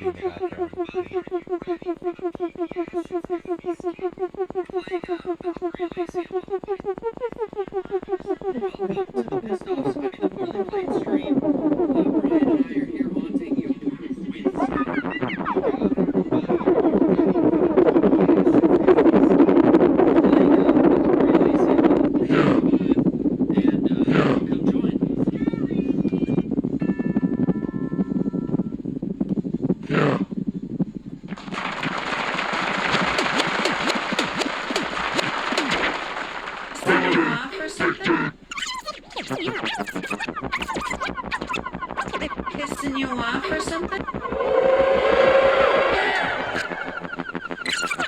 in the background. Pissing you off or something?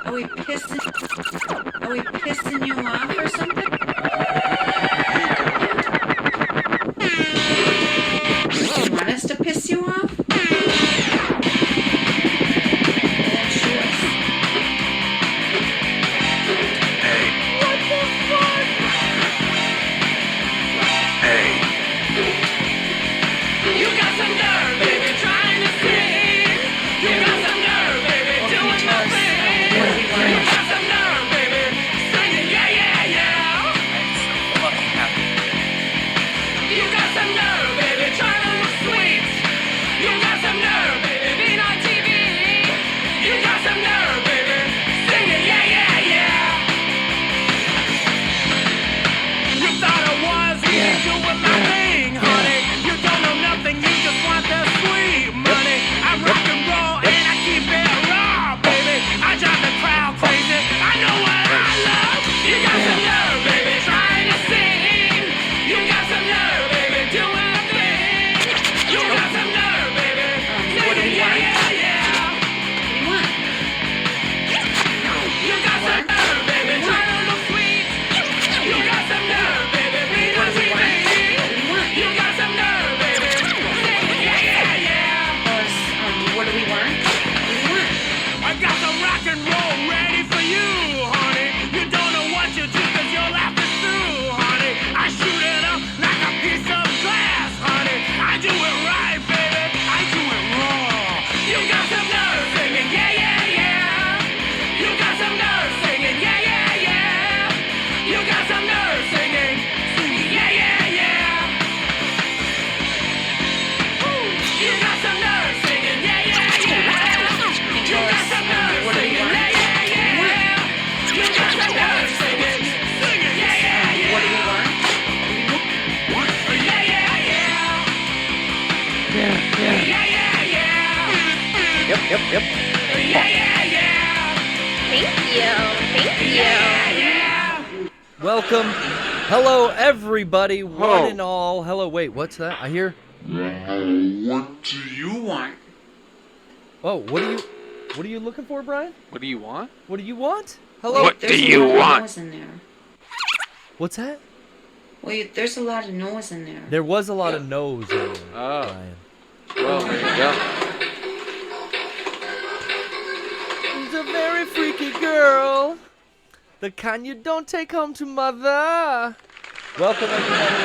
Are we pissing you off or something? You want us to piss you off? Then shoot us. Hey. What the fuck? Hey. You got some nerve, baby, trying to sing. You got some nerve, baby, doing the thing. You got some nerve, baby, singing, yeah, yeah, yeah. I'm so fucking happy. You got some nerve, baby, trying to look sweet. You got some nerve, baby, being on TV. You got some nerve, baby, singing, yeah, yeah, yeah. You thought it was easy doing my thing, honey. You don't know nothing, you just want the sweet money. I rock and roll and I keep it raw, baby. I drive the crowd crazy. I know what I love. You got some nerve, baby, trying to sing. You got some nerve, baby, doing the thing. You got some nerve, baby, singing, yeah, yeah, yeah. What? You got some nerve, baby, trying to look sweet. You got some nerve, baby, being on TV. You got some nerve, baby, singing, yeah, yeah, yeah. What do we want? I got the rock and roll ready for you, honey. You don't know what you do cause you're laughing through, honey. I shoot it up like a piece of glass, honey. I do it right, baby. I do it raw. You got some nerve singing, yeah, yeah, yeah. You got some nerve singing, yeah, yeah, yeah. You got some nerve singing, singing, yeah, yeah, yeah. Woo. You got some nerve singing, yeah, yeah, yeah. You got some nerve singing, yeah, yeah, yeah. You got some nerve singing, singing, yeah, yeah, yeah. What do we want? Yeah, yeah, yeah. Yeah, yeah, yeah. Yep. Yeah, yeah, yeah. Thank you. Yeah, yeah. Welcome. Hello, everybody. Whoa. One and all. Hello, wait, what's that? I hear. What do you want? Oh, what are you looking for, Brian? What do you want? What do you want? Hello? What There's do a you lot of want? noise in there. What's that? Well, there's a lot of noise in there. There was a lot of no's in there, Oh. Brian. Well, there you go. She's a very freaky girl. The kind you don't take home to mother. Welcome, everybody.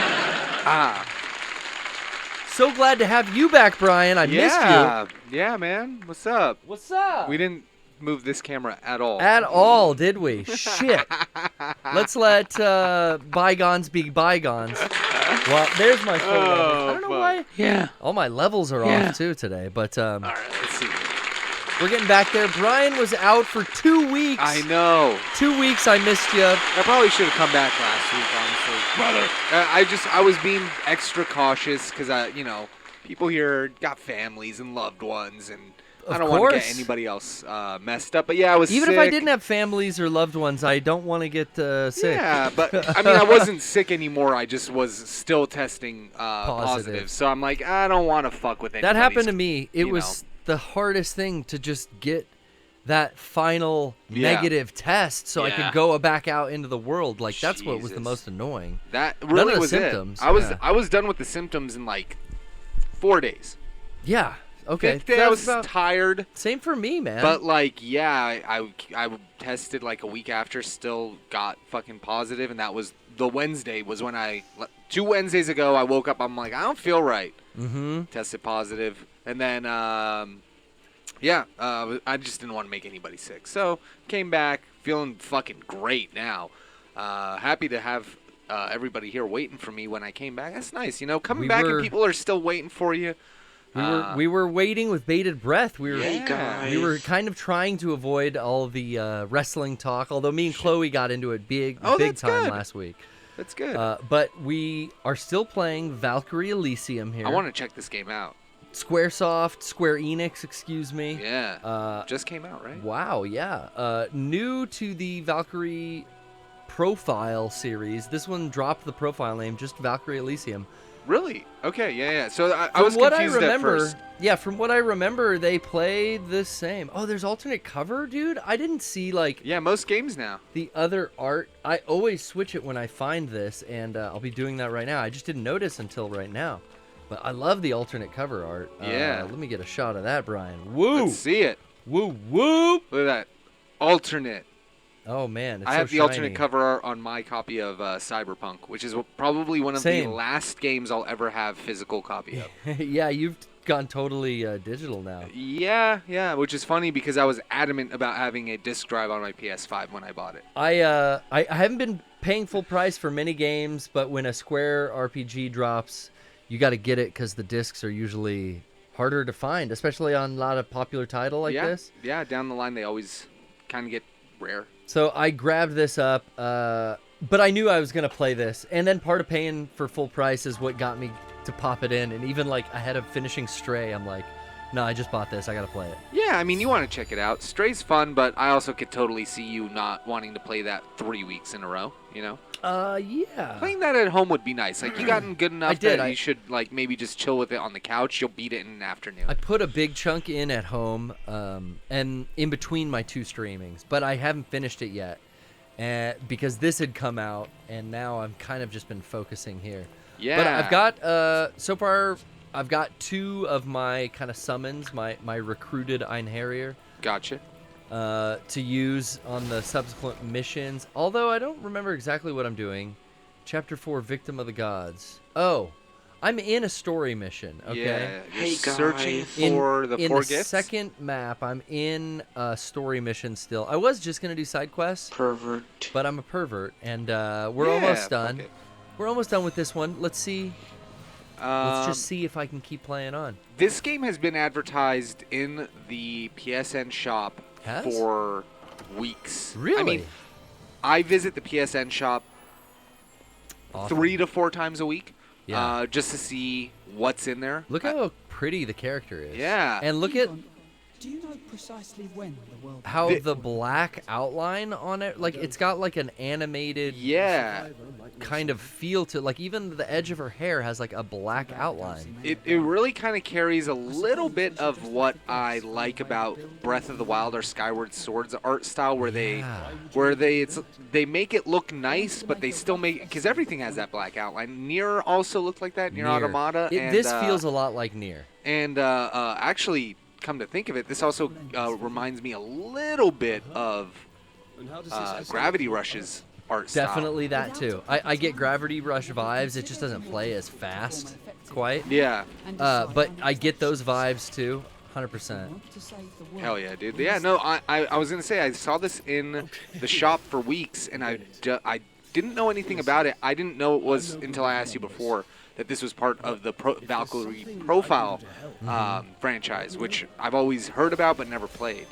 Ah. So glad to have you back, Brian. I missed you. Yeah, man. What's up? What's up? We didn't move this camera at all. At all, did we? Shit. Let's let bygones be bygones. Well, there's my full levels. I don't know fuck. why. Yeah. All my levels are off too today, but All right, let's see. we're getting back there. Brian was out for 2 weeks. I know. 2 weeks. I missed you. I probably should have come back last week, honestly. Brother. I was being extra cautious because people here got families and loved ones, and I don't want to get course. anybody else messed up. But yeah, I was Even sick. if I didn't have families or loved ones, I don't want to get sick. Yeah, but I mean, I wasn't sick anymore. I just was still testing positive. So I'm like, I don't want to fuck with anybody's. That happened to me. It you was the hardest thing to just get that final negative test so I could go back out into the world. Like, that's what was the Jesus. most annoying. That None really of the was symptoms, it. yeah. I was done with the symptoms in like 4 days. Yeah. Okay. Fifth day, That I was about- tired. Same for me, man. But like, yeah, I tested like a week after, still got fucking positive, and that was the Wednesday was when 2 Wednesdays ago I woke up. I'm like, I don't feel right. Mm-hmm. Tested positive, and then Yeah, I just didn't want to make anybody sick. So, came back, feeling fucking great now. Happy to have everybody here waiting for me when I came back. That's nice, coming back and people are still waiting for you. We were waiting with bated breath. We were kind of trying to avoid all the wrestling talk, although me and Chloe got into it big time last week. That's good. But we are still playing Valkyrie Elysium here. I want to check this game out. Square Enix, excuse me. Yeah. Just came out, right? Wow, yeah. New to the Valkyrie profile series. This one dropped the profile name, just Valkyrie Elysium. Really? Okay, yeah. So I was confused at first. Yeah, from what I remember, they play the same. Oh, there's alternate cover, dude? I didn't see, Yeah, most games now. The other art. I always switch it when I find this, and I'll be doing that right now. I just didn't notice until right now. But I love the alternate cover art. Yeah. Let me get a shot of that, Brian. Woo! Let's see it. Woo, whoop! Look at that. Alternate. Oh, man, I have the alternate cover art on my copy of Cyberpunk, which is probably one of the last games I'll ever have physical copy of. Yeah, you've gone totally digital now. Yeah, which is funny because I was adamant about having a disc drive on my PS5 when I bought it. I haven't been paying full price for many games, but when a Square RPG drops, you got to get it because the discs are usually harder to find, especially on a lot of popular title like this. Yeah, down the line they always kind of get rare. So I grabbed this up, but I knew I was going to play this. And then part of paying for full price is what got me to pop it in. And even ahead of finishing Stray, I'm like, no, I just bought this. I got to play it. Yeah, I mean, you want to check it out. Stray's fun, but I also could totally see you not wanting to play that 3 weeks in a row, Yeah. Playing that at home would be nice. You gotten good enough that you should, maybe just chill with it on the couch. You'll beat it in an afternoon. I put a big chunk in at home, and in between my two streamings, but I haven't finished it yet, because this had come out, and now I've kind of just been focusing here. Yeah. But I've got, so far, I've got 2 of my kind of summons, my recruited Einherjar. Gotcha. To use on the subsequent missions. Although I don't remember exactly what I'm doing. Chapter 4, Victim of the Gods. Oh, I'm in a story mission, okay? Yeah, you're searching for the 4 gifts? In the second map, I'm in a story mission still. I was just going to do side quests. Pervert. But I'm a pervert, and we're almost done. We're almost done with this one. Let's see. Let's just see if I can keep playing on. This game has been advertised in the PSN shop for weeks. Really? I mean, I visit the PSN shop 3 to 4 times a week, just to see what's in there. Look how pretty the character is. Yeah. And look at Do you know precisely when the world... how the black outline on it, it's got an animated kind of feel to even the edge of her hair has a black outline. It really kind of carries a little bit of what I like about Breath of the Wild or Skyward Sword's art style, where they make it look nice, but they still make, because everything has that black outline. Nier also looked like that. Nier Automata. This feels a lot like Nier. And actually, come to think of it, this also reminds me a little bit of Gravity Rush's art style. Definitely that too. I get Gravity Rush vibes. It just doesn't play as fast, quite. Yeah. But I get those vibes too, 100%. Hell yeah, dude. Yeah, no, I was gonna say I saw this in the shop for weeks, and I didn't know anything about it. I didn't know it was until I asked you before that this was part of the Valkyrie Profile franchise, which I've always heard about but never played.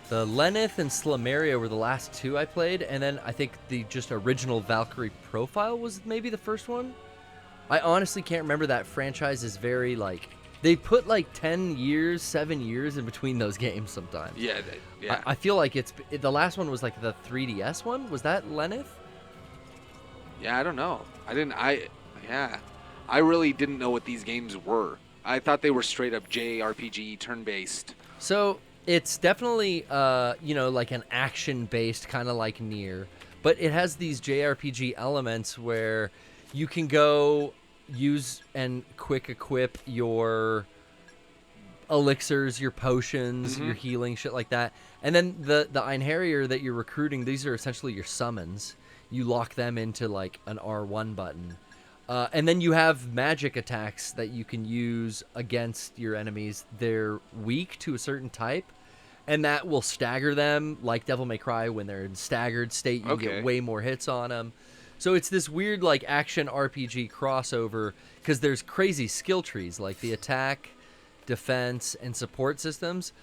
The Lenneth and Slameria were the last 2 I played, and then I think the just original Valkyrie Profile was maybe the first one. I honestly can't remember. That franchise is very they put 10 years, 7 years in between those games sometimes. Yeah, yeah. I feel like the last one was the 3DS one. Was that Lenneth? Yeah, I don't know. I really didn't know what these games were. I thought they were straight up JRPG turn-based. So it's definitely, an action-based, kind of like Nier. But it has these JRPG elements where you can go use and quick equip your elixirs, your potions, your healing, shit like that. And then the Einherjar that you're recruiting, these are essentially your summons. You lock them into an R1 button. And then you have magic attacks that you can use against your enemies. They're weak to a certain type, and that will stagger them, like Devil May Cry. When they're in staggered state, you get way more hits on them. So it's this weird like action RPG crossover because there's crazy skill trees like the attack, defense, and support systems.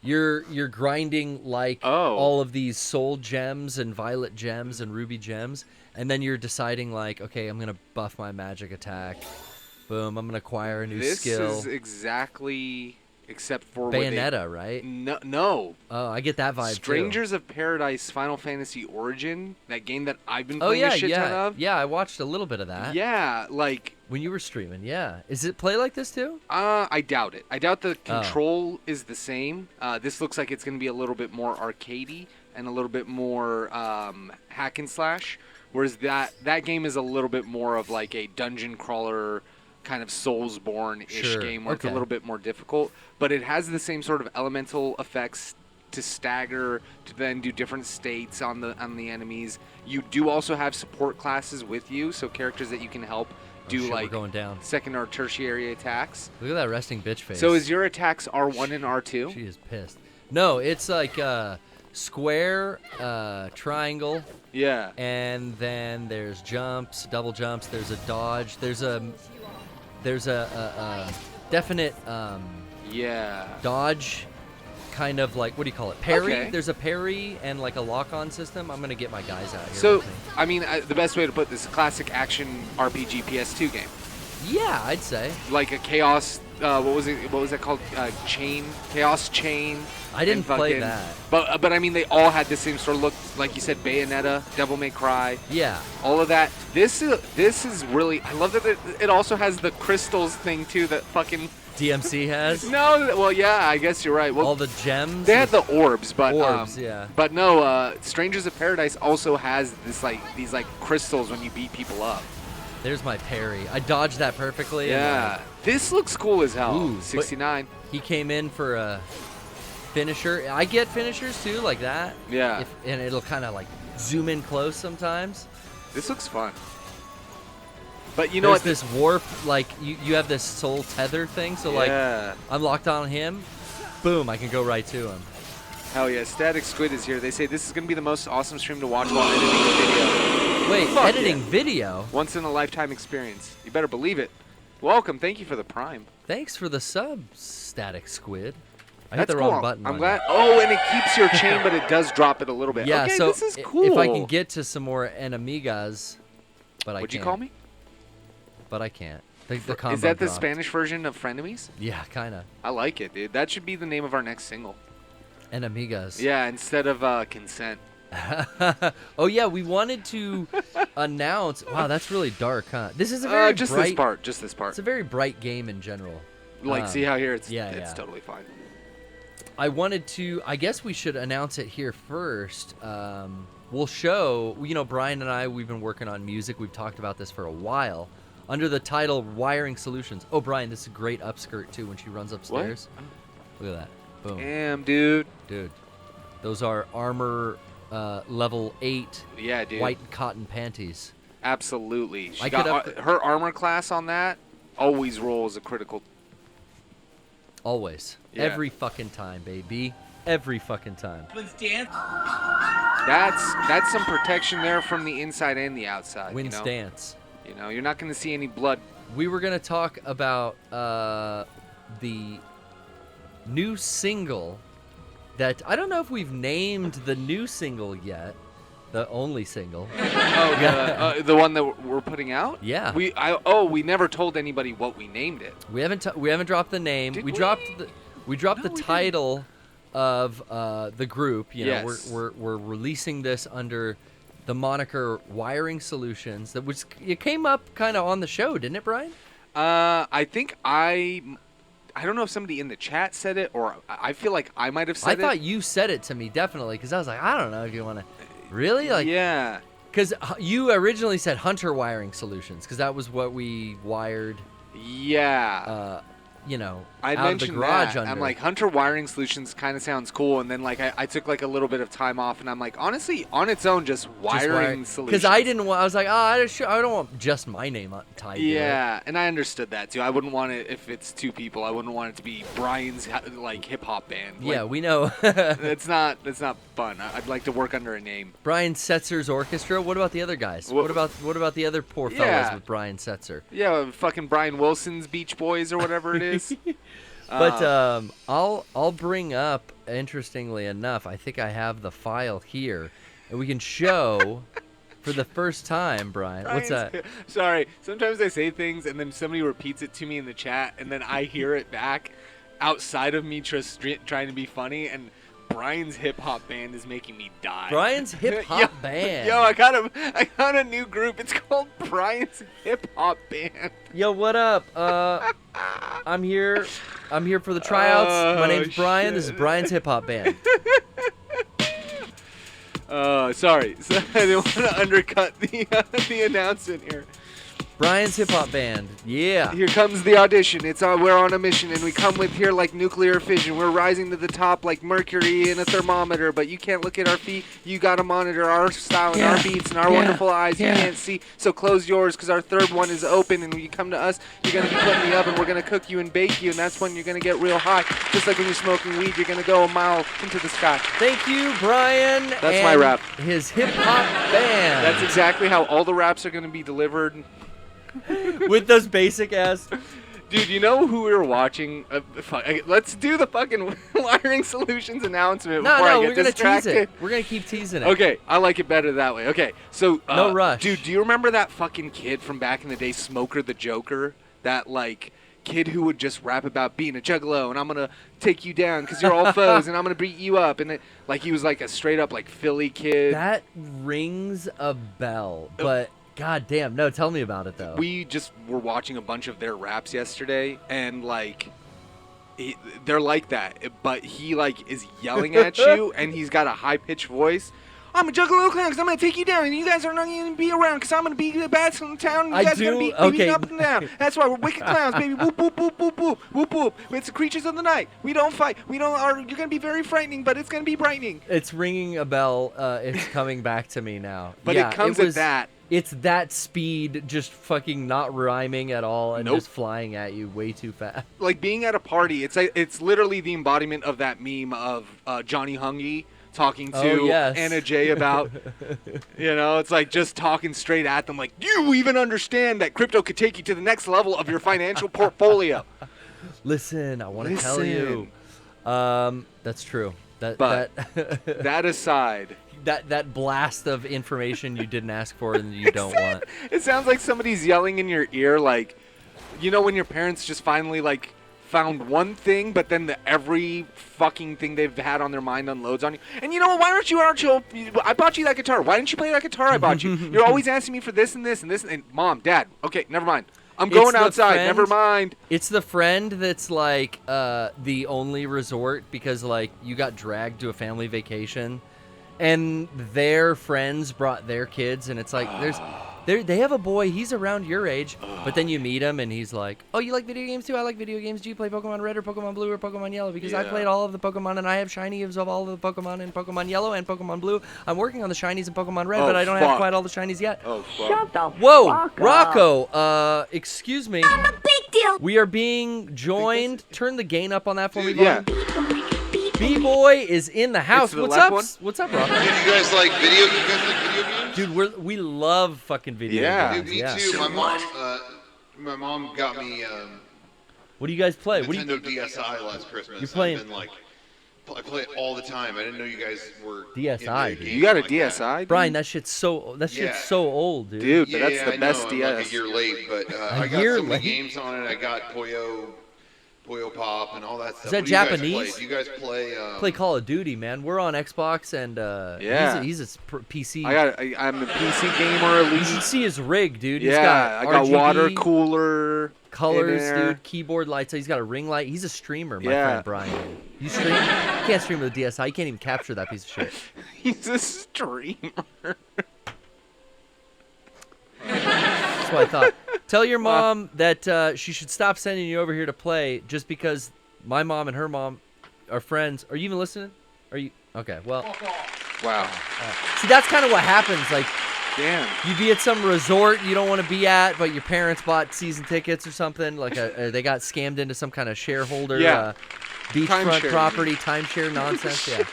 You're grinding like all of these soul gems and violet gems and ruby gems, and then you're deciding like, okay, I'm gonna buff my magic attack. Boom, I'm gonna acquire a new skill. This is exactly except for Bayonetta, right? No. Oh, I get that vibe Strangers too. of Paradise Final Fantasy Origin, that game that I've been playing a shit ton of. Yeah, I watched a little bit of that. Yeah, like when you were streaming, yeah. Is it play like this too? I doubt it. I doubt the control is the same. This looks like it's going to be a little bit more arcadey and a little bit more hack and slash, whereas that game is a little bit more of like a dungeon crawler kind of Soulsborne-ish game where it's a little bit more difficult, but it has the same sort of elemental effects to stagger, to then do different states on the enemies. You do also have support classes with you, so characters that you can help do we're like going down. second or tertiary attacks. Look at that resting bitch face. So is your attacks R1 and R2? She is pissed. No, it's like square, triangle. Yeah. And then there's jumps, double jumps. There's a dodge. There's a definite dodge, kind of like, what do you call it? Parry. Okay. There's a parry and like a lock-on system. I'm gonna get my guys out here. So, I mean, the best way to put this, classic action RPG PS2 game. Yeah, I'd say. Like a Chaos, what was it called? Chaos Chain. I didn't play that. But I mean, they all had the same sort of look, like you said, Bayonetta, Devil May Cry. Yeah. All of that. This is really, I love that it also has the crystals thing too that fucking DMC has. No, well, yeah, I guess you're right. Well, all the gems. They had the orbs, but yeah. But no, Strangers of Paradise also has these crystals when you beat people up. There's my parry. I dodged that perfectly. Yeah. This looks cool as hell. Ooh, 69. He came in for a finisher. I get finishers too, like that. Yeah. And it'll kind of like zoom in close sometimes. This looks fun. But you know what? This warp, like you have this soul tether thing. So like, I'm locked on him. Boom! I can go right to him. Hell yeah! Static Squid is here. They say this is gonna be the most awesome stream to watch while editing a video. Wait, editing video? Once in a lifetime experience. You better believe it. Welcome. Thank you for the Prime. Thanks for the sub, Static Squid. I That's hit the cool. wrong button. I'm glad. Oh, and it keeps your chain, but it does drop it a little bit. Yeah, okay, so this is cool. If I can get to some more enemigas, but I can't. Would you call me? But I can't. The combo is that the dropped. Spanish version of Frenemies? Yeah, kind of. I like it, dude. That should be the name of our next single. Enemigas. Yeah, instead of Consent. Oh yeah, we wanted to announce. Wow, that's really dark, huh? This is a very just bright. this part. Just this part. It's a very bright game in general. Like, see how here it's yeah. totally fine. I wanted to. I guess we should announce it here first. We'll show. You know, Brian and I, we've been working on music. We've talked about this for a while. Under the title Wiring Solutions. Oh, Brian, this is a great upskirt too when she runs upstairs. What? Look at that. Boom. Damn, dude. Dude, those are armor level 8. Yeah, dude. White cotton panties. Absolutely. She got her armor class on that. Always rolls a critical. Always. Yeah. Every fucking time, baby. Every fucking time. That's some protection there from the inside and the outside. Win stance. You know, you're not going to see any blood. We were going to talk about the new single that I don't know if we've named the new single yet. The only single. The one that we're putting out? Yeah. We never told anybody what we named it. We haven't dropped the name. We dropped the title of the group. You know, we're releasing this under the moniker Wiring Solutions. It came up kind of on the show, didn't it, Brian? I think I don't know if somebody in the chat said it, or I feel like I might have said it. I thought you said it to me, definitely, because I was like, I don't know if you want to. Really? Like, yeah. Because you originally said Hunter Wiring Solutions, because that was what we wired. Yeah. I out of the mentioned garage that. under. I'm like, Hunter Wiring Solutions kind of sounds cool, and then like I took like a little bit of time off, and I'm like, honestly, on its own, just wiring solutions. Because I didn't want. I was like, I don't want just my name tied to it. Yeah, and I understood that too. I wouldn't want it if it's two people. I wouldn't want it to be Brian's like hip hop band. Yeah, Like, we know. That's not fun. I'd like to work under a name. Brian Setzer's orchestra. What about the other guys? What about the other poor fellas Yeah. with Brian Setzer? Yeah, fucking Brian Wilson's Beach Boys or whatever it is. But I'll bring up, interestingly enough, I think I have the file here, and we can show for the first time, Brian. What's that? Sorry, sometimes I say things and then somebody repeats it to me in the chat, and then I hear it back outside of me just trying to be funny, and Brian's hip hop band is making me die. Brian's hip hop band. Yo, I got a new group. It's called Brian's Hip Hop Band. Yo, what up? I'm here for the tryouts. My name's Brian. Shit. This is Brian's hip hop band. Sorry. So I didn't want to undercut the announcement here. Brian's hip hop band. Yeah. Here comes the audition. We're on a mission, and we come with here like nuclear fission. We're rising to the top like mercury in a thermometer, but you can't look at our feet. You gotta monitor our style and our beats and our wonderful eyes. You can't see, so close yours, because our third one is open, and when you come to us, you're gonna be put in the oven. We're gonna cook you and bake you, and that's when you're gonna get real high. Just like when you're smoking weed, you're gonna go a mile into the sky. Thank you, Brian. That's my rap. His hip hop band. That's exactly how all the raps are gonna be delivered. With those basic ass. Dude, you know who we were watching? Let's do the fucking Wiring Solutions announcement before I we're get gonna distracted. tease it. We're gonna keep teasing it. Okay, I like it better that way. Okay, so No rush. Dude, do you remember that fucking kid from back in the day, Smoker the Joker? That like kid who would just rap about being a juggalo, and I'm gonna take you down because you're all foes, and I'm gonna beat you up, and like he was like a straight up like Philly kid. That rings a bell, but. God damn, no, tell me about it, though. We just were watching a bunch of their raps yesterday, and, like, they're like that, but he, like, is yelling at you, and he's got a high-pitched voice. I'm a juggalo clown because I'm going to take you down, and you guys are not going to be around because I'm going to be the best in town, and you guys are going to be beating up and down. That's why we're wicked clowns, baby. Whoop, whoop, whoop, whoop, whoop, whoop, whoop. It's the creatures of the night. We don't fight. You're going to be very frightening, but it's going to be brightening. It's ringing a bell. It's coming back to me now. But it comes at that. It's that speed, just fucking not rhyming at all and just flying at you way too fast. Like being at a party, it's literally the embodiment of that meme of Johnny Hungy talking to Anna Jay about, it's like just talking straight at them like, do you even understand that crypto could take you to the next level of your financial portfolio? Listen, I want to tell you. That's true. That aside... That blast of information you didn't ask for and you don't want. It sounds like somebody's yelling in your ear, like, when your parents just finally, like, found one thing, but then every fucking thing they've had on their mind unloads on you. And you know what? Why aren't you I bought you that guitar. Why didn't you play that guitar I bought you? You're always asking me for this and this and this. And Mom, Dad, okay, never mind. I'm going outside. Never mind. It's the friend that's like the only resort because, like, you got dragged to a family vacation. And their friends brought their kids, and it's like they have a boy. He's around your age, but then you meet him, and he's like, "Oh, you like video games too? I like video games. Do you play Pokemon Red or Pokemon Blue or Pokemon Yellow? Because I played all of the Pokemon, and I have shinies of all of the Pokemon in Pokemon Yellow and Pokemon Blue. I'm working on the shinies in Pokemon Red, but I don't have quite all the shinies yet." Oh, fuck. Shut the Whoa, fuck up. Rocco. Excuse me. I'm a big deal. We are being joined. Turn the gain up on that for me, Yeah. Vaughn. B-boy is in the house. It's the What's left up? one? What's up, Rocco? Dude, you guys like video games? Dude, we love fucking video Yeah. games. Dude, me Yeah. too. My mom got me What do you guys play? Nintendo DSi last Christmas. You're playing- I've been, like, I play it all the time. I didn't know you guys were DSi, into dude. games You got a like DSi? dude? Brian, that shit's so old, dude. Dude, That. but that's Yeah, the I best know, I'm DS. like a year late, but I got year so many late? games on it. I got Puyo Pop and all that stuff. that What do you guys Japanese? play? Do you guys play? Play Call of Duty, man. We're on Xbox, and Yeah. he's a PC. I'm a PC gamer You elite. should see his rig, dude. He's Yeah, got I got RGB, water cooler. colors, in there. dude. Keyboard lights. He's got a ring light. He's a streamer, my Yeah. friend Brian. You stream? You can't stream with a DSi. You can't even capture that piece of shit. He's a streamer. That's what I thought. Tell your mom that she should stop sending you over here to play just because my mom and her mom are friends. Are you even listening? Are you? Okay, well. Wow. See, that's kind of what happens. Like, Damn. you'd be at some resort you don't want to be at, but your parents bought season tickets or something. Like, they got scammed into some kind of shareholder beachfront Timeshare. property, timeshare nonsense. Yeah.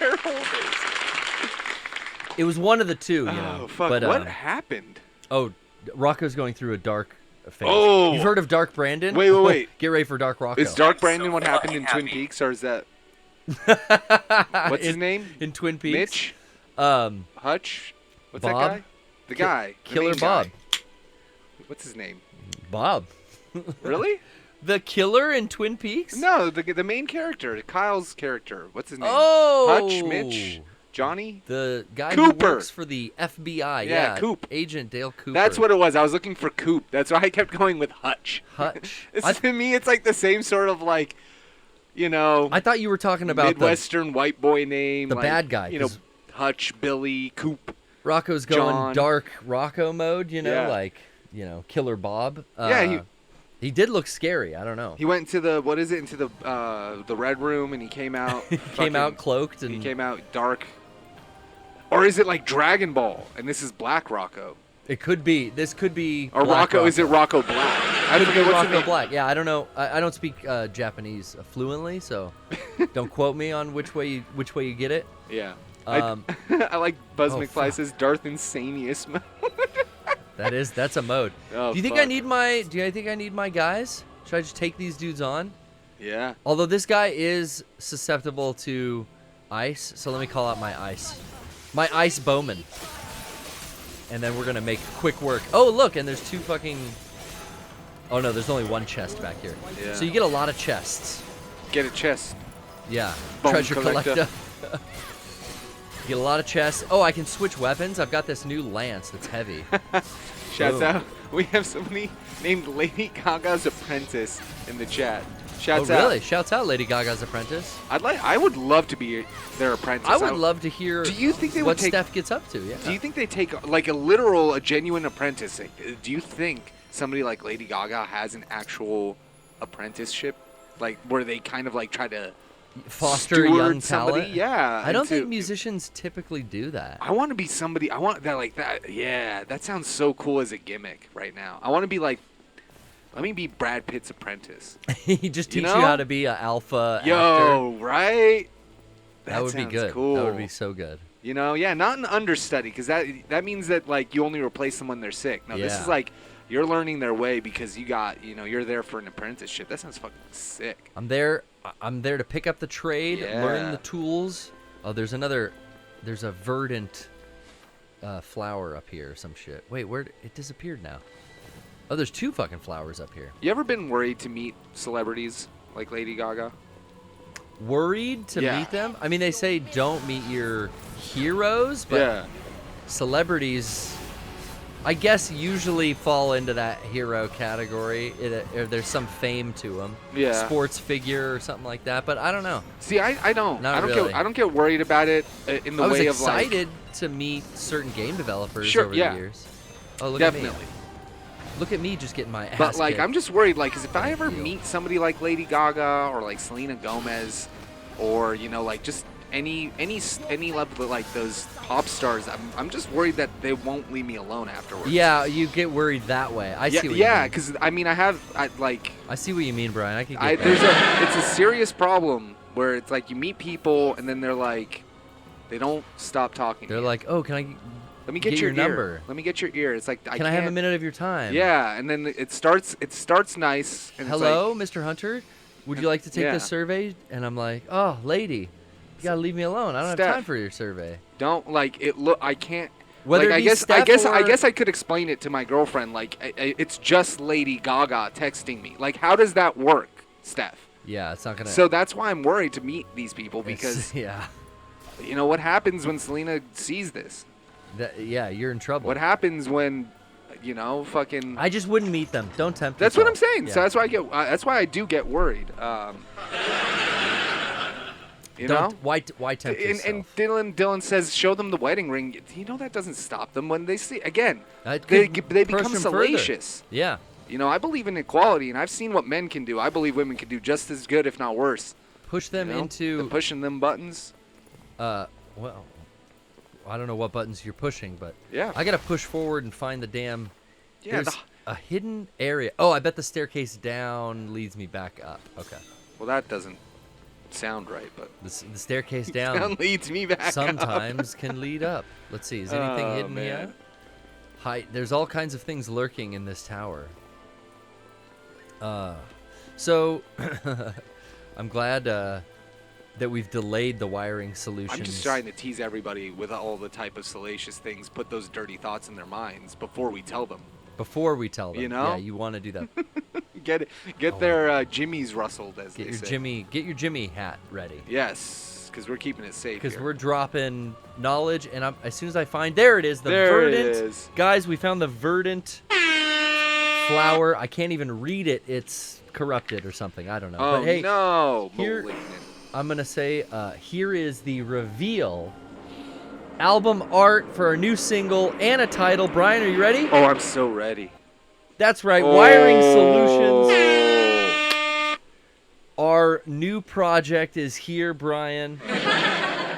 It was one of the two, you know. Oh, fuck. But, What happened? Oh, Rocco's going through a dark phase. Oh. You've heard of Dark Brandon? Wait. Get ready for Dark Rocco. Is Dark Brandon what happened in Twin Peaks, or is that... What's his name? In Twin Peaks? Mitch? Hutch? What's Bob? that guy? The guy. The Killer main Bob. guy. What's his name? Bob. Really? The killer in Twin Peaks? No, the main character, Kyle's character. What's his name? Oh! Hutch, Mitch, Johnny? The guy Cooper. who works for the FBI. Yeah, Coop. Agent Dale Cooper. That's what it was. I was looking for Coop. That's why I kept going with Hutch. Hutch. To me, it's like the same sort of like, you know, I thought you were talking about Midwestern white boy name. the like, bad guy, You know, 'cause Hutch, Billy, Coop. Rocco's going John. dark Rocco mode, you know, Yeah. like, you know, Killer Bob. Yeah, he did look scary. I don't know. He went into into the red room, and he came out. Came out cloaked and He came out dark. Or is it like Dragon Ball, and this is Black Rocco? it could be. This could be. Or Black Rocco? Is it Rocco Black? I Could be forget what's the Rocco name. Black. Yeah, I don't know. I don't speak Japanese fluently, so don't quote me on which way you get it. Yeah. Um, I like Buzz oh, McFly fuck. says Darth Insanius. That's a mode. Oh, Do you think fuck. I think I need my guys? Should I just take these dudes on? Yeah. Although this guy is susceptible to ice, so let me call out my ice. My ice bowman. And then we're gonna make quick work. Oh look, and there's two fucking. Oh no, there's only one chest back here. Yeah. So you get a lot of chests. Get a chest. Yeah. Bone Treasure collector. collector. You get a lot of chests. Oh, I can switch weapons. I've got this new lance that's heavy. Shouts Boom. out. We have somebody named Lady Gaga's apprentice in the chat. Oh Shouts out. really? Shouts out Lady Gaga's apprentice. I would love to be their apprentice. I would love to hear Do you think they would what take- Steph gets up to. Yeah. Do you think they take like a genuine apprentice? Do you think somebody like Lady Gaga has an actual apprenticeship, like where they kind of like try to foster steward young somebody? talent? Yeah. I don't into- think musicians typically do that. I want to be somebody. I want that like that. Yeah, that sounds so cool as a gimmick right now. I want to be like, let me be Brad Pitt's apprentice. He just teach you, know? how to be an alpha actor. Yo, right? That would be sounds good. Cool. That would be so good. You know, yeah, not an understudy, because that means that like you only replace them when they're sick. No, this Yeah. is like you're learning their way because you're there for an apprenticeship. That sounds fucking sick. I'm there to pick up the trade, learn Yeah. the tools. Oh, there's a verdant flower up here or some shit. Wait, it disappeared now? Oh, there's two fucking flowers up here. You ever been worried to meet celebrities like Lady Gaga? Worried to Yeah. meet them? I mean, they say don't meet your heroes, but Yeah. celebrities, I guess, usually fall into that hero category. Or there's some fame to them. Yeah. Sports figure or something like that. But I don't know. See, I don't. Not I don't really. get. I don't get worried about it in the I was way of like. excited to meet certain game developers Sure, over yeah. the years. Oh, look Definitely. at me. Look at me just getting my ass But like, kicked. I'm just worried, like, 'cause if I ever Thank you. meet somebody like Lady Gaga or like Selena Gomez, or like just any level of like those pop stars, I'm just worried that they won't leave me alone afterwards. Yeah, you get worried that way. I see what you yeah, mean. because I mean, I see what you mean, Brian. I can get that. it's a serious problem where it's like you meet people and then they're like, they don't stop talking. They're to you. like, oh, can I let me get your ear. number? Let me get your ear. It's like Can I have a minute of your time? Yeah, and then it starts nice. And Hello, it's Mr. Hunter. Would you like to take Yeah. this survey? And I'm like, oh, lady, you gotta leave me alone. I don't have Steph. time for your survey. like, don't like it. Look, I can't. Whether like, it be I Steph guess or- I could explain it to my girlfriend. Like, it's just Lady Gaga texting me. Like, how does that work, Steph? Yeah, it's not gonna. So that's why I'm worried to meet these people it's- because yeah, you know what happens when Selena sees this. yeah, you're in trouble. What happens when, fucking. I just wouldn't meet them. Don't tempt. That's what I'm yourself. saying. Yeah. So that's why I get. That's why I do get worried. You know. Why tempt yourself? And Dylan says, show them the wedding ring. You know that doesn't stop them when they see again. That They could they push become them further. salacious. Yeah. You know, I believe in equality, and I've seen what men can do. I believe women can do just as good, if not worse. Push them You know? into... And pushing them buttons. Well, I don't know what buttons you're pushing, but Yeah. I gotta push forward and find the damn... Yeah, There's a hidden area. Oh, I bet the staircase down leads me back up. Okay. well, that doesn't sound right, but The staircase down down leads me back up. sometimes can lead up. Let's see. Is anything Oh, hidden man. here? There's all kinds of things lurking in this tower. So I'm glad that we've delayed the wiring solutions. I'm just trying to tease everybody with all the type of salacious things, put those dirty thoughts in their minds before we tell them. Before we tell them. You know? Yeah, you want to do that. Get their jimmies rustled, as Get they your say. Get your Jimmy hat ready. Yes, because we're keeping it safe Because here. we're dropping knowledge, and as soon as I find, there it is, the There it verdant. is. Guys, we found the verdant flower. I can't even read it. It's corrupted or something. I don't know. Oh, But hey, no. here- Malignant. I'm gonna say here is the reveal. Album art for our new single and a title. Brian, are you ready? Oh, I'm so ready. That's right. Wiring Solutions. Oh. Our new project is here, Brian.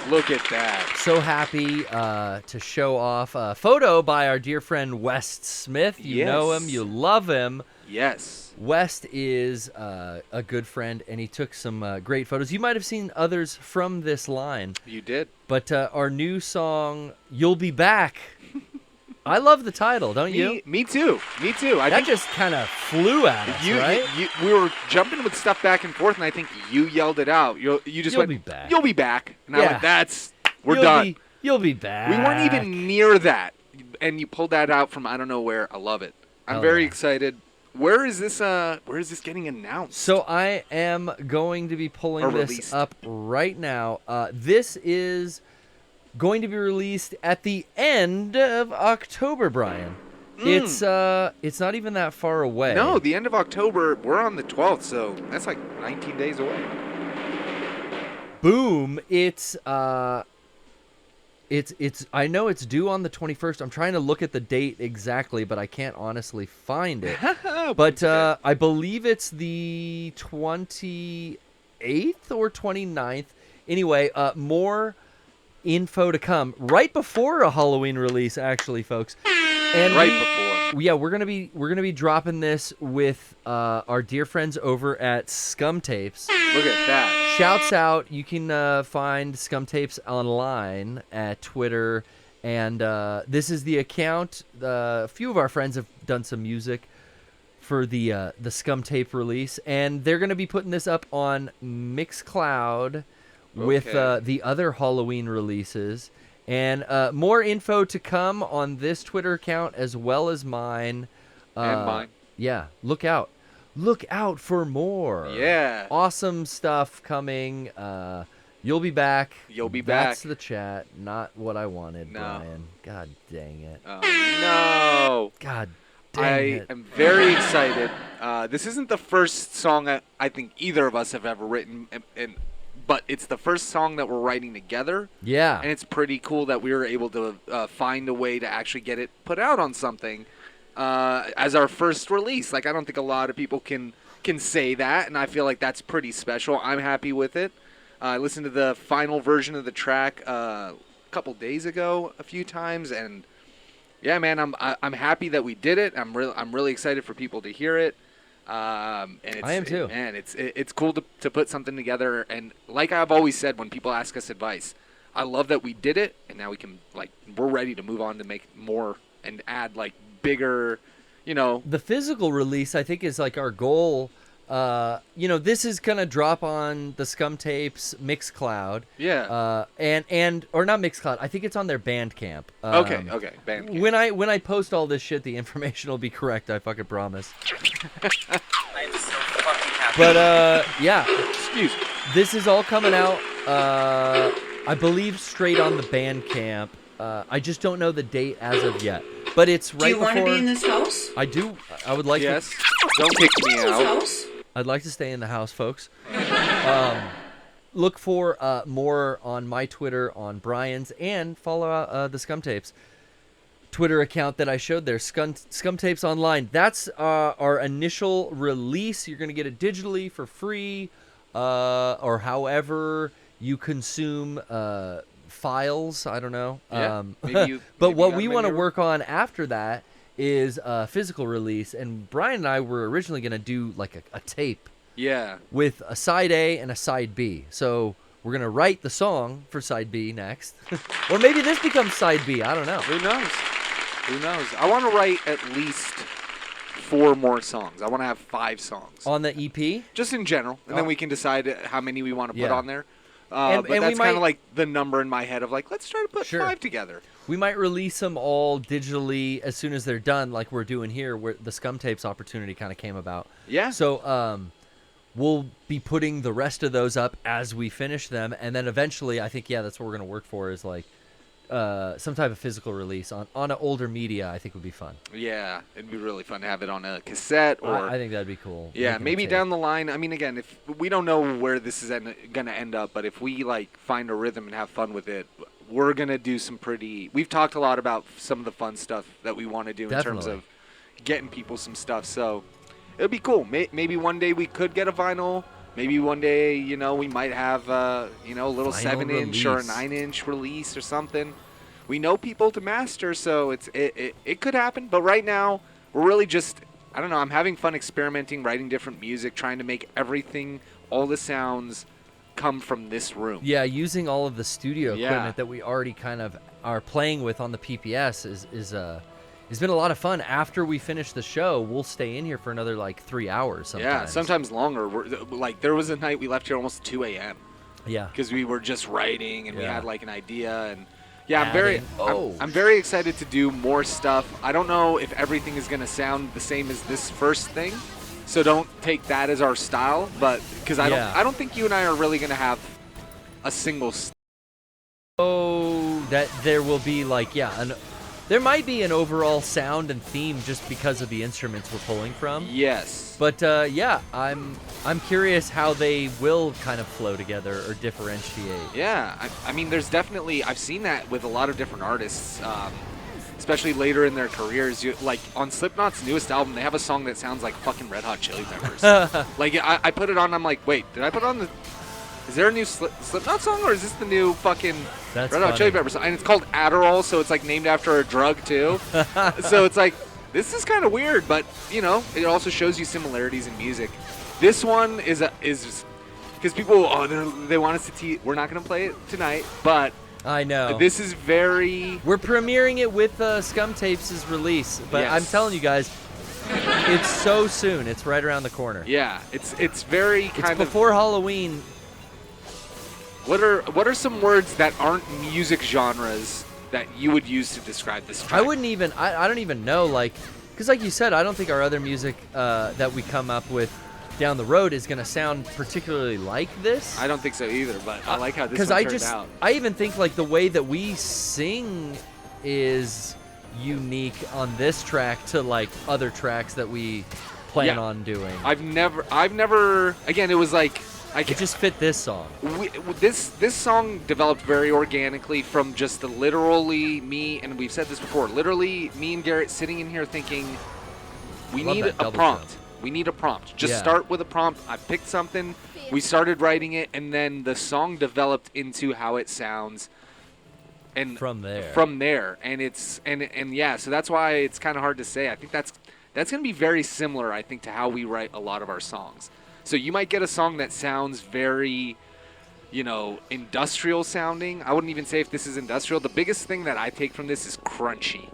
Look at that. So happy to show off a photo by our dear friend West Smith. You know him, Yes. you love him. Yes. West is a good friend, and he took some great photos. You might have seen others from this line, You did. but our new song, You'll Be Back. I love the title, don't you? Me too. Me too. I That think just kind of flew at us, right? we were jumping with stuff back and forth, and I think you yelled it out. You just You'll went, be back. You'll be back. And I Yeah. went, we're You'll done. You'll be back. We weren't even near that, and you pulled that out from I don't know where. I love it. I'm Hell very yeah. excited. Where is this getting announced? So I am going to be pulling Or this released. up right now. This is going to be released at the end of October, Brian. It's not even that far away. No, the end of October. We're on the 12th, so that's like 19 days away. Boom. It's I know it's due on the 21st. I'm trying to look at the date exactly, but I can't honestly find it. But I believe it's the 28th or 29th. Anyway, more info to come right before a Halloween release, actually, folks. And Right before. yeah, we're gonna be dropping this with our dear friends over at Scum Tapes. Look at that. Shouts out! You can find Scum Tapes online at Twitter, and this is the account. A few of our friends have done some music for the Scum Tape release, and they're gonna be putting this up on Mixcloud with Okay. the other Halloween releases. And more info to come on this Twitter account as well as mine. And mine. Yeah, look out. Look out for more. Yeah. Awesome stuff coming. You'll be back. You'll be That's back. the chat, not what I wanted, No. Brian. God dang it. Oh, no. God dang I it. am very excited. This isn't the first song I think either of us have ever written, but it's the first song that we're writing together. Yeah. And it's pretty cool that we were able to find a way to actually get it put out on something as our first release. Like, I don't think a lot of people can say that, and I feel like that's pretty special. I'm happy with it. I listened to the final version of the track a couple days ago a few times, and yeah, man, I'm happy that we did it. I'm really excited for people to hear it. And it's, I am too. Man, it's cool to put something together. And like I've always said, when people ask us advice, I love that we did it, and now we're ready to move on to make more and add bigger, The physical release, I think, is our goal. This is gonna drop on the Scum Tapes Mixcloud. Yeah. Or not Mixcloud. I think it's on their Bandcamp. Okay, Bandcamp. When I post all this shit, the information will be correct. I fucking promise. I'm so fucking happy. But yeah, Excuse me. this is all coming out. I believe straight on the Bandcamp. I just don't know the date as of yet. But it's right Do you before. want to be in this house? I do. I would like to. Yes. Don't kick me This out. house? I'd like to stay in the house, folks. Look for more on my Twitter, on Brian's, and follow the Scum Tapes. Twitter account that I showed there, Scum Tapes Online. That's our initial release. You're going to get it digitally for free, or however you consume files. I don't know. Yeah, but what we want to work on after that is a physical release. And Brian and I were originally going to do like a tape. Yeah. With a side A and a side B. So we're going to write the song for side B next. Or maybe this becomes side B. I don't know. Who knows? Who knows? I want to write at least 4 more songs. I want to have 5 songs. On the EP? Just in general. And then we can decide how many we want to put on there. And but that's kind of like the number in my head of like, let's try to put 5 together. We might release them all digitally as soon as they're done, like we're doing here, where the Scum Tapes opportunity kind of came about. Yeah. So we'll be putting the rest of those up as we finish them. And then eventually, I think, that's what we're going to work for is like some type of physical release on an older media. I think would be fun. Yeah, it'd be really fun to have it on a cassette or. I think that'd be cool. Yeah, maybe down the line. I mean, again, if we don't know where this is gonna end up, but if we like find a rhythm and have fun with it, we're gonna do some pretty. We've talked a lot about some of the fun stuff that we want to do in terms of getting people some stuff. So it'd be cool. Maybe one day we could get a vinyl. Maybe one day, we might have, a little 7-inch or a 9-inch release or something. We know people to master, so it could happen. But right now, we're really just, I don't know, I'm having fun experimenting, writing different music, trying to make everything, all the sounds come from this room. Yeah, using all of the studio equipment that we already kind of are playing with on the PPS it's been a lot of fun. After we finish the show, we'll stay in here for another, 3 hours sometimes. Yeah, sometimes longer. There was a night we left here almost 2 a.m. Yeah. Because we were just writing, and we had, an idea. And, I'm very excited to do more stuff. I don't know if everything is going to sound the same as this first thing, so don't take that as our style. But because I don't think you and I are really going to have a single that there will be, there might be an overall sound and theme just because of the instruments we're pulling from. Yes. But I'm curious how they will kind of flow together or differentiate. Yeah, I mean, there's definitely I've seen that with a lot of different artists, especially later in their careers. Like on Slipknot's newest album, they have a song that sounds like fucking Red Hot Chili Peppers. I put it on. I'm like, wait, did I put on the? Is there a new Slipknot song, or is this the new fucking Red Hot Chili Peppers song? And it's called Adderall, so it's named after a drug too. So it's this is kind of weird, but it also shows you similarities in music. This one is because people they want us to we're not gonna play it tonight, but I know this is very. We're premiering it with Scum Tapes' release, but I'm telling you guys, it's so soon. It's right around the corner. Yeah, it's very kind of before Halloween. What are some words that aren't music genres that you would use to describe this track? I wouldn't even. I don't even know. Because like you said, I don't think our other music that we come up with down the road is going to sound particularly like this. I don't think so either. But I like how this one turned out. I even think the way that we sing is unique on this track to other tracks that we plan on doing. I've never. Again, it was it just fit this song. This song developed very organically from just literally me, and we've said this before, literally me and Garrett sitting in here thinking, we need a prompt. We need a prompt. Just start with a prompt. I picked something. We started writing it, and then the song developed into how it sounds. And from there, and it's so that's why it's kind of hard to say. I think that's going to be very similar, I think, to how we write a lot of our songs. So you might get a song that sounds very, industrial sounding. I wouldn't even say if this is industrial. The biggest thing that I take from this is crunchy.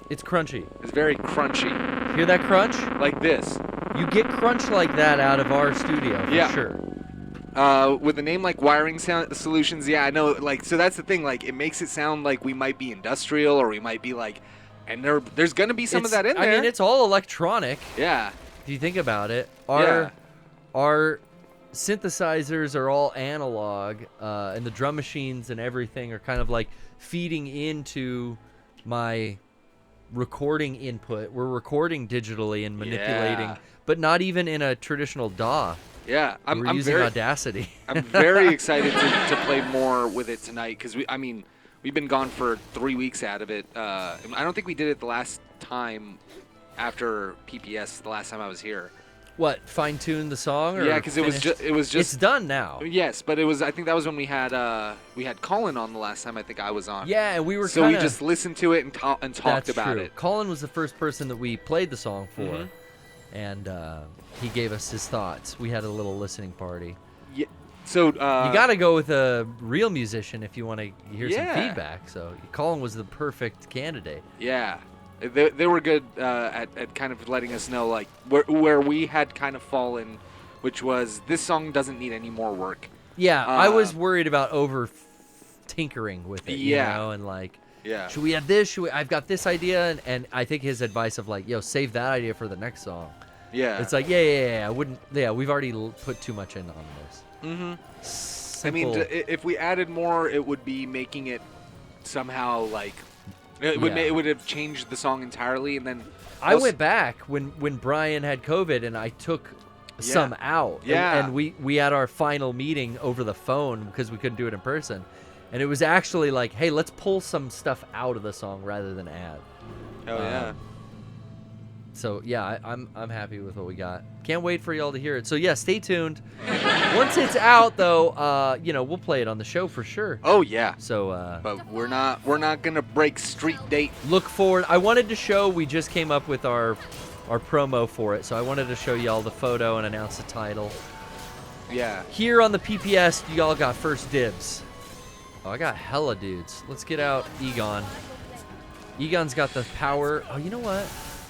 It's crunchy. It's very crunchy. Hear that crunch? Like this. You get crunch like that out of our studio, for sure. With a name like Wiring Solutions, I know. So that's the thing. It makes it sound like we might be industrial, or we might be and there's going to be some of that in there. I mean, it's all electronic. Yeah. If you think about it. Our synthesizers are all analog, and the drum machines and everything are kind of feeding into my recording input. We're recording digitally and manipulating, but not even in a traditional DAW. Yeah, we're using Audacity. I'm very excited to play more with it tonight because we've been gone for 3 weeks out of it. I don't think we did it the last time after PPS. The last time I was here. What, fine tune the song? Or Yeah, because it was just. It's done now. Yes, but it was. I think that was when we had Colin on the last time. I think I was on. Yeah, and we were. So we just listened to it and talked about it. Colin was the first person that we played the song for, Mm-hmm. and he gave us his thoughts. We had a little listening party. Yeah. So You got to go with a real musician if you want to hear some feedback. So Colin was the perfect candidate. Yeah. They were good at kind of letting us know like where we had kind of fallen, which was this song doesn't need any more work. Yeah, I was worried about over tinkering with it, you know, and like, should we have this? I've got this idea, and I think his advice of like, yo, save that idea for the next song. Yeah, it's like, yeah, I wouldn't. Yeah, we've already put too much in on this. I mean, if we added more, it would be making it somehow like. It would have changed the song entirely, and then I went back when Brian had COVID, and I took some out. Yeah, and we had our final meeting over the phone because we couldn't do it in person, and it was actually like, hey, let's pull some stuff out of the song rather than add. Oh yeah. So yeah, I'm happy with what we got. Can't wait for y'all to hear it. So yeah, stay tuned. Once it's out, though, we'll play it on the show for sure. Oh yeah. So, but we're not gonna break street date. Look forward. I wanted to show. We just came up with our promo for it, so I wanted to show y'all the photo and announce the title. Yeah. Here on the PPS, y'all got first dibs. Oh, I got hella dudes. Let's get out Egon. Egon's got the power. Oh, you know what?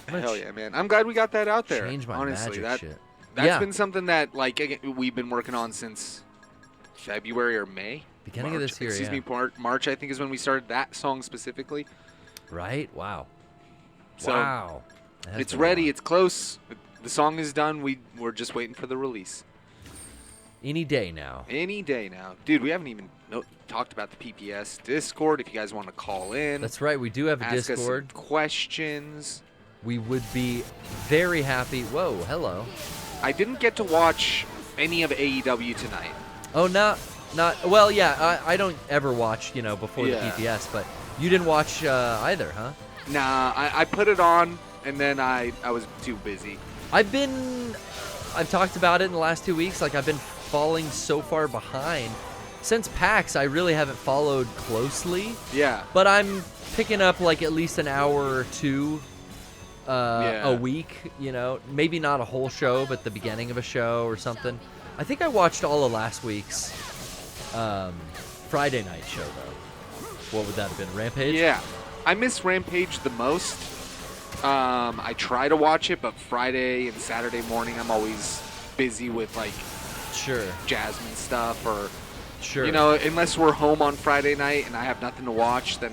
Hell yeah, man! I'm glad we got that out there. Change my honestly, magic shit. That's been something that like we've been working on since February or May. Beginning March, of this year, excuse me, March I think is when we started that song specifically. Right? Wow. So wow. It's ready. It's close. The song is done. We're just waiting for the release. Any day now. Any day now, dude. We haven't even talked about the PPS Discord. If you guys want to call in, that's right. We do have a ask Discord. Us some questions. We would be very happy. Whoa, hello. I didn't get to watch any of AEW tonight. Oh, not. Well, yeah. I don't ever watch, before the PPS, but you didn't watch either, huh? Nah, I put it on and then I was too busy. I've talked about it in the last 2 weeks. Like I've been falling so far behind. Since PAX, I really haven't followed closely. Yeah. But I'm picking up like at least an hour or two a week, maybe not a whole show, but the beginning of a show or something. I think I watched all of last week's Friday night show, though. What would that have been, Rampage? Yeah. I miss Rampage the most. I try to watch it, but Friday and Saturday morning, I'm always busy with, like, Jasmine stuff or, unless we're home on Friday night and I have nothing to watch, then,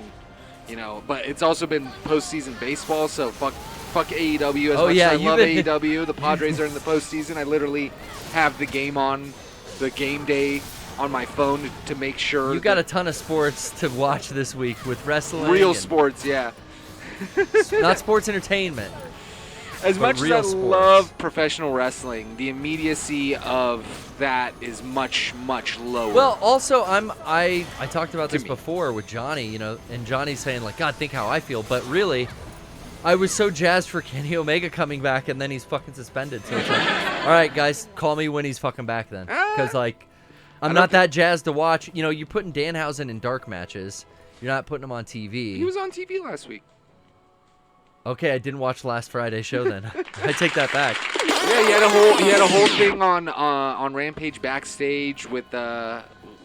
but it's also been postseason baseball, so fuck AEW as much as I love AEW. The Padres are in the postseason. I literally have the game day on my phone to make sure. You got a ton of sports to watch this week with wrestling. Real sports, yeah. Not sports entertainment. As much as I love professional wrestling, the immediacy of that is much, much lower. Well, also, I talked about this before with Johnny, and Johnny's saying, like, God, think how I feel. But really, I was so jazzed for Kenny Omega coming back, and then he's fucking suspended. So it's like, all right, guys, call me when he's fucking back then. Because, like, I'm not that jazzed to watch. You're putting Danhausen in dark matches. You're not putting him on TV. He was on TV last week. Okay, I didn't watch last Friday's show then. I take that back. Yeah, he had a whole thing on Rampage backstage with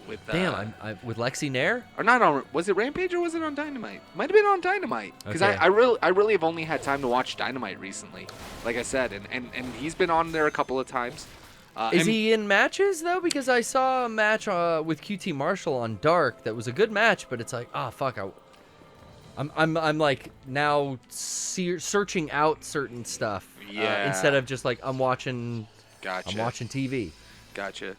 with Lexi Nair? Or not on, was it Rampage or was it on Dynamite? Might have been on Dynamite because Okay. I really have only had time to watch Dynamite recently, like I said, and he's been on there a couple of times. Is he in matches though? Because I saw a match with QT Marshall on Dark that was a good match, but it's like, oh fuck, I'm like now searching out certain stuff instead of just like I'm watching. Gotcha. I'm watching TV. Gotcha.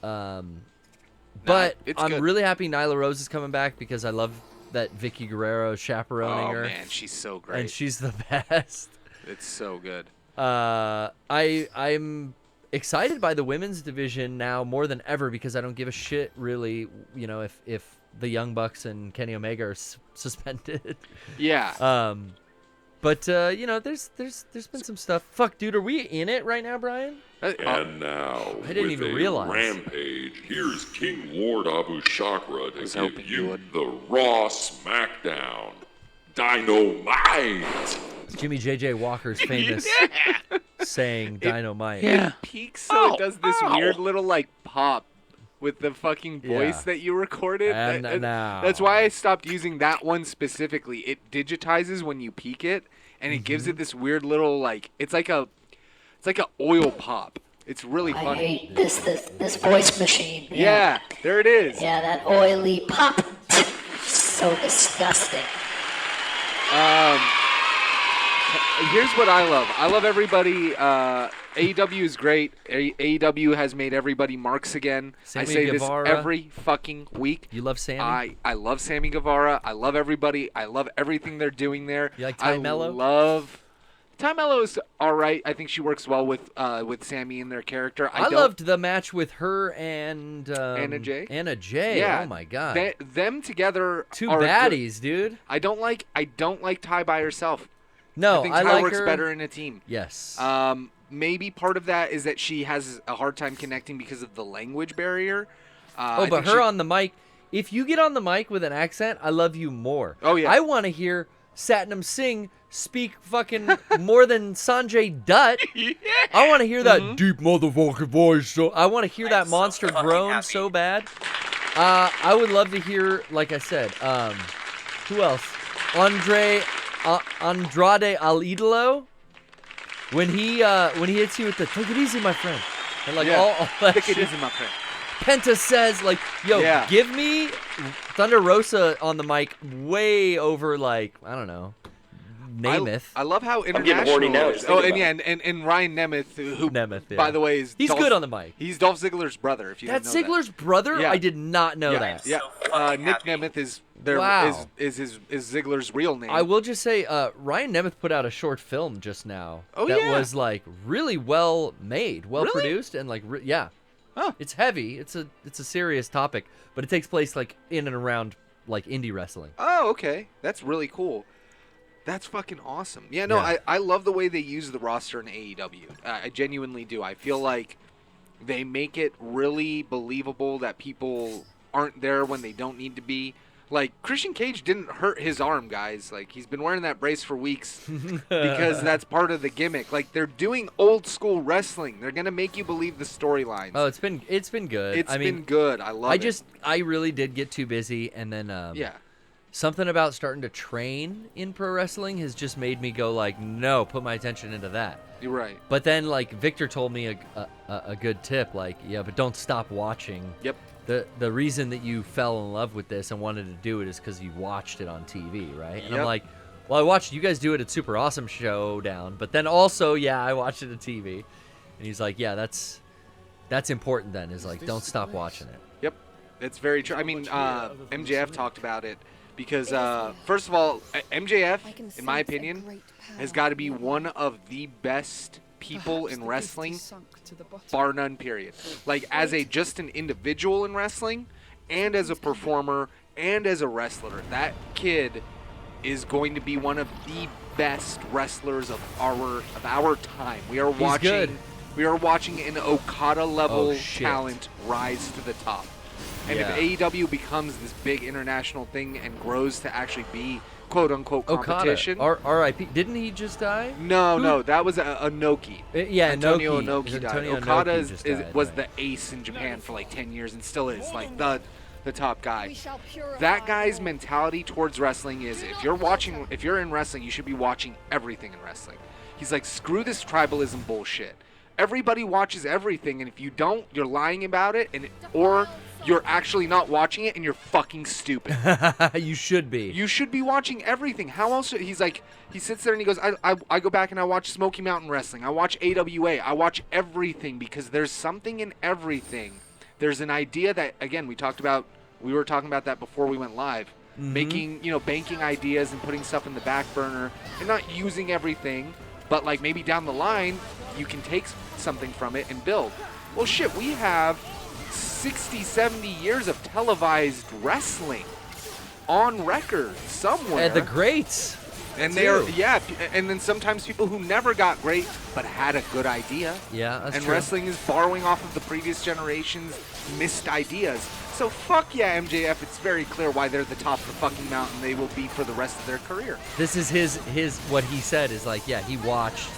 But it's I'm good. really happy Nyla Rose is coming back because I love that Vicky Guerrero chaperoning her. Oh man, she's so great. And she's the best. It's so good. I'm excited by the women's division now more than ever because I don't give a shit really, if the Young Bucks and Kenny Omega are suspended. Yeah. But you know, there's been some stuff. Fuck, dude, are we in it right now, Brian? And now, I didn't with even a realize. rampage, here's King Lord Abu Chakra to hoping give you you would. the Raw SmackDown Dynamite. Jimmy J.J. Walker's famous saying "Dynamite." It peaks so it does this weird little like pop with the fucking voice Yeah. that you recorded. And That- now. That's why I stopped using that one specifically. It digitizes when you peak it, and it gives Mm-hmm. it this weird little like it's like a oil pop. It's really I funny. hate this voice machine. Yeah, there it is. Yeah, that oily pop. So disgusting. Here's what I love. I love everybody. AEW is great. AEW has made everybody marks again. Sammy I say Guevara. this every fucking week. You love Sammy? I love Sammy Guevara. I love everybody. I love everything they're doing there. You like Ty Mello? I love Ty Mello is all right. I think she works well with Sammy and their character. I loved the match with her and Anna Jay? Anna Jay. Yeah, Oh my god. them together. Two are good. baddies, dude. I don't like Ty by herself. No, I think I Ty like works her. better in a team. Yes. Maybe part of that is that she has a hard time connecting because of the language barrier. But her on the mic, if you get on the mic with an accent, I love you more. Oh, yeah. I want to hear Satnam Singh speak fucking more than Sanjay Dutt. I want to hear that deep motherfucking voice. So I want to hear that monster fucking groan happy. so bad. I would love to hear, like I said, who else? Andrade Al Idolo. When he hits you with the "Take it easy, my friend," and like all that Take it shit. easy, my friend. Penta says, like, yo, Yeah. give me Thunder Rosa on the mic way over, like, I don't know, Namath. I love how getting international. horny now, it is. just Oh, thinking and about and Ryan Nemeth, who Nemeth, yeah. by the way is He's Dolph, good on the mic. He's Dolph Ziggler's brother. If you That's didn't know Ziggler's brother? Yeah. I did not know yeah. that. Yeah, So fucking Nick happy. Nemeth is their Wow. is Ziggler's real name. I will just say, Ryan Nemeth put out a short film just now Oh, that yeah. was, like, really well made, well Really? produced, and, like, yeah. Huh. It's heavy. It's a serious topic, but it takes place, like, in and around, like, indie wrestling. Oh, okay. That's really cool. That's fucking awesome. Yeah, no, Yeah. I love the way they use the roster in AEW. I genuinely do. I feel like they make it really believable that people aren't there when they don't need to be. Like, Christian Cage didn't hurt his arm, guys. Like, he's been wearing that brace for weeks because that's part of the gimmick. Like, they're doing old school wrestling. They're going to make you believe the storylines. Oh, it's been good. It's I mean, been good. I love it. I really did get too busy, and then Yeah. something about starting to train in pro wrestling has just made me go like, no, put my attention into that. You're right. But then like Victor told me a good tip, like, yeah, but don't stop watching. Yep. The reason that you fell in love with this and wanted to do it is because you watched it on TV, right? And I'm Yep. like, well, I watched you guys do it at Super Awesome Showdown, but then also, yeah, I watched it at TV. And he's like, yeah, that's important then, is like, don't stop watching it. Yep, it's very true. I mean, MJF talked about it because, first of all, MJF, in my opinion, has got to be one of the best people in wrestling, bar none, period. Like, as just an individual in wrestling, and as a performer, and as a wrestler, that kid is going to be one of the best wrestlers of our time. We are watching. good. We are watching an Okada level Oh, shit. talent rise to the top. And Yeah. if AEW becomes this big international thing and grows to actually be quote unquote competition. Okada, R.I.P. Didn't he just die? No, that was Inoki. Yeah, Antonio Inoki. Inoki died. Antonio Okada Inoki just died, was right. the ace in Japan for like 10 years and still is like the top guy. That guy's mentality towards wrestling is if you're in wrestling, you should be watching everything in wrestling. He's like, screw this tribalism bullshit. Everybody watches everything, and if you don't, you're lying about it, or you're actually not watching it and you're fucking stupid. You should be. You should be watching everything. How else? He's like, he sits there and he goes, I go back and I watch Smoky Mountain Wrestling. I watch AWA. I watch everything because there's something in everything. There's an idea that, again, we were talking about that before we went live. Making, banking ideas and putting stuff in the back burner and not using everything, but like maybe down the line, you can take something from it and build. Well, shit, we have 60, 70 years of televised wrestling on record somewhere. And the greats. And they are, yeah, and then sometimes people who never got great but had a good idea. Yeah, that's and true. wrestling is borrowing off of the previous generation's missed ideas. So fuck yeah, MJF. It's very clear why they're the top of the fucking mountain. They will be for the rest of their career. This is his what he said is like, yeah, he watched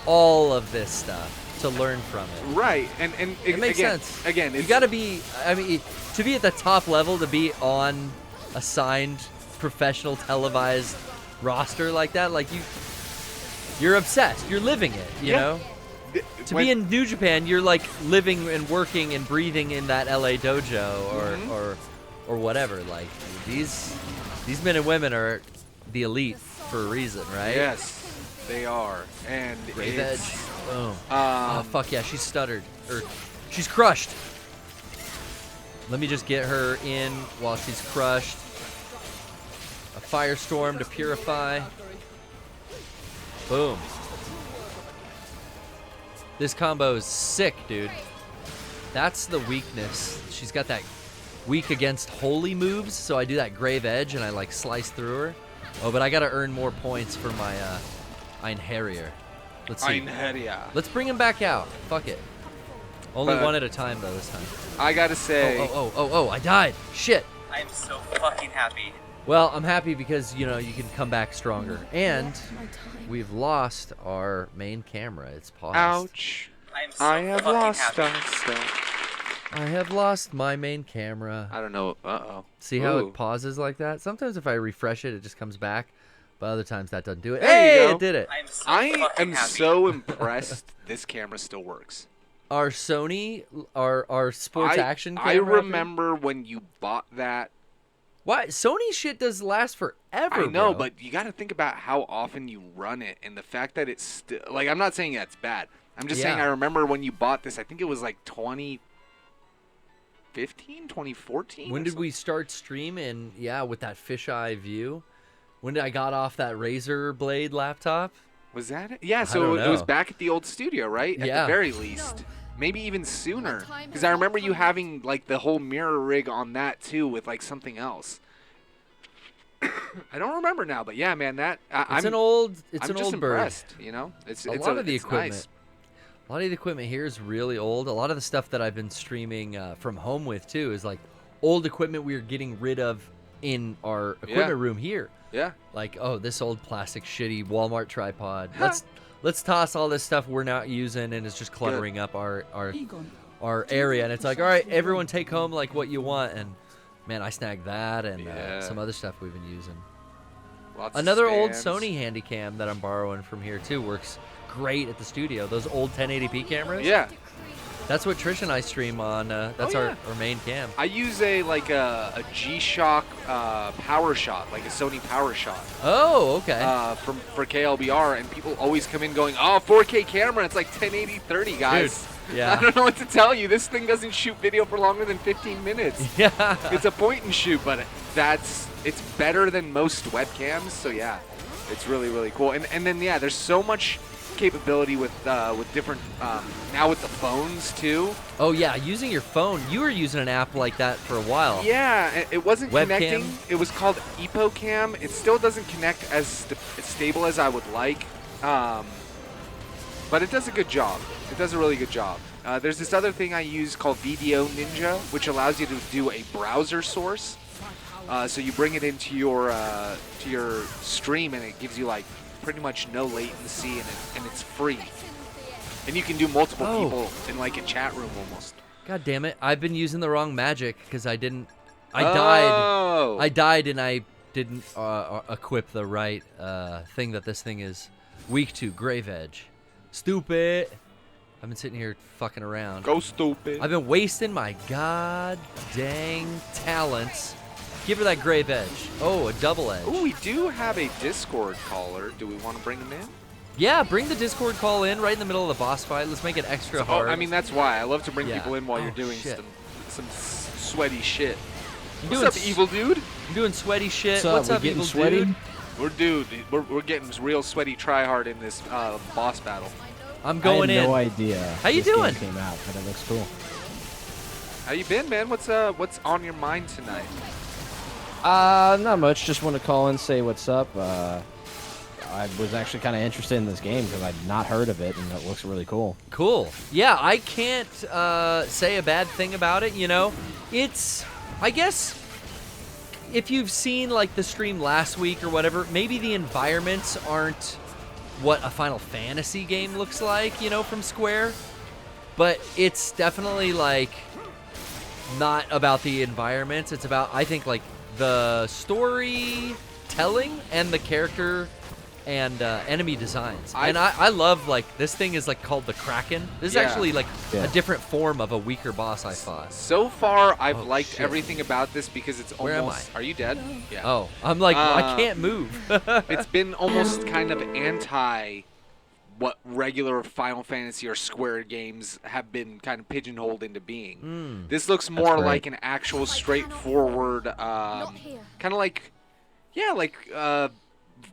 all of this stuff to learn from it. Right, and it makes sense. Again, you got to be. I mean, to be at the top level, to be on a signed professional televised roster like that, like you're obsessed. You're living it. You know. To be in New Japan, you're like living and working and breathing in that LA dojo or whatever. Like these men and women are the elite for a reason, right? Yes, they are. And Brave Edge. Boom. Oh fuck yeah, she's stuttered or she's crushed. Let me just get her in while she's crushed. A firestorm to purify. Boom. This combo is sick, dude. That's the weakness. She's got that weak against holy moves, so I do that Grave Edge and I like slice through her. Oh, but I gotta earn more points for my Einherjar. Let's see. Einherjar. Let's bring him back out. Fuck it. Only one at a time though this time. I gotta say. Oh! I died. Shit. I am so fucking happy. Well, I'm happy because you can come back stronger, and we've lost our main camera. It's paused. Ouch. I have lost I have lost my main camera. I don't know. See how it pauses like that? Sometimes if I refresh it, it just comes back. But other times that doesn't do it. There you go. It did it. I am so impressed this camera still works. Our Sony, our sports action camera. I remember when you bought that. Why? Sony shit does last forever, I know, bro. but you got to think about how often you run it and the fact that it's still... Like, I'm not saying that's bad. I'm just saying I remember when you bought this, I think it was like 2015, 2014? When did we start streaming? Yeah, with that fisheye view. When did I got off that Razer Blade laptop? Was that it? Yeah, so it was back at the old studio, right? At the very least. Maybe even sooner. Because I remember you having, like, the whole mirror rig on that, too, with, like, something else. I don't remember now, but yeah, man, that... It's an old bird. I'm just impressed, you know? It's a lot of the equipment. Nice. A lot of the equipment here is really old. A lot of the stuff that I've been streaming from home with, too, is, like, old equipment we are getting rid of in our equipment room here. Yeah. Like, oh, this old plastic shitty Walmart tripod. Let's toss all this stuff we're not using and it's just cluttering up our area. And it's like, all right, everyone take home like what you want. And man, I snagged that and some other stuff we've been using. Another old Sony Handycam that I'm borrowing from here too works great at the studio. Those old 1080p cameras. Yeah. That's what Trish and I stream on. That's our main cam. I use a G-Shock Power Shot, like a Sony Power Shot. Oh, okay. For KLBR, and people always come in going, "Oh, 4K camera, it's like 1080-30, guys." Dude, yeah. I don't know what to tell you. This thing doesn't shoot video for longer than 15 minutes. Yeah. It's a point and shoot, but it's better than most webcams. So yeah, it's really really cool. And then yeah, there's so much capability with different now with the phones too. Oh yeah, using your phone. You were using an app like that for a while. Yeah, it wasn't Webcam? connecting. It was called EpoCam. It still doesn't connect as stable as I would like, but it does a good job. It does a really good job. There's this other thing I use called Video Ninja, which allows you to do a browser source. So you bring it into your stream, and it gives you like pretty much no latency, and it's free. And you can do multiple people in like a chat room almost. God damn it! I've been using the wrong magic because I didn't. I died, and I didn't equip the right thing that this thing is weak to. Grave Edge. Stupid. I've been sitting here fucking around. Go stupid. I've been wasting my god dang talents. Give her that Grave Edge. Oh, a double edge. Oh, we do have a Discord caller. Do we want to bring him in? Yeah, bring the Discord call in right in the middle of the boss fight. Let's make it extra hard. I mean, that's why. I love to bring people in while you're doing some sweaty shit. What's up, evil dude? I'm doing sweaty shit. What's up, evil dude? We're getting real sweaty try hard in this boss battle. I'm going in. I had no idea. How you this doing? Game came out, but it looks cool. How you been, man? What's on your mind tonight? Not much. Just want to call in, say what's up. I was actually kind of interested in this game because I'd not heard of it, and it looks really cool. Cool. Yeah, I can't say a bad thing about it, you know. It's, I guess, if you've seen, like, the stream last week or whatever, maybe the environments aren't what a Final Fantasy game looks like, you know, from Square. But it's definitely, like, not about the environments. It's about, I think, like, the storytelling and the character and enemy designs. And I love, like, this thing is, like, called the Kraken. This is actually, like, a different form of a weaker boss, I thought. So far, I've liked everything about this because it's almost... Where am I? Are you dead? Yeah. Oh, I'm like, I can't move. It's been almost kind of anti what regular Final Fantasy or Square games have been kind of pigeonholed into being. This looks more like an actual straightforward, kind of like,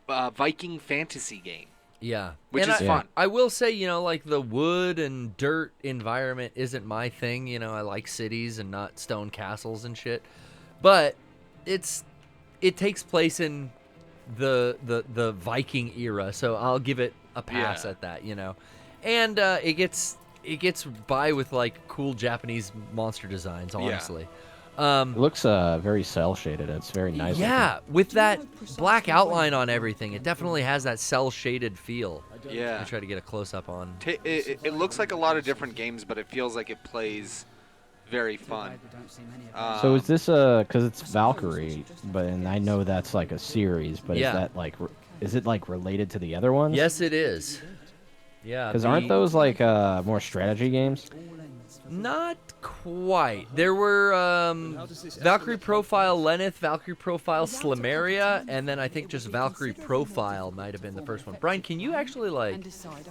Viking fantasy game. Yeah. Which is fun. I will say, you know, like, the wood and dirt environment isn't my thing. You know, I like cities and not stone castles and shit. But it takes place in the Viking era, so I'll give it a pass at that, you know. And it gets by with, like, cool Japanese monster designs, honestly. It looks very cell shaded. It's very nice. Yeah, looking. with that black outline on everything, it definitely has that cell shaded feel. Yeah. I try to get a close up on. It looks like a lot of different games, but it feels like it plays very fun. So is this because it's Valkyrie, and I know that's like a series, but is that like is it like related to the other ones? Yes, it is. Yeah. Because aren't those like more strategy games? Not quite. There were Valkyrie Profile Lenneth, Valkyrie Profile Slameria, and then I think just Valkyrie Profile might have been the first one. Brian, can you actually, like,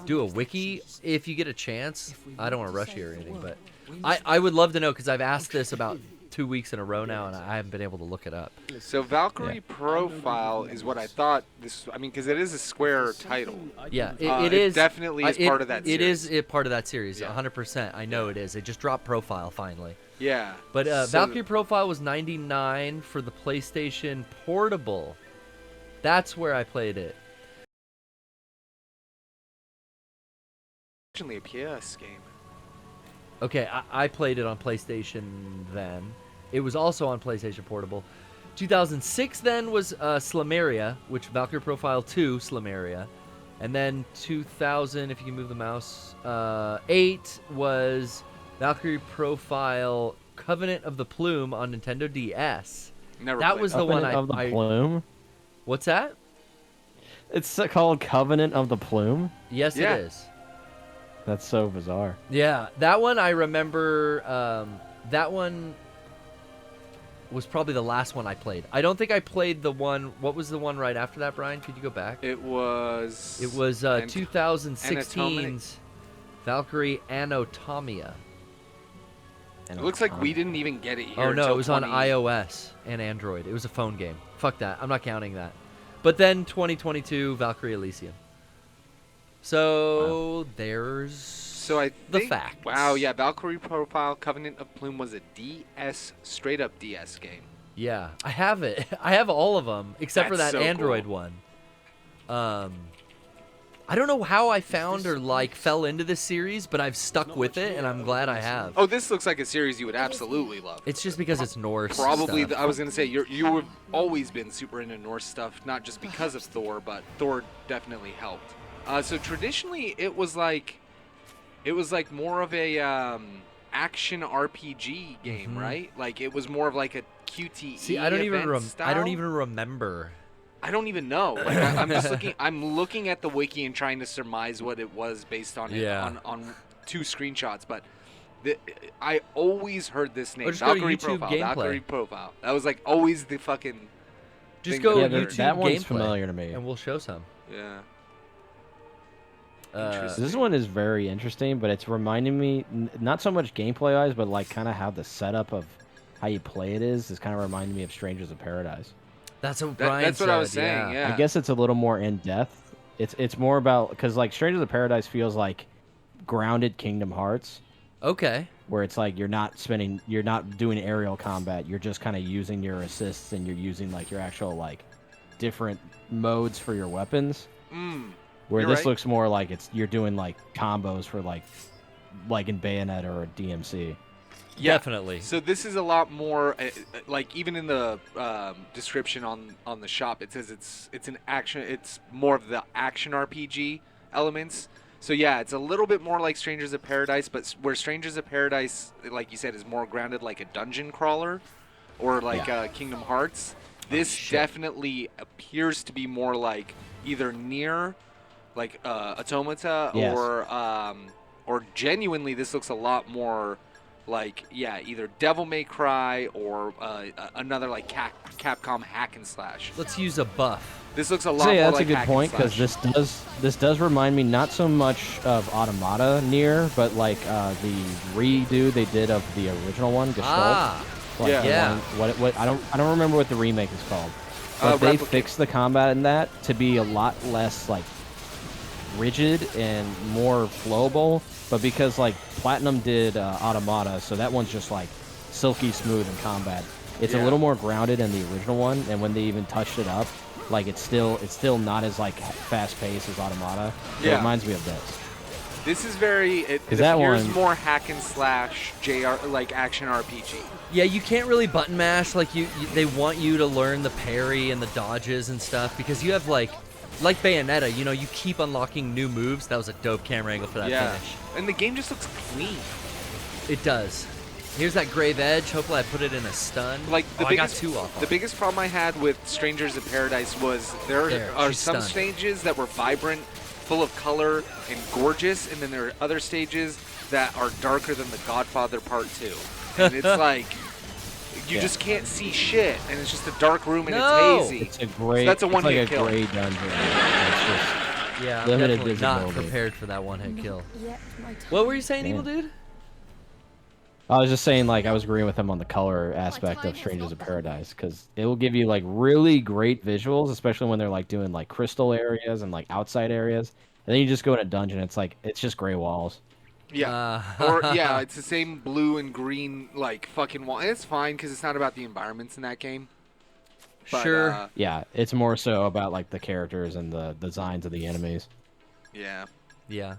do a wiki if you get a chance? I don't want to rush you or anything, but I would love to know, because I've asked this about 2 weeks in a row now, and I haven't been able to look it up. So Valkyrie Profile is what I thought this. I mean, because it is a Square title. Yeah, it is. Definitely is part of that series. It is part of that series, 100%. I know it is. It just dropped Profile finally. Yeah. But Valkyrie Profile was $99 for the PlayStation Portable. That's where I played it. Originally a PS game. Okay, I played it on PlayStation then. It was also on PlayStation Portable. 2006 then was Slameria, which Valkyrie Profile 2 Slameria. And then 2000, if you can move the mouse, 8 was Valkyrie Profile Covenant of the Plume on Nintendo DS. Never that played was the one Covenant of the Plume? What's that? It's called Covenant of the Plume? Yes, it is. That's so bizarre. Yeah, that one I remember. That one was probably the last one I played. I don't think I played the one. What was the one right after that, Brian? Could you go back? It was 2016's Valkyrie Anatomia. It looks like we didn't even get it here. Oh no, it was on iOS and Android. It was a phone game. Fuck that. I'm not counting that. But then 2022 Valkyrie Elysium. So there's the fact. Wow, yeah, Valkyrie Profile Covenant of Plume was a DS, straight up DS game. Yeah, I have it. I have all of them except for that so Android cool. one. I don't know how I found or like fell into this series, but I've stuck with it, and I'm glad I have. Oh, this looks like a series you would absolutely love. It's just because it's Norse. Probably, stuff. I was gonna say you have always been super into Norse stuff, not just because of Thor, but Thor definitely helped. So traditionally, it was like more of a action RPG game, right? Like it was more of like a QTE. See, I don't even style. remember. I don't even know. Like I'm just looking. I'm looking at the wiki and trying to surmise what it was based on on 2 screenshots. But I always heard this name. Valkyrie Profile. Gameplay. Valkyrie Profile. That was like always the fucking. Just go YouTube that one's gameplay, familiar to me, and we'll show some. Yeah. This one is very interesting, but it's reminding me not so much gameplay-wise, but like kind of how the setup of how you play it is kind of reminding me of Strangers of Paradise. That's what Brian That's what I was saying. Yeah. I guess it's a little more in depth. It's more about because like Strangers of Paradise feels like grounded Kingdom Hearts, Okay. where it's like you're not doing aerial combat. You're just kind of using your assists and you're using like your actual like different modes for your weapons. Where You're this right. looks more like you're doing like combos for like in Bayonetta or a DMC. Yeah. Definitely. So this is a lot more like even in the description on the shop, it says it's an action. It's more of the action RPG elements. So yeah, it's a little bit more like Strangers of Paradise, but where Strangers of Paradise, like you said, is more grounded like a dungeon crawler, or like Kingdom Hearts. This definitely appears to be more like either Nier, like Automata, Yes. or genuinely this looks a lot more like either Devil May Cry or another like Capcom hack and slash. Let's use a buff. This looks a lot So more yeah, that's like a good hack and point because slash. this does remind me not so much of Automata Nier, but like the redo they did of the original one, Gestalt. Ah. Like the Yeah. one- what I don't remember what the remake is called. But they Replicate. fixed the combat in that to be a lot less like rigid and more flowable. But because like Platinum did Automata, so that one's just like silky smooth in combat. It's a little more grounded in the original one, and when they even touched it up, like it's still not as like fast paced as Automata. So it reminds me of this. This is very it that appears one- more hack and slash JR like action RPG. Yeah, you can't really button mash like they want you to learn the parry and the dodges and stuff because you have like Bayonetta, you know, you keep unlocking new moves. That was a dope camera angle for that finish. And the game just looks clean. It does. Here's that Grave Edge. Hopefully I put it in a stun. Like the I got 2 off. The biggest problem I had with Strangers of Paradise was there are she's some stunned. stages that were vibrant, full of color, and gorgeous, and then there are other stages that are darker than The Godfather Part 2. And it's like you just can't see shit, and it's just a dark room and No! it's hazy. It's a great. So that's a one-hit it's like kill. a gray dungeon. It's just Yeah, I'm limited definitely not visibility. prepared for that one-hit kill. What were you saying, Evil Dude? I was just saying, like, I was agreeing with him on the color aspect of Strangers of Paradise, because it will give you, like, really great visuals, especially when they're, like, doing, like, crystal areas and, like, outside areas. And then you just go in a dungeon, it's, like, it's just gray walls. Yeah. Or, yeah, it's the same blue and green, like, fucking wall. And it's fine, because it's not about the environments in that game. But, Sure. Yeah, it's more so about, like, the characters and the designs of the enemies. Yeah. Yeah.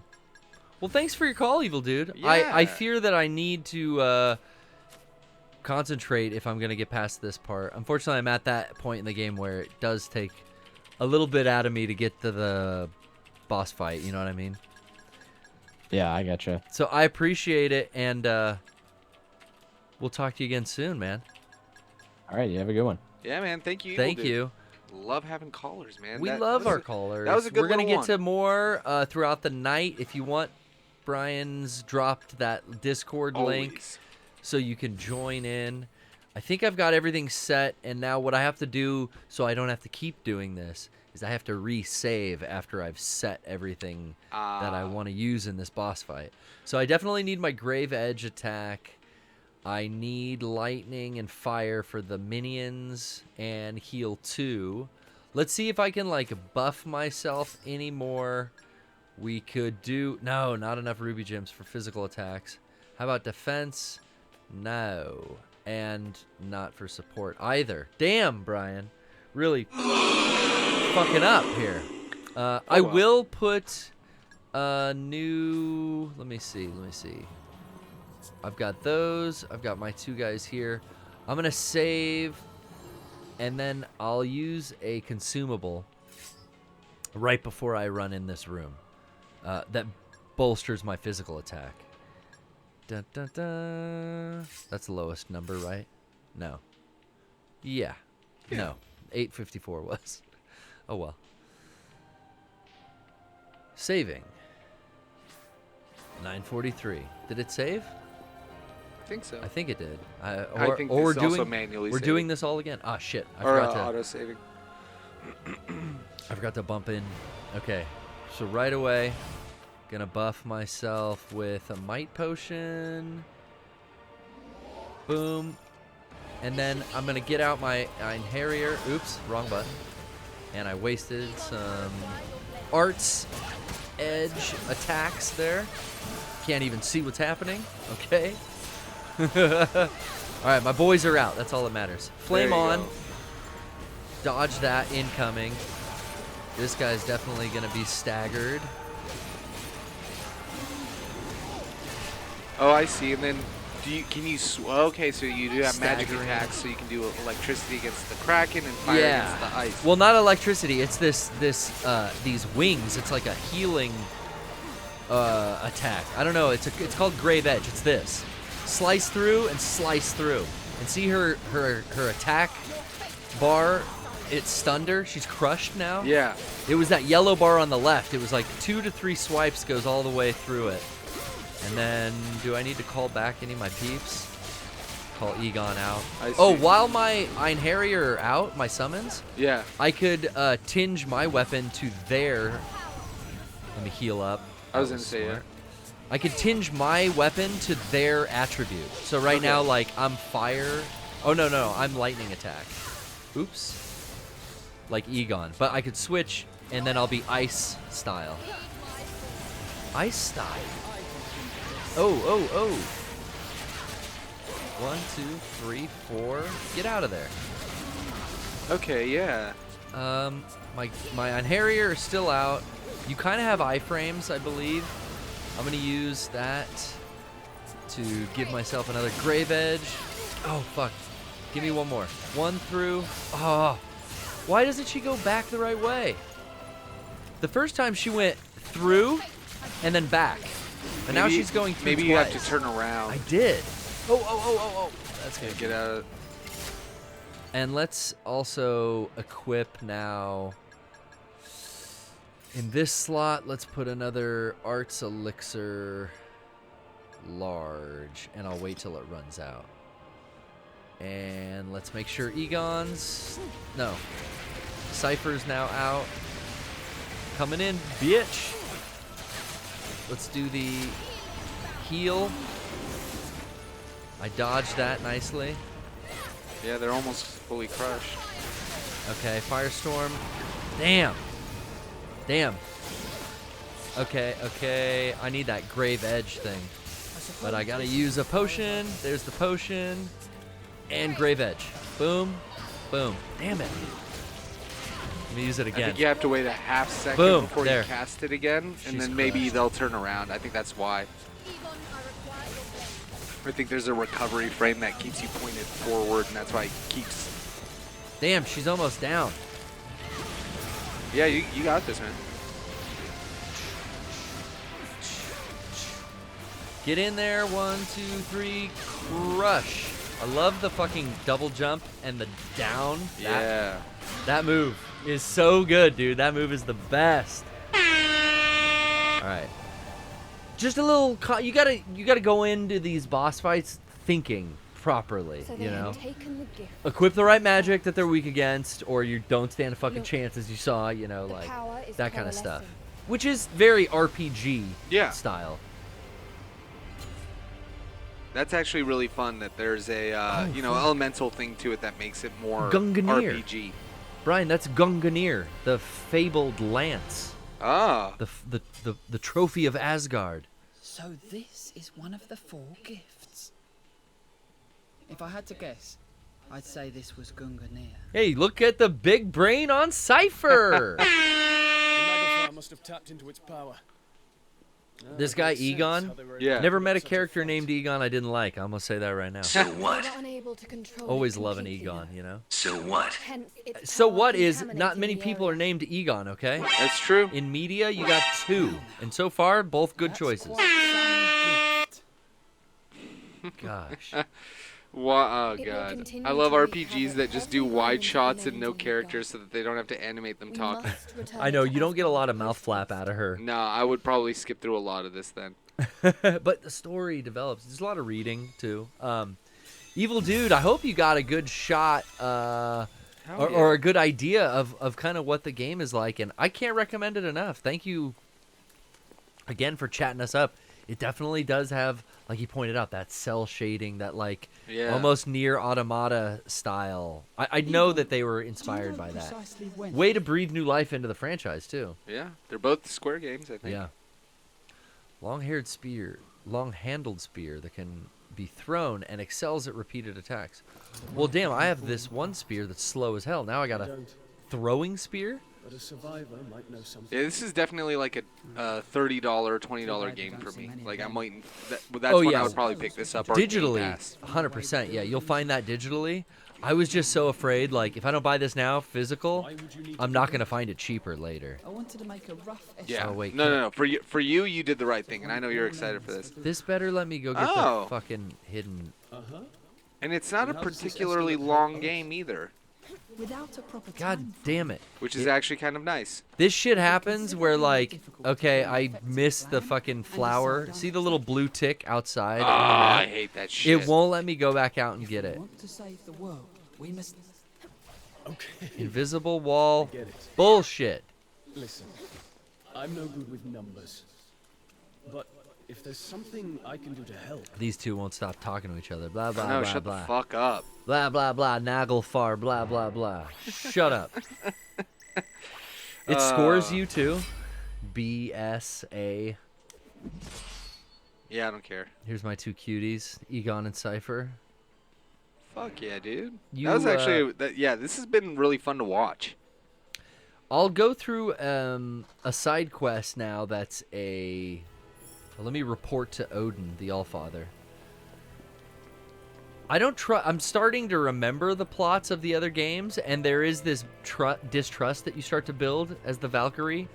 Well, thanks for your call, Evil Dude. Yeah. I fear that I need to concentrate if I'm going to get past this part. Unfortunately, I'm at that point in the game where it does take a little bit out of me to get to the boss fight, you know what I mean? Yeah, I gotcha. So I appreciate it, and we'll talk to you again soon, man. All right, you have a good one. Yeah, man. Thank you. Thank Evil you. Dude. Love having callers, man. We That love was our a- callers. That was a good We're gonna little get to one. more throughout the night. If you want, Brian's dropped that Discord link Always. so you can join in. I think I've got everything set, and now what I have to do so I don't have to keep doing this is I have to resave after I've set everything that I want to use in this boss fight. So I definitely need my Grave Edge attack. I need lightning and fire for the minions and heal 2. Let's see if I can like buff myself anymore. We could do no, not enough ruby gems for physical attacks. How about defense? No, and not for support either. Damn, Brian, really fucking up here. I will put a new. Let me see. I've got those. I've got my 2 guys here. I'm going to save, and then I'll use a consumable right before I run in this room that bolsters my physical attack. Dun, dun, dun. That's the lowest number, right? No. Yeah. No. 854 was. Oh, well. Saving. 943. Did it save? I think so. I think it did. I think or this we're is also doing manually we're saving. doing this all again. Ah, shit! I Or forgot to auto saving. I forgot to bump in. Okay, so right away, gonna buff myself with a might potion. Boom, and then I'm gonna get out my Einherjar. Oops, wrong button. And I wasted some arts edge attacks there. Can't even see what's happening. Okay. All right, my boys are out. That's all that matters. Flame on. Go. Dodge that incoming. This guy's definitely going to be staggered. Oh, I see. And then, can you? Okay, so you do have magic Staggering. attacks, so you can do electricity against the Kraken and fire against the ice. Well, not electricity. It's these wings. It's like a healing attack. I don't know. It's called Grave Edge. It's this. Slice through and slice through. And see her attack bar. It stunned her. She's crushed now. Yeah. It was that yellow bar on the left. It was like 2 to 3 swipes goes all the way through it. And then, do I need to call back any of my peeps? Call Egon out. Oh, while my Einherjar are out, my summons, yeah, I could tinge my weapon to their. Let me heal up. I was gonna say yeah. I could tinge my weapon to their attribute. So right now, like I'm fire. Oh no, I'm lightning attack. Oops. Like Egon, but I could switch, and then I'll be ice style. Ice style. Oh. 1, 2, 3, 4. Get out of there. Okay, yeah. My Einherjar are still out. You kind of have iframes, I believe. I'm gonna use that to give myself another Grave Edge. Oh fuck! Give me one more. 1 through. Oh, why doesn't she go back the right way? The first time she went through and then back. And now she's going through Maybe twice. you have to turn around. I did. Oh. That's good. Get out of... And let's also equip now. In this slot, let's put another Arts Elixir large. And I'll wait till it runs out. And let's make sure Egon's... No. Cypher's now out. Coming in, bitch. Let's do the heal. I dodged that nicely. Yeah, they're almost fully crushed. Okay, Firestorm. Damn. Okay. I need that Grave Edge thing. But I gotta use a potion. There's the potion. And Grave Edge. Boom. Damn it. Let me use it again. I think you have to wait a half second Boom, before there. you cast it again, and She's then maybe crushed. they'll turn around. I think that's why. I think there's a recovery frame that keeps you pointed forward, and that's why it keeps... Damn, she's almost down. Yeah, you got this, man. Get in there. 1, 2, 3. Crush. I love the fucking double jump and the down. Yeah. That move is so good, dude. That move is the best. All right. Just a little. You gotta go into these boss fights thinking properly. So they you know. had taken the gift. Equip the right magic that they're weak against, or you don't stand a fucking chance, as you saw. You know, The like power is that kind of stuff, coalescing. which is very RPG Yeah. style. That's actually really fun that there's a elemental thing to it that makes it more Gungnir. RPG. Brian, that's Gungnir, the fabled lance. Ah. The trophy of Asgard. So this is one of the 4 gifts. If I had to guess, I'd say this was Gungnir. Hey, look at the big brain on Cypher. The Naglfire must have tapped into its power. This guy Egon. Yeah. Never met a character named Egon I didn't like. I'm gonna say that right now. They were unable to control Always it love an completely, Egon, though. you know. Hence, its So power what is not contaminating many the people are area. named Egon, okay? That's true. In media, you got 2, and so far, both good choices. Gosh. Oh It will god. continue I love to wreak RPGs havoc that just do everywhere wide in the shots and lanes no of the characters so that they don't have to animate them We talking. must return I know to you don't get a lot of Asgard mouth flap out of her, No, I would probably skip through a lot of this then. but the story develops. There's a lot of reading too. Evil Dude, I hope you got a good shot or a good idea of kind of what the game is like, and I can't recommend it enough. Thank you again for chatting us up. It definitely does have, like you pointed out, that cell shading, that like almost near Automata style. I know that they were inspired by that. Way to breathe new life into the franchise too. Yeah, they're both Square games, I think. Yeah. Long-haired long-handled spear that can be thrown and excels at repeated attacks. Well, damn, I have this one spear that's slow as hell. Now I got a throwing spear? But a survivor might know something. Yeah, this is definitely like a $30, $20 game for me. Like I'm waiting. That's Oh, when yeah. I would probably pick this up. Or Game Digitally, Pass. 100%. Yeah, you'll find that digitally. I was just so afraid, like, if I don't buy this now, physical, I'm not going to find it cheaper later. I wanted to make a rough Yeah. Oh, wait, No. For you, you did the right thing, and I know you're excited for this. This better let me go get Oh. the fucking hidden... And it's not a particularly long game either, Without a proper God damn it. which is actually kind of nice. This shit happens where, like, okay, I missed the fucking flower. See the little blue tick outside? on the I map? hate that shit. It won't let me go back out and get it. want to save the world, we must. Okay. Invisible wall. Get it. Bullshit. Listen, I'm no good with numbers. But if there's something I can do to help. These two won't stop talking to each other. Blah, blah, No, blah, shut blah. the fuck up. Blah, blah, blah. Nagelfar. Blah, blah, blah. Shut up. It scores you, too. BSA. Yeah, I don't care. Here's my two cuties, Egon and Cypher. Fuck yeah, dude. You, That was actually, yeah, this has been really fun to watch. I'll go through a side quest now that's a... Well, let me report to Odin, the Allfather. I don't trust... I'm starting to remember the plots of the other games, and there is this distrust that you start to build as the Valkyrie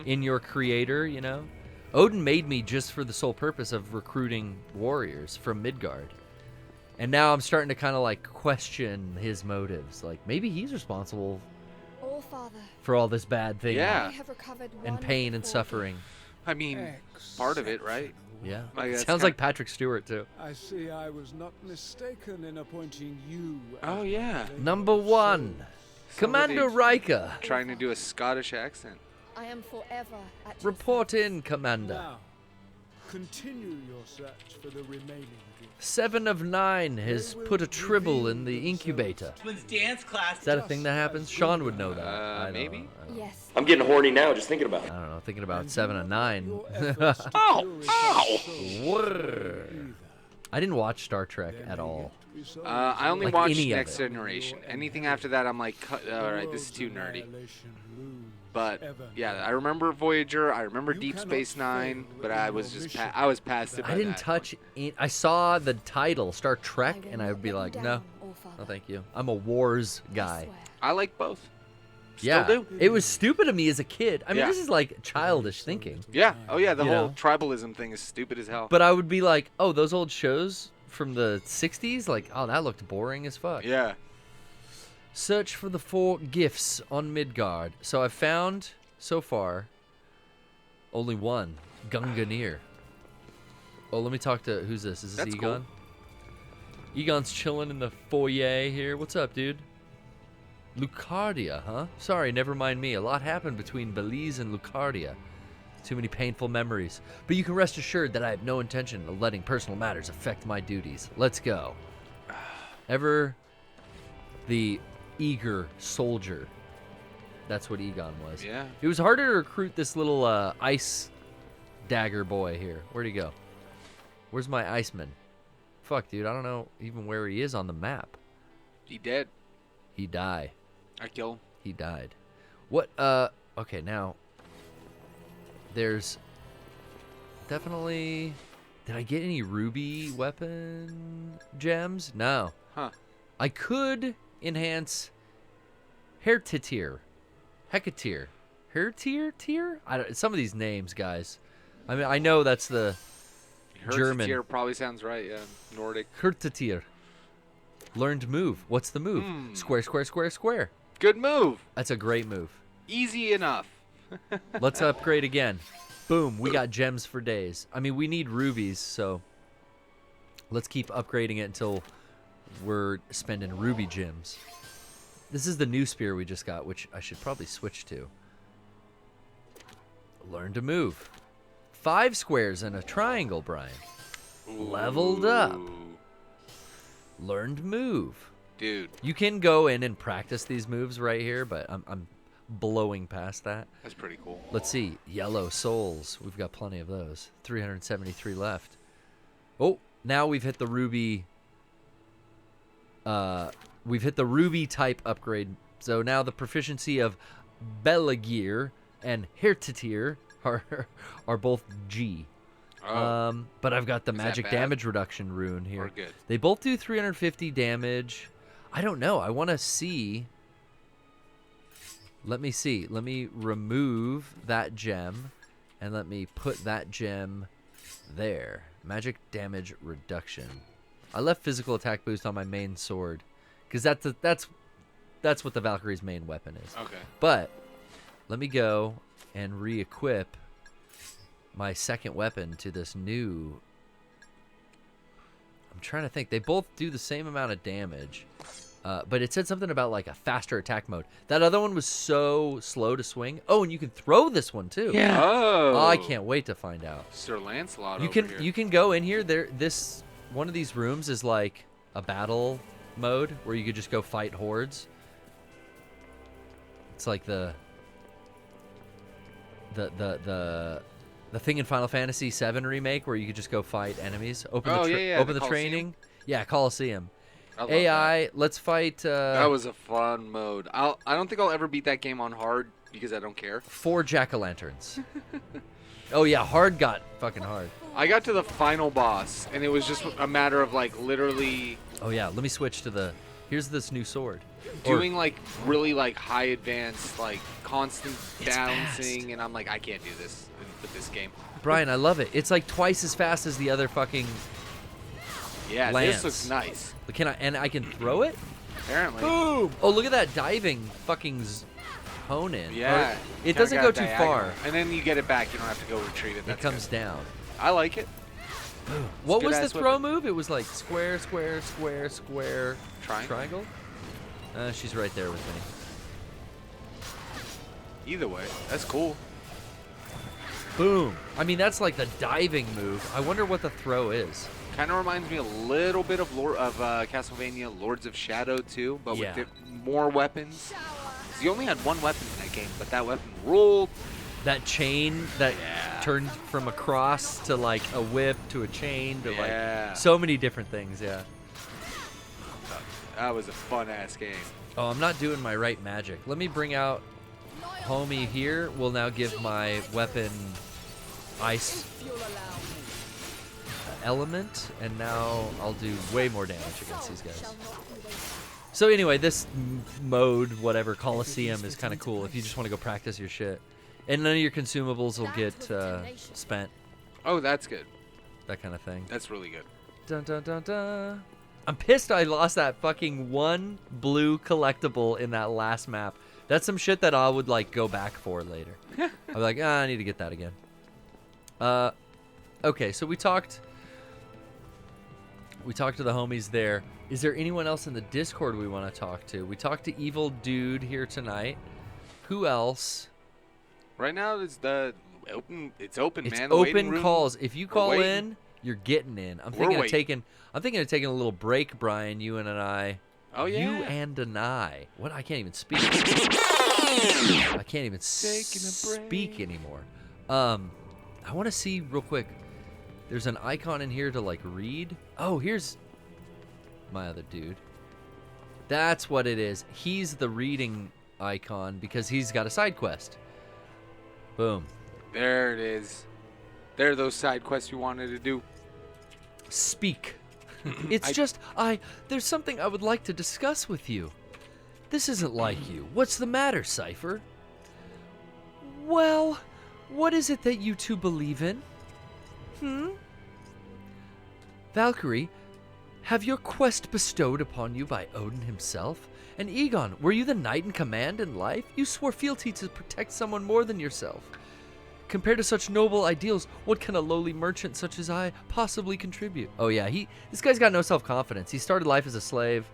in your creator, you know? Odin made me just for the sole purpose of recruiting warriors from Midgard. And now I'm starting to kind of, like, question his motives. Like, maybe he's responsible All Father, for all this bad thing. Yeah. I have recovered And one pain and full suffering. I mean, part of it, right? Yeah. Like, that's Sounds kind- like Patrick Stewart, too. I see I was not mistaken in appointing you. Oh, yeah. Number one, Commander Riker. Trying to do a Scottish accent. I am forever at your Report in, Commander. Now, continue your search for the remaining gifts. 7 of 9 has put a tribble in the incubator. Twins dance class. Is that a thing that happens? Sean would know that. I don't maybe? know. Yes. I'm getting horny now just thinking about it. I don't know. Thinking about 7 of 9. I didn't watch Star Trek at all. I only Like watched any of Next it. Generation. Anything after that, I'm like, all right, this is too nerdy. But yeah, I remember Voyager. I remember Deep Space Nine. But I was just I was past it. By I didn't that touch it. I saw the title, Star Trek, and I would be like, no, no, thank you. I'm a wars guy. I like both. Yeah, do. it was stupid of me as a kid. I mean, Yeah. this is like childish thinking. Yeah. Oh yeah, the You whole know? tribalism thing is stupid as hell. But I would be like, oh, those old shows from the 60s? Like, oh, that looked boring as fuck. Yeah. Search for the 4 gifts on Midgard. So I've found, so far, only one. Gunganir. Oh, let me talk to, who's this? Is this That's Egon? Egon's chilling in the foyer here. What's up, dude? Lucardia, huh? Sorry, never mind me. A lot happened between Belize and Lucardia. Too many painful memories. But you can rest assured that I have no intention of letting personal matters affect my duties. Let's go. Ever the eager soldier. That's what Egon was. Yeah. It was harder to recruit this little ice dagger boy here. Where'd he go? Where's my Iceman? Fuck, dude. I don't know even where he is on the map. He dead. He died. I kill him. He died. What? Okay, now. There's definitely... Did I get any ruby weapon gems? No. Huh. I could enhance Hertitir. Hecatir. Hertitir? I don't, some of these names, guys. I mean, I know that's the German. Hertitir probably sounds right, yeah. Nordic. Hertitir. Learned move. What's the move? Square, square, square, square. Good move. That's a great move. Easy enough. Let's upgrade again. Boom, we got gems for days. I mean, we need rubies, so let's keep upgrading it until we're spending ruby gems. This is the new spear we just got, which I should probably switch to. Learn to move. 5 squares and a triangle, Brian. Leveled up. Learned move. Dude. You can go in and practice these moves right here, but I'm blowing past that. That's pretty cool. Let's see. Yellow souls. We've got plenty of those. 373 left. Oh, now we've hit the ruby. We've hit the ruby type upgrade. So now the proficiency of Belagir and Hertitir are both G. Oh. But I've got the Is that magic bad? damage reduction rune here. Or good? They both do 350 damage. I don't know. I want to see. Let me see. Let me remove that gem, and let me put that gem there. Magic damage reduction. I left physical attack boost on my main sword, because that's what the Valkyrie's main weapon is. Okay. But let me go and re-equip my second weapon to this new. I'm trying to think. They both do the same amount of damage. But it said something about like a faster attack mode. That other one was so slow to swing. Oh, and you can throw this one too. Yeah. Oh, I can't wait to find out. Sir Lancelot. You over can here. you can go in here. This one of these rooms is like a battle mode where you could just go fight hordes. It's like the thing in Final Fantasy VII remake where you could just go fight enemies. Open the Coliseum? training. Yeah, Coliseum. I love AI, let's fight. That was a fun mode. I don't think I'll ever beat that game on hard because I don't care. 4 jack-o'-lanterns. Oh yeah, hard got fucking hard. I got to the final boss, and it was just a matter of like literally. Oh yeah, let me switch to the. Here's this new sword. Doing like really like high advanced like constant It's balancing, fast. and I'm like I can't do this with this game. Brian, I love it. It's like twice as fast as the other fucking. Yeah, lance. this looks nice. I can throw it? Apparently. Boom! Oh, look at that diving fucking hone in. Yeah. Or, it kinda doesn't got go too diagonal. far. And then you get it back. You don't have to go retrieve it. It That's comes good. down. I like it. What was the good-ass throw weapon. move? It was like square, square, square, square, Triangle? She's right there with me. Either way, that's cool. Boom. I mean, that's like the diving move. I wonder what the throw is. Kind of reminds me a little bit of Castlevania Lords of Shadow too, but Yeah. with more weapons. 'Cause you only had one weapon in that game, but that weapon ruled. That chain that turned from a cross to like a whip to a chain to Yeah. like so many different things, yeah. That was a fun ass game. Oh, I'm not doing my right magic. Let me bring out homie here. We'll now give my weapon ice element, and now I'll do way more damage against these guys. So anyway, this mode, whatever, Coliseum is kind of cool if you just want to go practice your shit. And none of your consumables will get spent. Oh, that's good. That kind of thing. That's really good. Dun dun dun dun. I'm pissed I lost that fucking one blue collectible in that last map. That's some shit that I would like go back for later. I'll be like, I need to get that again. Okay, so we talked to the homies there. Is there anyone else in the Discord we want to talk to? We talked to Evil Dude here tonight. Who else? Right now, it's open. It's open, It's man. The waiting open room, calls. If you we're call waiting. in, you're getting in. I'm We're thinking of waiting. taking a little break, Brian. You and I. Oh yeah. You and I. What? I can't even speak. I can't even speak anymore. I want to see real quick. There's an icon in here to like read. Oh, here's my other dude. That's what it is. He's the reading icon because he's got a side quest. Boom. There it is. There are those side quests you wanted to do. Speak. It's there's something I would like to discuss with you. This isn't like you. What's the matter, Cypher? Well, what is it that you two believe in? Valkyrie, have your quest bestowed upon you by Odin himself? And Egon, were you the knight in command in life? You swore fealty to protect someone more than yourself. Compared to such noble ideals, what can a lowly merchant such as I possibly contribute? Oh yeah, this guy's got no self-confidence. He started life as a slave,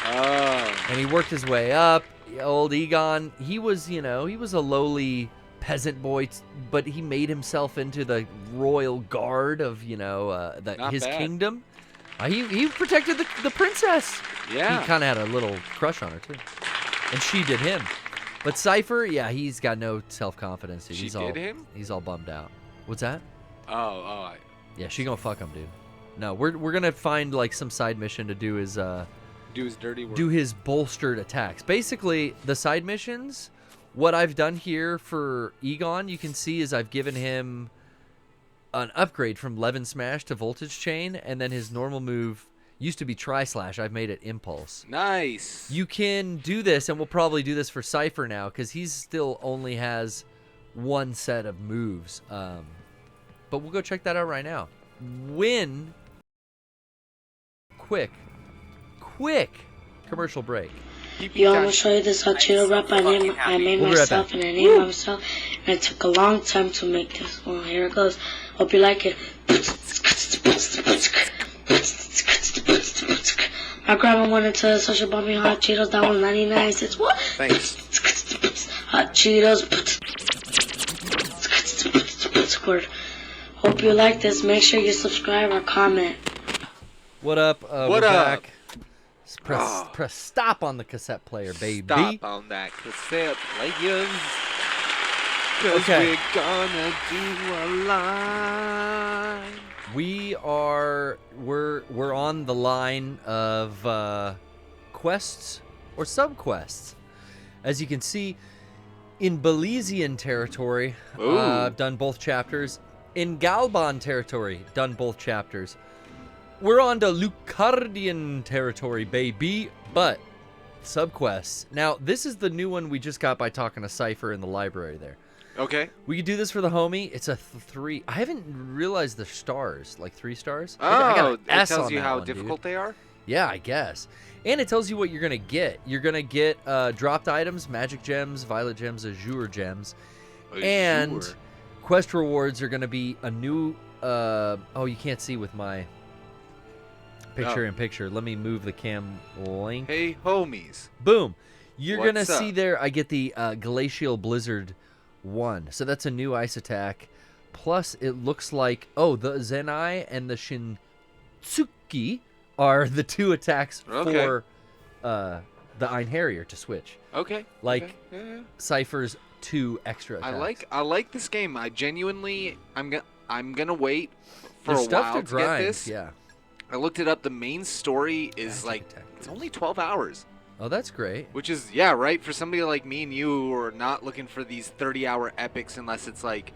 and he worked his way up. Old Egon, he was a lowly peasant boy, but he made himself into the royal guard of his bad. kingdom. He protected the princess. Yeah. He kind of had a little crush on her too, and she did him. But Cypher, yeah, he's got no self-confidence. Dude. She He's did him? He's all bummed out. What's that? Oh. Yeah, she gonna fuck him, dude. No, we're gonna find like some side mission to do his Do his dirty work. do his bolstered attacks. Basically, the side missions. What I've done here for Egon, you can see, is I've given him an upgrade from Levin Smash to Voltage Chain, and then his normal move used to be Tri-Slash. I've made it Impulse. Nice. You can do this, and we'll probably do this for Cypher now, because he still only has one set of moves. But we'll go check that out right now. Quick commercial break. Yo, I'm gonna show you this Cheeto rap I made We'll be right myself, back. and I named myself, and it took a long time to make this. Well, here it goes. Hope you like it. My grandma wanted to such a bought me hot Cheetos. That was 99 cents. What? Thanks. Hot Cheetos. Hope you like this. Make sure you subscribe or comment. What up? What we're up? Back. Press stop on the cassette player, baby. Stop on that cassette players. Cause Okay. we're gonna do a line. We're on the line of quests or subquests. As you can see, in Belizean territory, I've done both chapters. In Galban territory, done both chapters. We're on to Lucardian territory, baby, but subquests. Now, this is the new one we just got by talking to Cypher in the library there. Okay. We could do this for the homie. It's a 3. I haven't realized the stars, like 3 stars. Oh, I got an it S tells on you that how one, difficult dude. they are? Yeah, I guess. And it tells you what you're going to get. You're going to get dropped items, magic gems, violet gems, azure gems. And quest rewards are going to be a new... oh, you can't see with my picture-in-picture. Let me move the cam link. Hey, homies. Boom. You're going to What's see up? there, I get the Glacial Blizzard 1. So that's a new ice attack. Plus, it looks like... Oh, the Zenai and the Shinsuki are the 2 attacks for the Einherjar to switch. Okay. Like okay. Yeah. Cypher's 2 extra attacks. I like this game. I genuinely I'm gonna wait for There's a stuff while to to grind, get this. yeah. I looked it up. The main story is it's only 12 hours. Oh, that's great. Which is right for somebody like me and you who are not looking for these 30-hour epics unless it's like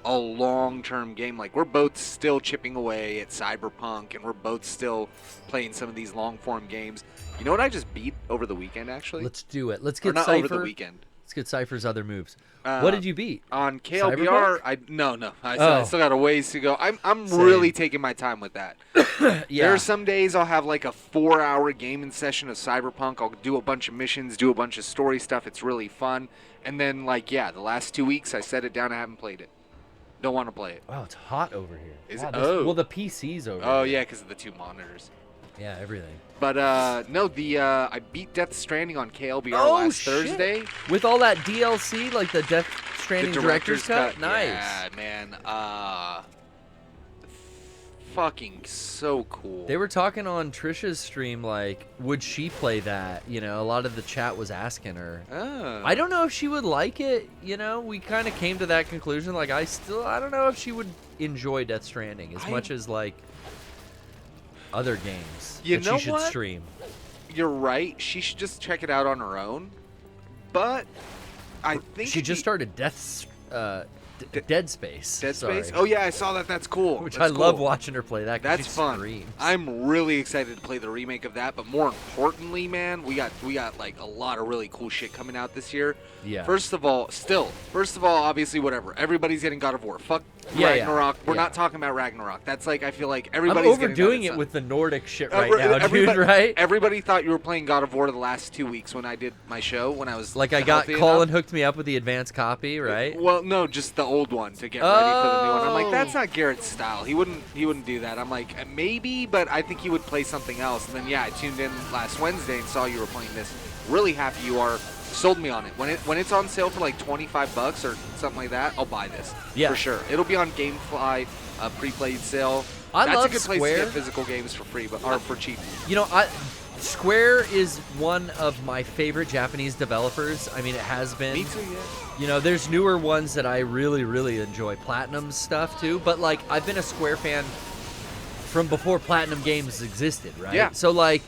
a long-term game. Like, we're both still chipping away at Cyberpunk, and we're both still playing some of these long-form games. You know what I just beat over the weekend, actually? Let's do it. Let's Or get not Cypher. over the weekend. Let's get Cypher's other moves. What did you beat? On KLBR, Cyberpunk? I still got a ways to go. I'm really taking my time with that. Yeah. There are some days I'll have like a 4-hour gaming session of Cyberpunk. I'll do a bunch of missions, do a bunch of story stuff. It's really fun. And then, the last 2 weeks I set it down. I haven't played it. Don't want to play it. Oh, it's hot over here. Is Wow, it? this- Oh. Well, the PC's over Oh, here. yeah, because of the 2 monitors. Yeah, everything. But, no, I beat Death Stranding on KLBR last shit. Thursday. With all that DLC, like the Death Stranding The director's cut? Nice. Yeah, man. Fucking so cool. They were talking on Trisha's stream, like, would she play that? You know, a lot of the chat was asking her. Oh. I don't know if she would like it. You know, we kind of came to that conclusion. Like, I don't know if she would enjoy Death Stranding as much as, like, other games You that know she should what? stream. You're right. She should just check it out on her own. But I think She just started Dead Space. Dead Sorry. Space. Oh yeah, I saw that. That's cool. Which That's I love cool. watching her play that. 'cause That's she fun. screams. I'm really excited to play the remake of that. But more importantly, man, we got like a lot of really cool shit coming out this year. Yeah. First of all, obviously, whatever. Everybody's getting God of War. Fuck Yeah, yeah. Ragnarok. We're Yeah. not talking about Ragnarok. That's like, I feel like I'm everybody's overdoing getting it with the Nordic shit right now, dude. everybody, Right? Everybody thought you were playing God of War the last 2 weeks when I did my show. When I was Like I got healthy Colin enough. hooked me up with the advanced copy, right? Well, no, just the old one to get ready for the new one. I'm like, that's not Garrett's style. He wouldn't do that. I'm like, maybe, but I think he would play something else. And then I tuned in last Wednesday and saw you were playing this. Really happy you are. Sold me on it. When it's on sale for like $25 or something like that, I'll buy this. Yeah. For sure. It'll be on GameFly pre-played sale. I That's love a good place Square. to get physical games for free, or for cheap. You know, Square is one of my favorite Japanese developers. I mean, it has been. Me too, yeah. You know, there's newer ones that I really, really enjoy. Platinum's stuff too, but like I've been a Square fan from before Platinum Games existed, right? Yeah. So like,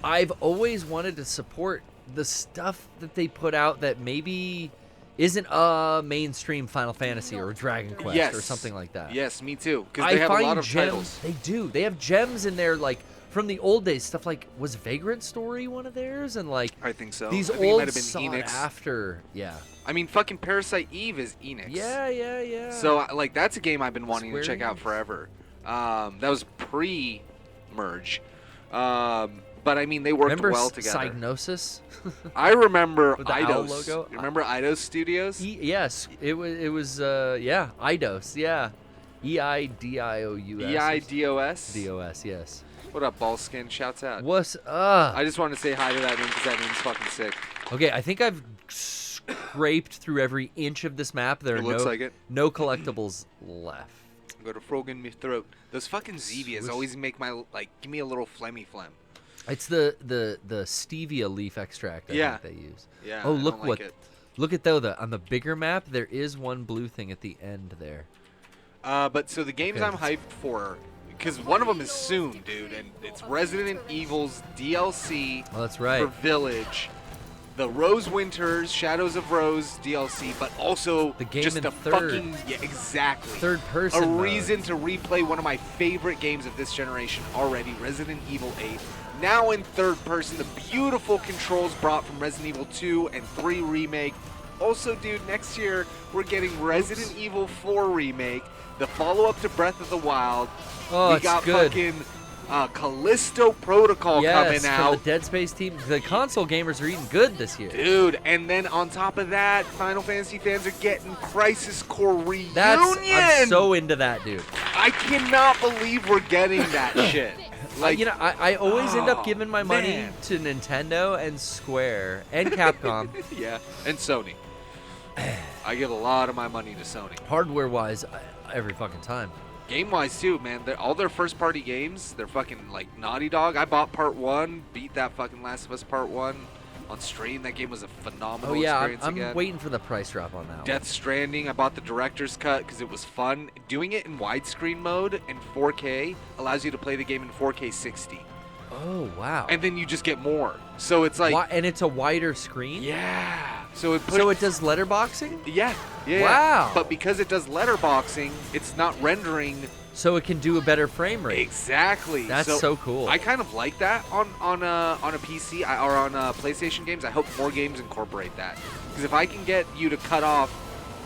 I've always wanted to support the stuff that they put out that maybe isn't a mainstream Final Fantasy or Dragon Quest or something like that. Yes, me too. Because they have a lot of gems, titles. They do. They have gems in there, like from the old days. Stuff like, was Vagrant Story one of theirs? And like, I think so. These I think it old might have been sought Enix. after. Yeah. I mean, fucking Parasite Eve is Enix. Yeah. So like, that's a game I've been wanting Square to check out Enix. forever. That was pre-merge. But I mean, they worked Remember well together. Psygnosis? I remember With the owl Eidos. logo? You remember Eidos Studios? Yes, it was yeah, Eidos, yeah. EIDIOUS. EIDOS? DOS, yes. What up, Ballskin? Shouts out. What's I just wanted to say hi to that name because that name's fucking sick. Okay, I think I've scraped through every inch of this map. There It are looks like it. no collectibles left. Go to frog in my throat. Those fucking Zevias always make my, like, give me a little phlegmy phlegm. It's the stevia leaf extract I think they use. Yeah. Oh, I look don't like what it. look at though on the bigger map there is one blue thing at the end there. But so the games Okay. I'm hyped for, because one of them is soon, dude, and it's Resident Evil's DLC Oh, that's right. for Village, the Rose Winters, Shadows of Rose DLC, but also The game just in a third. fucking exactly Third person a mode. reason to replay one of my favorite games of this generation already, Resident Evil 8. Now in third person, the beautiful controls brought from Resident Evil 2 and 3 Remake. Also, dude, next year we're getting Resident Evil 4 Remake, the follow-up to Breath of the Wild. Oh, We it's got good. fucking Callisto Protocol coming Yes, out. from the Dead Space team. The console gamers are eating good this year. Dude, and then on top of that, Final Fantasy fans are getting Crisis Core Reunion. I'm so into that, dude. I cannot believe we're getting that shit. Like, you know, I always end up oh, giving my money man. to Nintendo and Square and Capcom. Yeah, and Sony. I give a lot of my money to Sony. Hardware-wise, every fucking time. Game-wise, too, man. All their first-party games, they're fucking, like, Naughty Dog. I bought Part 1, beat that fucking Last of Us Part 1 on stream. That game was a phenomenal Oh, yeah, experience I'm again. waiting for the price drop on that one. Death Stranding, I bought the director's cut because it was fun. Doing it in widescreen mode in 4K allows you to play the game in 4K 60. Oh, wow. And then you just get more. So it's like... And it's a wider screen? Yeah. So it does letterboxing? Yeah. Wow. But because it does letterboxing, it's not rendering... So it can do a better frame rate. Exactly. That's so cool. I kind of like that on a PC or on PlayStation games. I hope more games incorporate that. Because if I can get you to cut off,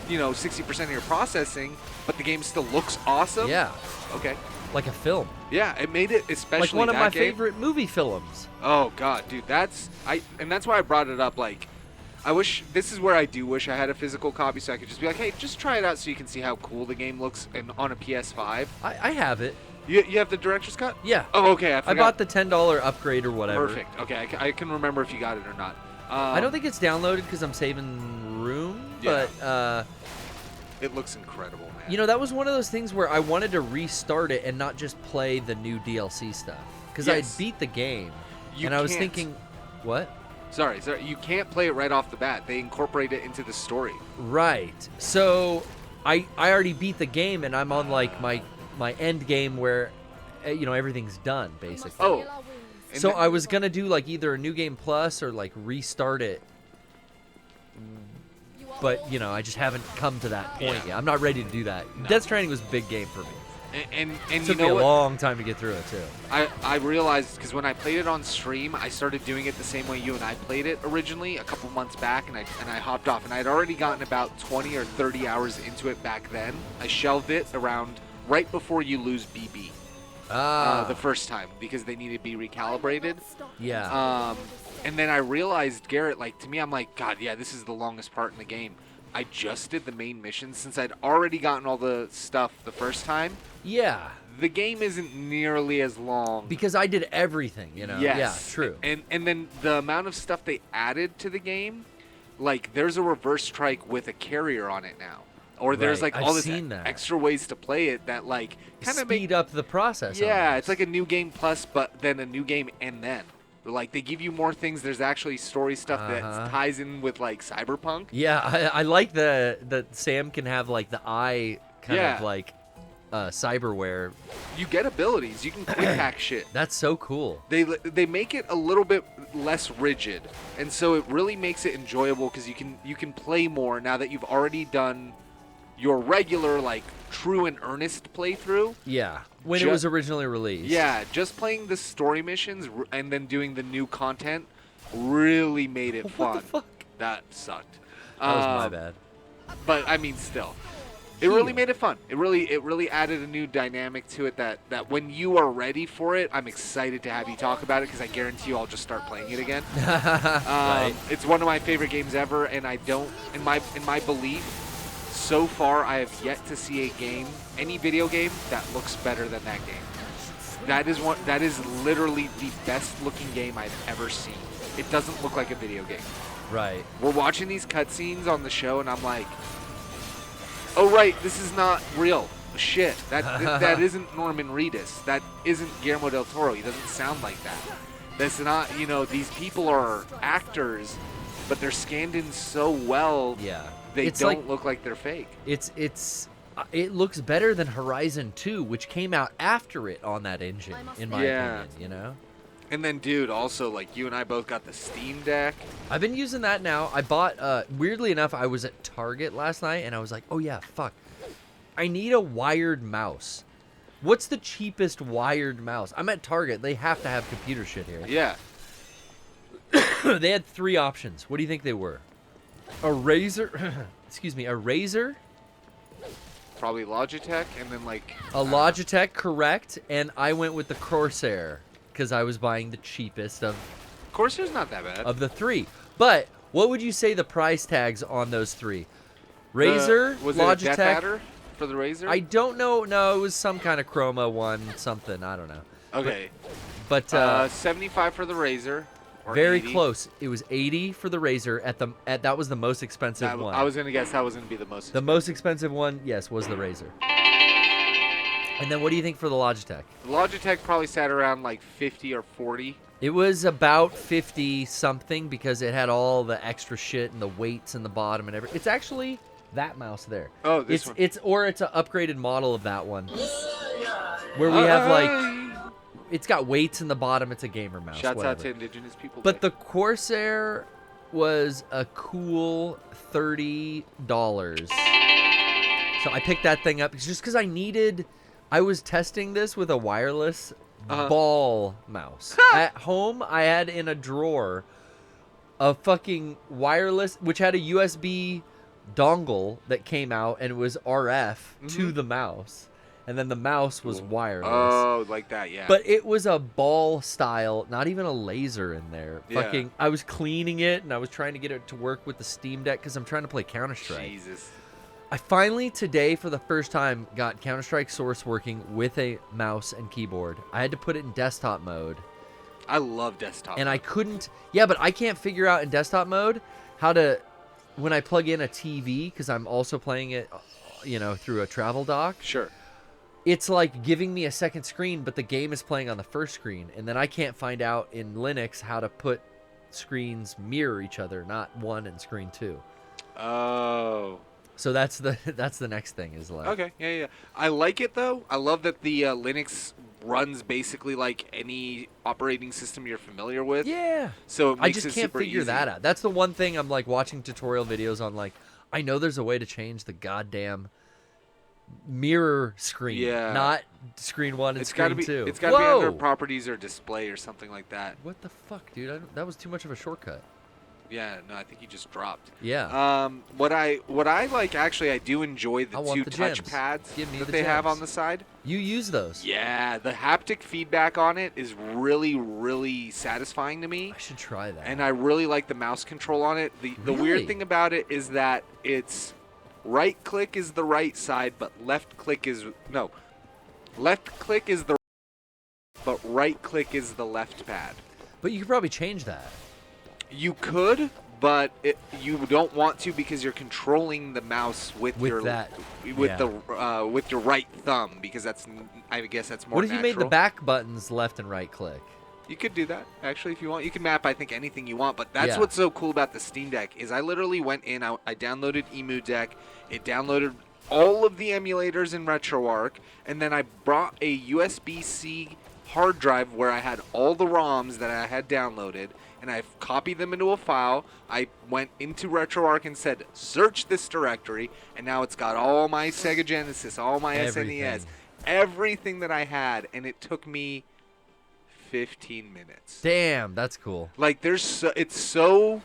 60% of your processing, but the game still looks awesome. Yeah. Okay. Like a film. Yeah, it made it especially like one of that my game. favorite movie films. Oh god, dude, that's why I brought it up. Like, I wish this is where I do wish I had a physical copy so I could just be like, hey, just try it out so you can see how cool the game looks on a PS5. I have it. You have the director's cut? Yeah. Oh, okay. I I forgot. bought the $10 upgrade or whatever. Perfect. Okay, I can remember if you got it or not. I don't think it's downloaded because I'm saving room, Yeah. but it looks incredible, man. that was one of those things where I wanted to restart it and not just play the new DLC stuff because Yes. I beat the game, You and I was can't. thinking, what? Sorry, you can't play it right off the bat. They incorporate it into the story. Right. So I already beat the game, and I'm on like my end game where everything's done basically. Oh. So I was gonna do like either a new game plus or like restart it, but I just haven't come to that point yet. I'm not ready to do that. No. Death Stranding was a big game for me. And It you took know me a what? long time to get through it too. I realized because when I played it on stream, I started doing it the same way you and I played it originally a couple months back, and I hopped off, and I'd already gotten about 20 or 30 hours into it back then. I shelved it around right before you lose BB. The first time because they needed to be recalibrated. Yeah. And then I realized, Garrett, like, to me, I'm like, God, yeah, this is the longest part in the game. I just did the main mission since I'd already gotten all the stuff the first time. Yeah. The game isn't nearly as long. Because I did everything, Yes. Yeah, true. And then the amount of stuff they added to the game, like, there's a reverse strike with a carrier on it now. Or there's Right, like all I've this seen that. extra ways to play it that like kind of Speed up the process. Yeah, almost. it's like a new game plus, but then a new game and then. Like they give you more things. There's actually story stuff that ties in with like Cyberpunk. Yeah, I like that Sam can have like the eye kind of like cyberware. You get abilities. You can quick hack shit. That's so cool. They make it a little bit less rigid, and so it really makes it enjoyable because you can play more now that you've already done your regular like true and earnest playthrough. Yeah, when it was originally released. Yeah, just playing the story missions and then doing the new content really made it fun. What the fuck? That sucked. That was my bad. But I mean, still, it really made it fun. It really added a new dynamic to it that when you are ready for it, I'm excited to have you talk about it because I guarantee you I'll just start playing it again. Right. It's one of my favorite games ever, and I don't, in my belief, so far I have yet to see any video game that looks better than that game. That is literally the best looking game I've ever seen. It doesn't look like a video game. Right. We're watching these cutscenes on the show, and I'm like, oh right, this is not real. Shit, that isn't Norman Reedus. That isn't Guillermo del Toro. He doesn't sound like that. That's not, these people are actors, but they're scanned in so well. Yeah. They don't look like they're fake. It looks better than Horizon 2, which came out after it on that engine, in my opinion, And then, dude, also, like, you and I both got the Steam Deck. I've been using that now. I bought, weirdly enough, I was at Target last night, and I was like, oh, yeah, fuck. I need a wired mouse. What's the cheapest wired mouse? I'm at Target. They have to have computer shit here. Yeah. They had 3 options. What do you think they were? A Razer, excuse me, a Razer. Probably Logitech, and then, like... A Logitech, correct, and I went with the Corsair. Because I was buying the cheapest of... Corsair's not that bad. Of the 3. But what would you say the price tags on those 3? Razer, was Logitech... Was it a Death Adder for the Razer? I don't know. No, it was some kind of Chroma one, something. I don't know. Okay. But 75 for the Razer. Or very 80. close. It was 80 for the Razer. That was the most expensive one. I was going to guess that was going to be the most expensive. The most expensive one, yes, was the Razer. And then what do you think for the Logitech? Logitech probably sat around like 50 or 40. It was about 50 something because it had all the extra shit and the weights in the bottom and everything. It's actually that mouse there. Oh, this one. It's an upgraded model of that one. Where we have like it's got weights in the bottom. It's a gamer mouse. Shouts whatever. out to Indigenous people. But the Corsair was a cool $30. So I picked that thing up just because I was testing this with a wireless ball mouse. At home, I had in a drawer a fucking wireless, which had a USB dongle that came out, and it was RF to the mouse. And then the mouse was wireless. Oh, like that, yeah. But it was a ball style, not even a laser in there. Yeah. Fucking, I was cleaning it, and I was trying to get it to work with the Steam Deck because I'm trying to play Counter-Strike. Jesus. I finally, today, for the first time, got Counter-Strike Source working with a mouse and keyboard. I had to put it in desktop mode. I love desktop And mode. I couldn't... Yeah, but I can't figure out in desktop mode how to... When I plug in a TV, because I'm also playing it, through a travel dock. Sure. It's like giving me a second screen, but the game is playing on the first screen. And then I can't find out in Linux how to put screens mirror each other, not one and screen 2. Oh... So that's the next thing is like. Okay, yeah. I like it though. I love that the Linux runs basically like any operating system you're familiar with. Yeah. So it makes I just it can't super figure easy. that out. That's the one thing I'm like watching tutorial videos on. Like, I know there's a way to change the goddamn mirror screen. Yeah. Not screen 1 and It's screen gotta be. 2. It's gotta be under properties or display or something like that. What the fuck, dude? That was too much of a shortcut. Yeah, no, I think you just dropped. Yeah. What I like, actually, I do enjoy the I want 2 the touch gems. pads Give me that the they have gems. on the side. You use those. Yeah, the haptic feedback on it is really, really satisfying to me. I should try that. And I really like the mouse control on it. The Really? weird thing about it is that it's right click is the right side, but left click is the but right click is the left pad. But you could probably change that. You could, but you don't want to because you're controlling the mouse with your right thumb because I guess that's more What if you made the natural. back buttons left and right click? You could do that, actually, if you want. You can map, I think, anything you want, but that's Yeah. what's so cool about the Steam Deck is I literally went in, I downloaded Emu Deck, it downloaded all of the emulators in RetroArch, and then I brought a USB-C hard drive where I had all the ROMs that I had downloaded, and I copied them into a file. I went into RetroArch and said, search this directory, and now it's got all my Sega Genesis, all my SNES, everything that I had, and it took me 15 minutes. Damn, that's cool. Like, it's so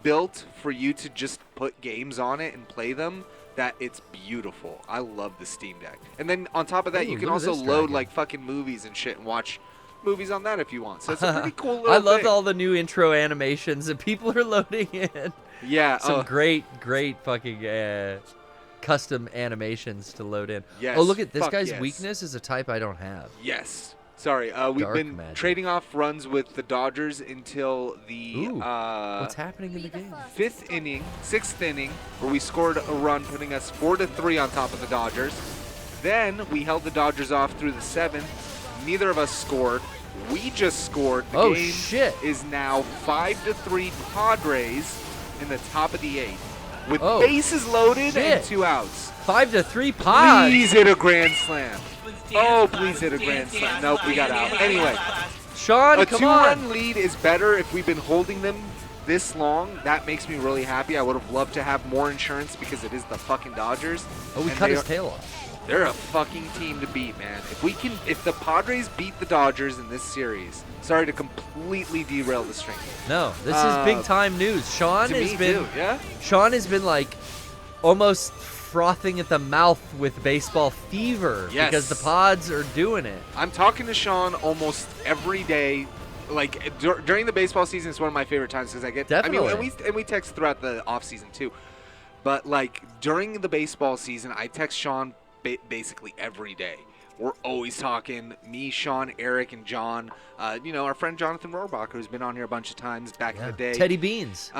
built for you to just put games on it and play them that it's beautiful. I love the Steam Deck. And then on top of that, you can also load like fucking movies and shit and watch movies on that if you want. So it's a pretty cool little I love thing. all the new intro animations that people are loading in. Yeah. Some great fucking custom animations to load in. Yes. Oh, look at this guy's yes. weakness is a type I don't have. Yes. Sorry, we've Dark been magic. trading off runs with the Dodgers until the what's happening in the game? 6th inning, where we scored a run, putting us 4-3 on top of the Dodgers. Then we held the Dodgers off through the 7th. Neither of us scored. We just scored. The game is now 5-3 Padres in the top of the 8th, with bases loaded and 2 outs. 5-3 Pods. Please hit a grand slam. Oh, please hit a grand slam. Nope, we got out. Anyway, Sean, a come 2-run lead is better if we've been holding them this long. That makes me really happy. I would have loved to have more insurance because it is the fucking Dodgers. Oh, we cut his tail off. They're a fucking team to beat, man. If the Padres beat the Dodgers in this series, sorry to completely derail the string. No, this is big time news. Sean Sean has been like almost frothing at the mouth with baseball fever because the Pods are doing it. I'm talking to Sean almost every day. Like during the baseball season, it's one of my favorite times because I get. Definitely. I mean, and we text throughout the off season too, but like during the baseball season, I text Sean basically every day. We're always talking. Me, Sean, Eric, and John. Our friend Jonathan Rohrbach, who's been on here a bunch of times back in the day. Teddy Beans.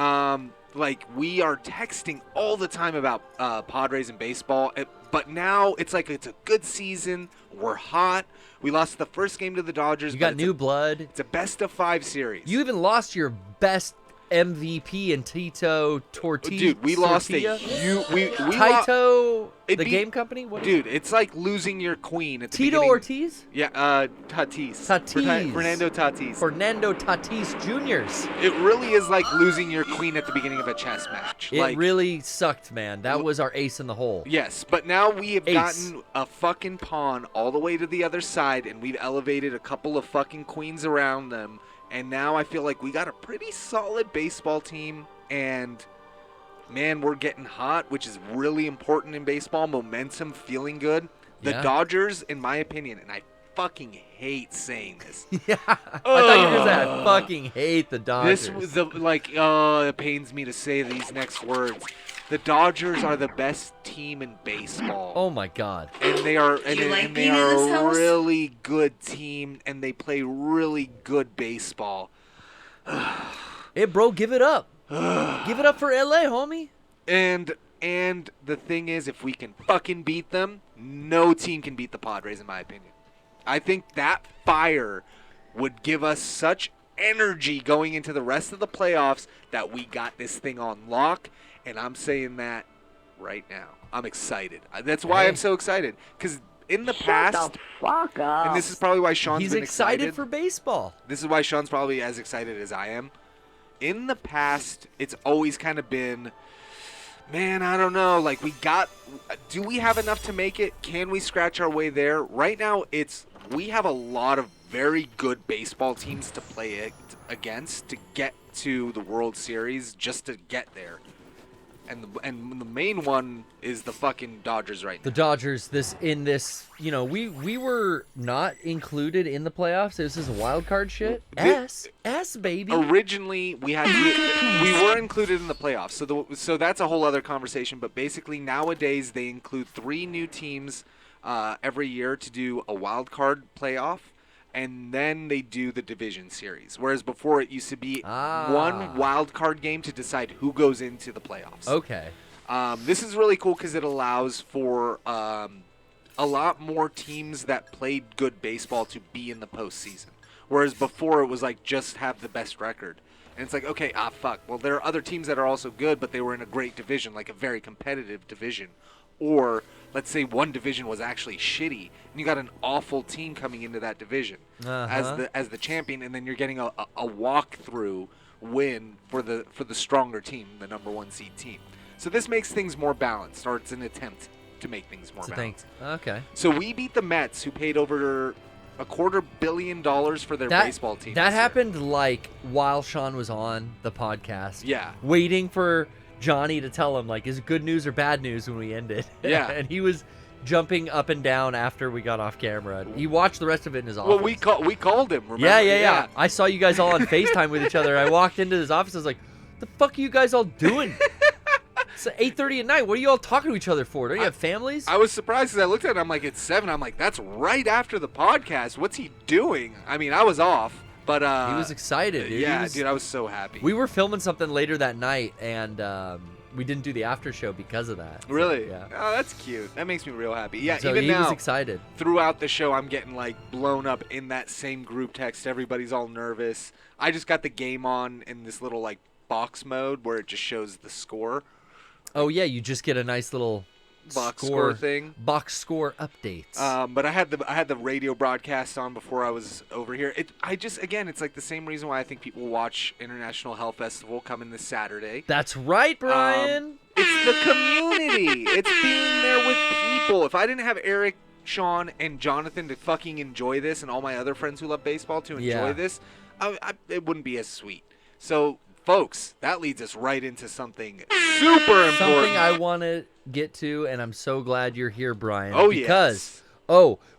Like we are texting all the time about Padres and baseball, but now it's like it's a good season. We're hot. We lost the first game to the Dodgers. You got new blood. It's a best-of-5 series. You even lost your best MVP in Tito Tortilla. Dude, we lost we Tito, the game company? What dude, it's like losing your queen at the Tito beginning. Ortiz? Yeah, Tatis. Fernando Tatis. Fernando Tatis Jr.'s. It really is like losing your queen at the beginning of a chess match. It really sucked, man. That was our ace in the hole. Yes, but now we have gotten a fucking pawn all the way to the other side, and we've elevated a couple of fucking queens around them. And now I feel like we got a pretty solid baseball team, and man, we're getting hot, which is really important in baseball. Momentum, feeling good. The Dodgers, in my opinion, and I fucking hate saying this. Yeah, I thought you were going to say I fucking hate the Dodgers. It pains me to say these next words. The Dodgers are the best team in baseball. Oh my God! And they are, they are a really good team, and they play really good baseball. Hey, bro, give it up. Give it up for LA, homie. And the thing is, if we can fucking beat them, no team can beat the Padres, in my opinion. I think that fire would give us such energy going into the rest of the playoffs that we got this thing on lock. And I'm saying that right now. I'm excited. That's why I'm so excited. Because in the past, and this is probably why Sean's been excited for baseball. This is why Sean's probably as excited as I am. In the past, it's always kind of been, man, I don't know. Like, do we have enough to make it? Can we scratch our way there? Right now, we have a lot of very good baseball teams to play against to get to the World Series, just to get there. And the main one is the fucking Dodgers right now. The Dodgers, we were not included in the playoffs. This is a wild card shit. S baby. Originally, we were included in the playoffs. So that's a whole other conversation. But basically, nowadays they include 3 new teams every year to do a wild card playoff. And then they do the division series. Whereas before it used to be one wild card game to decide who goes into the playoffs. Okay. This is really cool because it allows for a lot more teams that played good baseball to be in the postseason. Whereas before it was like just have the best record. And it's like, okay, fuck. Well, there are other teams that are also good, but they were in a great division, like a very competitive division. or let's say one division was actually shitty, and you got an awful team coming into that division as the champion, and then you're getting a walkthrough win for the stronger team, the number 1 seed team. So this makes things more balanced, or it's an attempt to make things more balanced. Okay. So we beat the Mets, who paid over $250 million for their baseball team. That happened like while Sean was on the podcast. Yeah. Waiting for Johnny to tell him, like, is it good news or bad news when we ended? Yeah. And he was jumping up and down after we got off camera. He watched the rest of it in his office. Well, we called him, remember? Yeah. I saw you guys all on FaceTime with each other. I walked into his office. I was like, what the fuck are you guys all doing? It's 8:30 at night. What are you all talking to each other for? Don't you have families? I was surprised because I looked at it. I'm like, it's 7. I'm like, that's right after the podcast. What's he doing? I mean, I was off, but he was excited, dude. Yeah, dude, I was so happy. We were filming something later that night, and we didn't do the after show because of that. Really? Yeah. Oh, that's cute. That makes me real happy. Yeah, So even he now, was excited. Throughout the show, I'm getting like blown up in that same group text. Everybody's all nervous. I just got the game on in this little like box mode where it just shows the score. Oh yeah, you just get a nice little box score thing. Box score updates. But I had the radio broadcast on before I was over here. It's like the same reason why I think people watch International Hell Festival coming this Saturday. That's right, Brian. It's the community. It's being there with people. If I didn't have Eric, Sean, and Jonathan to fucking enjoy this, and all my other friends who love baseball to enjoy this, it wouldn't be as sweet. So, folks, that leads us right into something super important. Something I want to get to, and I'm so glad you're here, Brian. Oh, because,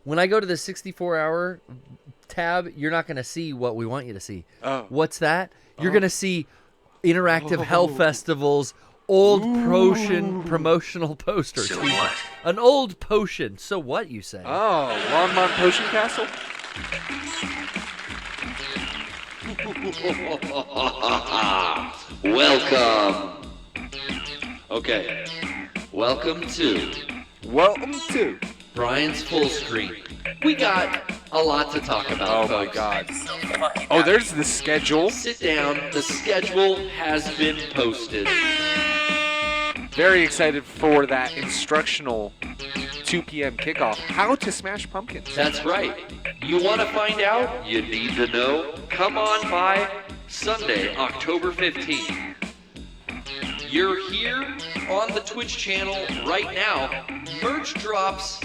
when I go to the 64-hour tab, you're not going to see what we want you to see. Oh. What's that? You're going to see Interactive Hell Festival's old potion promotional poster. So what? An old potion. So what, you say? Oh, Longmont Potion Castle? Welcome. Okay. Welcome to Brian's Full Screen. We got a lot to talk about, Oh folks. my god. Oh, there's the schedule. Sit down. The schedule has been posted. Very excited for that instructional 2 p.m. kickoff. How to smash pumpkins. That's right. You want to find out? You need to know? Come on by Sunday, October 15th. You're here on the Twitch channel right now. Merch drops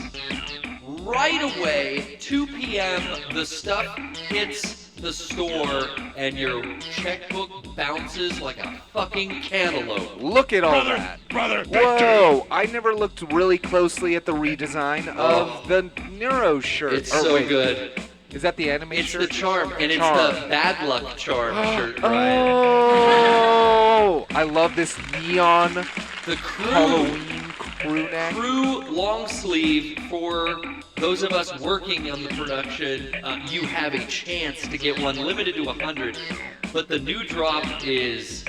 right away, 2 p.m. The stuff hits the store and your checkbook bounces like a fucking cantaloupe. Look at all that. Whoa, I never looked really closely at the redesign of the Neuro shirt. It's so good. Is that the anime shirt? It's the charm, and it's the bad luck charm shirt, Brian. Oh, I love this neon the crew, Halloween crew neck. Crew long sleeve for those of us working on the production. You have a chance to get one limited to 100, but the new drop is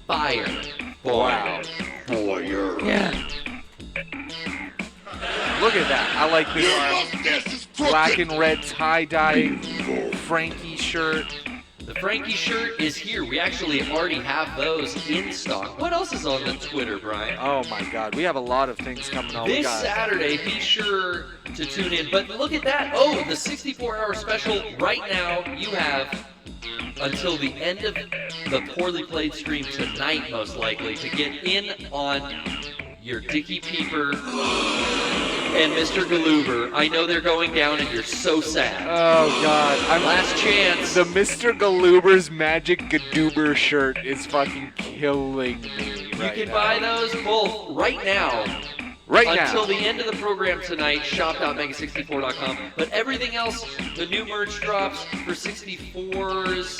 fire. Wow. Fire. Yeah. Look at that. I like this black and red tie-dye Frankie shirt. The Frankie shirt is here. We actually already have those in stock. What else is on the Twitter, Brian? Oh my god, we have a lot of things coming on. This Saturday, be sure to tune in. But look at that. Oh, the 64-hour special right now. You have until the end of the Poorly Played stream tonight, most likely, to get in on your Dickie Peeper and Mr. Galoober. I know they're going down and you're so sad. Oh god. Last chance. The Mr. Galoober's Magic Gadoober shirt is fucking killing me right now. You can buy those both right now. Until the end of the program tonight, shop.mega64.com. But everything else, the new merch drops for 64's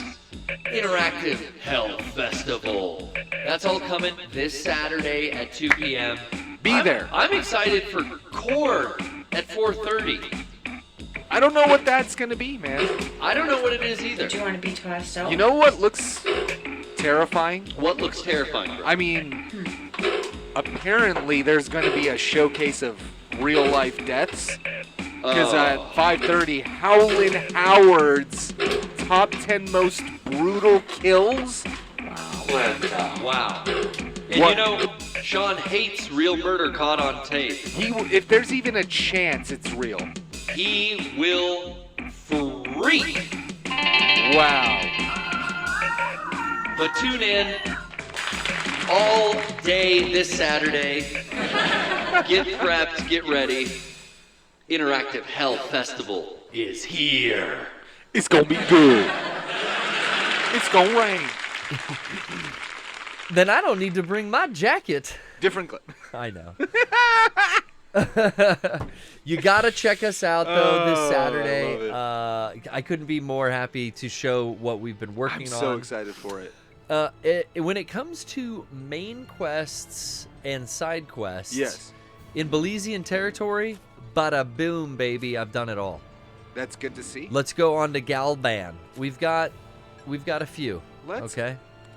Interactive Hell Festival. That's all coming this Saturday at 2 p.m. Be there. I'm excited for Core at 4:30. I don't know what that's going to be, man. I don't know what it is either. Do you want to be tossed out? You know what looks terrifying? What looks terrifying, bro? I mean, apparently there's going to be a showcase of real-life deaths. Because at 5:30, Howlin' Howard's top 10 most brutal kills. Wow. And What? you know, Sean hates real murder caught on tape. If there's even a chance it's real. He will freak. Wow. But tune in all day this Saturday. Get prepped, get ready. Interactive Hell Festival is here. It's gonna be good. It's gonna rain. Then I don't need to bring my jacket. Different clip. I know. You gotta check us out though this Saturday. I couldn't be more happy to show what we've been working on. I'm so excited for it. When it comes to main quests and side quests, yes, in Belizean territory, bada boom, baby, I've done it all. That's good to see. Let's go on to Galban. We've got a few. Let's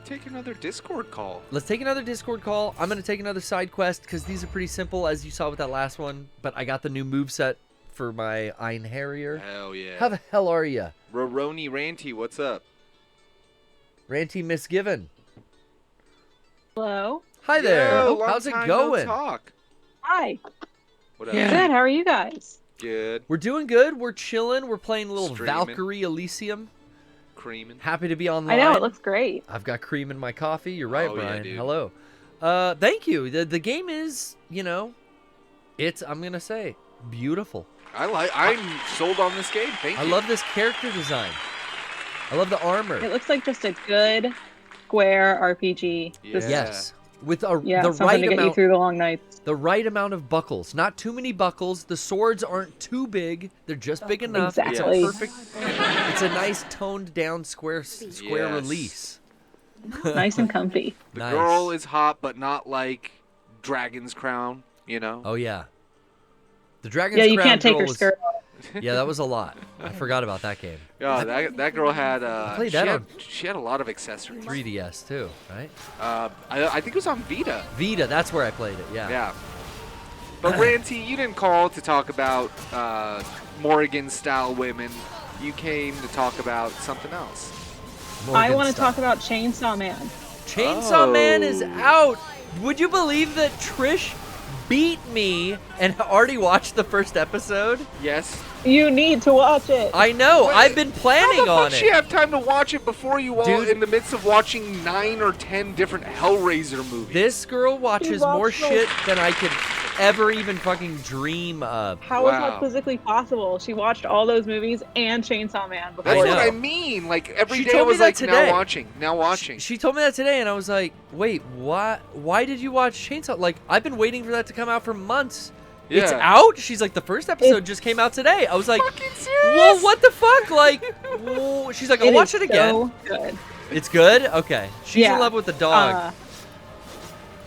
take another Discord call. Let's take another Discord call. I'm gonna take another side quest because these are pretty simple, as you saw with that last one. But I got the new moveset for my Einherjar. Hell yeah! How the hell are you, Roroni Ranty? What's up? Ranty Misgiven. Hello. Hi there. Yo, How's it long time going? No talk. Hi. What up? Good. How are you guys? Good. We're doing good. We're chilling. We're playing a little Streaming. Valkyrie Elysium. Creaming. Happy to be online. I know, it looks great. I've got cream in my coffee. You're right, Oh, yeah, Brian. dude. Hello. Thank you. The game is, it's, I'm going to say, beautiful. I'm sold on this game. Thank you. I love this character design. I love the armor. It looks like just a good square RPG. Just, Yes. With the something right to get you amount through the long nights. the right amount of buckles. Not too many buckles. The swords aren't too big. They're just big enough. Exactly. It's a perfect. It's a nice toned down square release. Nice and comfy. The Nice. girl is hot, but not like Dragon's Crown. Oh yeah. The Dragon's Yeah, you Crown can't take girl her was- skirt off. Yeah, that was a lot. I forgot about that game. Yeah, that girl had. I played that she had a lot of accessories. 3DS too, right? I think it was on Vita. Vita, that's where I played it. Yeah. Yeah. But Ranty, you didn't call to talk about Morrigan-style women. You came to talk about something else. I want to talk about Chainsaw Man. Chainsaw Man is out. Would you believe that Trish beat me and already watched the first episode? Yes. You need to watch it. I know. I've been planning How on the fuck it. she have time to watch it before you all Dude. in the midst of watching 9 or 10 different Hellraiser movies? This girl watches watched more those. shit than I could ever even fucking dream of. How is that physically possible? She watched all those movies and Chainsaw Man before. That's what know. I mean. Like every She day I told me was that like, today. now watching. She told me that today, and I was like, wait, why did you watch Chainsaw? Like, I've been waiting for that to come out for months. Yeah. It's out? She's like, the first episode just came out today. I was like, Fucking serious? well, what the fuck? Like, whoa. She's like, I'll watch it again. So good. It's good? Okay. She's in love with the dog.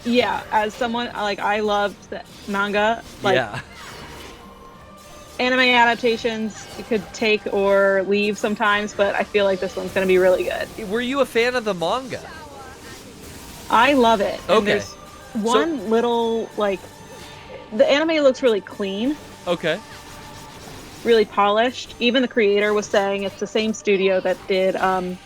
Yeah, as someone like I loved the manga. Like yeah. anime adaptations you could take or leave sometimes, but I feel like this one's gonna be really good. Were you a fan of the manga? I love it. And Okay. there's one little like the anime looks really clean, Okay. really polished. Even the creator was saying it's the same studio that did Jujutsu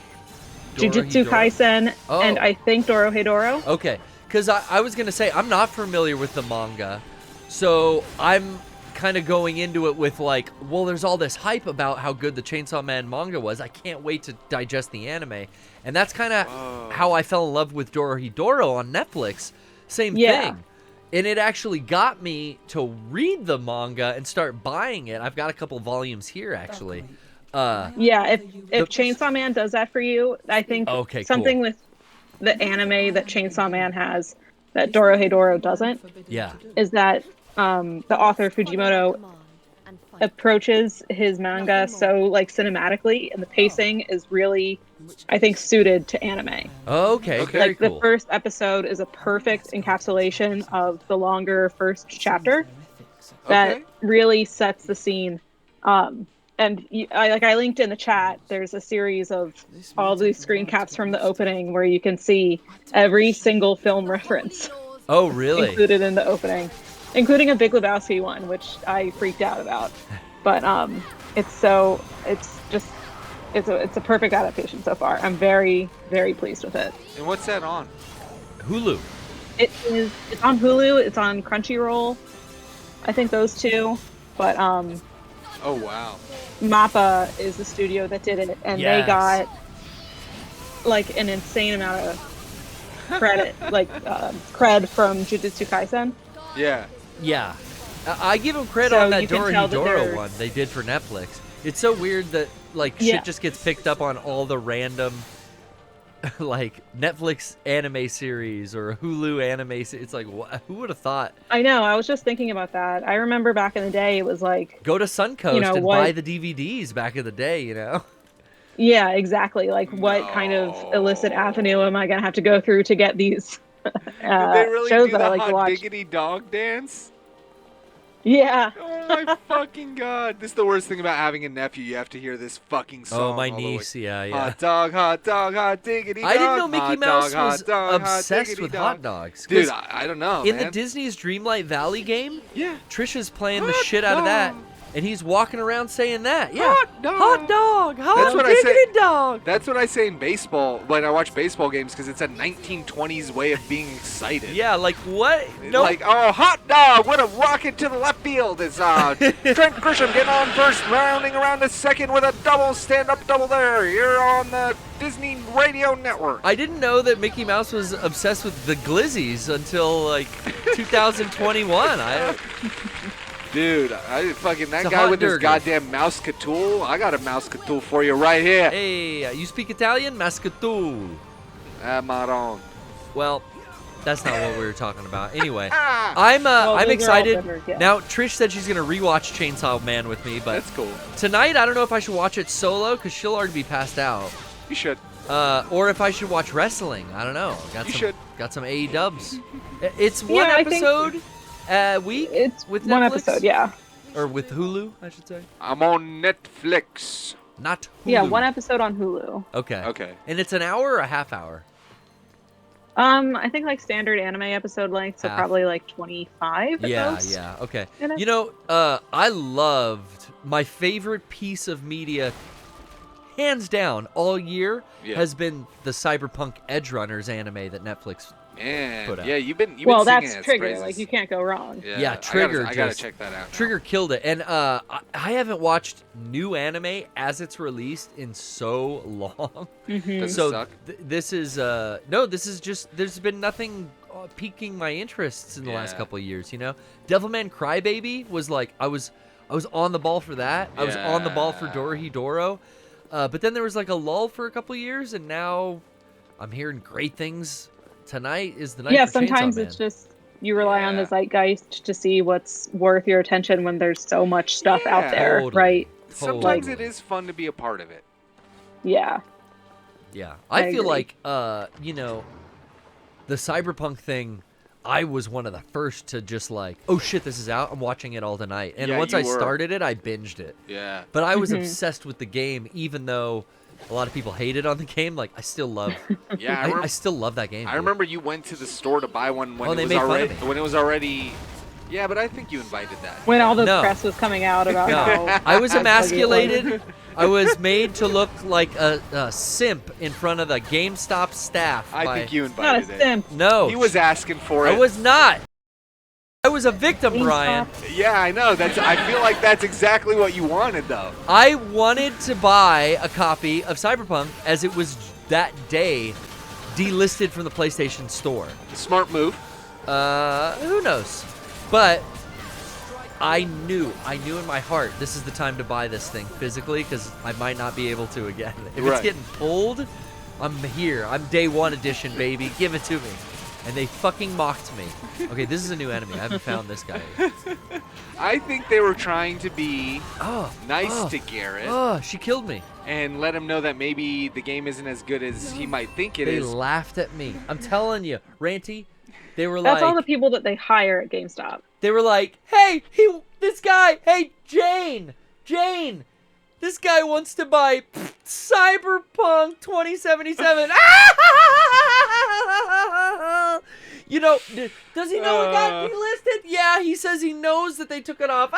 Dorohedoro? Kaisen Oh. and I think Dorohedoro. Okay. Because I was going to say, I'm not familiar with the manga, so I'm kind of going into it with like, well, there's all this hype about how good the Chainsaw Man manga was. I can't wait to digest the anime. And that's kind of how I fell in love with Dorohedoro on Netflix. Same thing. And it actually got me to read the manga and start buying it. I've got a couple volumes here, actually. Yeah, if Chainsaw Man does that for you, I think Okay, something cool. with the anime that Chainsaw Man has that Dorohedoro doesn't Yeah. is that the author Fujimoto approaches his manga so like cinematically, and the pacing is really, I think, suited to anime. Okay, very Like cool. the first episode is a perfect encapsulation of the longer first chapter that really sets the scene. And I linked in the chat, there's a series of all these screen caps from the opening where you can see every single film reference Oh, really? included in the opening, including a Big Lebowski one, which I freaked out about. But it's a perfect adaptation so far. I'm very, very pleased with it. And what's that on? Hulu. It's on Hulu. It's on Crunchyroll. I think those two. But Oh wow. MAPPA is the studio that did it, and they got like an insane amount of cred from Jujutsu Kaisen. Yeah. Yeah. I give them credit So on that you can tell that Dorohedoro they're- one they did for Netflix. It's so weird that shit just gets picked up on all the random like Netflix anime series or Hulu anime. It's like, who would have thought? I know. I was just thinking about that. I remember back in the day, it was like Go to Suncoast you know, and what- buy the DVDs back in the day. You know. Yeah, exactly. Like, what kind of illicit avenue am I gonna have to go through to get these Did they really shows do that the I like to hot watch? diggity dog dance? Yeah. Oh my fucking god! This is the worst thing about having a nephew. You have to hear this fucking song. Oh, my all the way. niece, yeah. Hot dog, hot diggity dog. I didn't know Mickey hot Mouse dog, was hot dog, hot obsessed diggity with dog. hot dogs. Dude, 'Cause I don't know, in man. the Disney's Dreamlight Valley game, yeah, Trisha's playing the Hot shit out of that, dog. and he's walking around saying that. Yeah, Hot dog. hot dog, hot That's what I diggity say. dog. That's what I say in baseball when I watch baseball games because it's a 1920s way of being excited. Yeah, like what? No, Like, oh, hot dog! What a rocket to the left field is Trent Grisham getting on first, rounding around the second with a double stand-up double there. You're on the Disney Radio Network. I didn't know that Mickey Mouse was obsessed with the Glizzies until like 2021. Dude, I fucking that It's a guy hot with his burger. goddamn mouse catool. I got a mouse catool for you right here. Hey, you speak Italian? Mascatu. Maron. Well, that's not what we were talking about. Anyway, Ah. I'm those are all excited. better, yeah. Now, Trish said she's gonna rewatch Chainsaw Man with me, but That's cool. tonight I don't know if I should watch it solo because she'll already be passed out. You should. Or if I should watch wrestling. I don't know. You should. Got some AE dubs. It's one Yeah, I think- episode a week. It's with one Netflix? episode, yeah. Or with Hulu, I should say. I'm on Netflix. Not Hulu. Yeah, one episode on Hulu. Okay. Okay. And it's an hour or a half hour? I think like standard anime episode length, so Half. probably like 25 at Yeah, most. yeah. Okay. You know? You know, I loved my favorite piece of media, hands down, all year Yeah. has been the Cyberpunk Edge Runners anime that Netflix Man, put out. yeah, you've been Well, singing that's its Trigger. praises. Like, you can't go wrong. Yeah, Trigger. I gotta just- check that out. Trigger killed it, and I haven't watched new anime as it's released in so long. Mhm. Does it So suck? this is no, this is just there's been nothing piquing my interests in the last Yeah. couple of years. You know, Devilman Crybaby was like I was on the ball for that. I was on the ball for Yeah. Dorohedoro, but then there was like a lull for a couple of years, and now I'm hearing great things. Tonight is the night. Yeah, for sometimes Chainsaw it's Man. just you rely on the Yeah. zeitgeist to see what's worth your attention when there's so much stuff Yeah. out there, Totally. right? Sometimes Totally. it is fun to be a part of it. Yeah. Yeah, I I feel agree. like you know, the cyberpunk thing. I was one of the first to just like, oh shit, this is out. I'm watching it all tonight. And Yeah, once you I were. started it, I binged it. Yeah. But I was Mhm. obsessed with the game, even though a lot of people hated on the game. Like I still love. Yeah, I still love that game. I dude. remember you went to the store to buy one when Oh, it they was made fun of already me. when it was already. Yeah, but I think you invited that. When all the No. press was coming out about No, how I was how buggy it was. emasculated. I was made to look like a simp in front of the GameStop staff. I by- think you Not a invited it. simp. No, He was asking for it. I was not. I was a victim, Brian. Yeah, I know. I feel like that's exactly what you wanted, though. I wanted to buy a copy of Cyberpunk as it was that day delisted from the PlayStation Store. Smart move. Who knows? But I knew in my heart this is the time to buy this thing physically because I might not be able to again. If it's Right. getting pulled, I'm here. I'm day one edition, baby. Give it to me. And they fucking mocked me. Okay, this is a new enemy. I haven't found this guy yet. I think they were trying to be Oh, nice oh, to Garrett oh, she killed me. and let him know that maybe the game isn't as good as he might think it is. They laughed at me. I'm telling you, Ranty. They were That's like, all the people that they hire at GameStop. they were like, hey, this guy, hey, Jane, this guy wants to buy Cyberpunk 2077. You know, does he know it got delisted? Yeah, he says he knows that they took it off.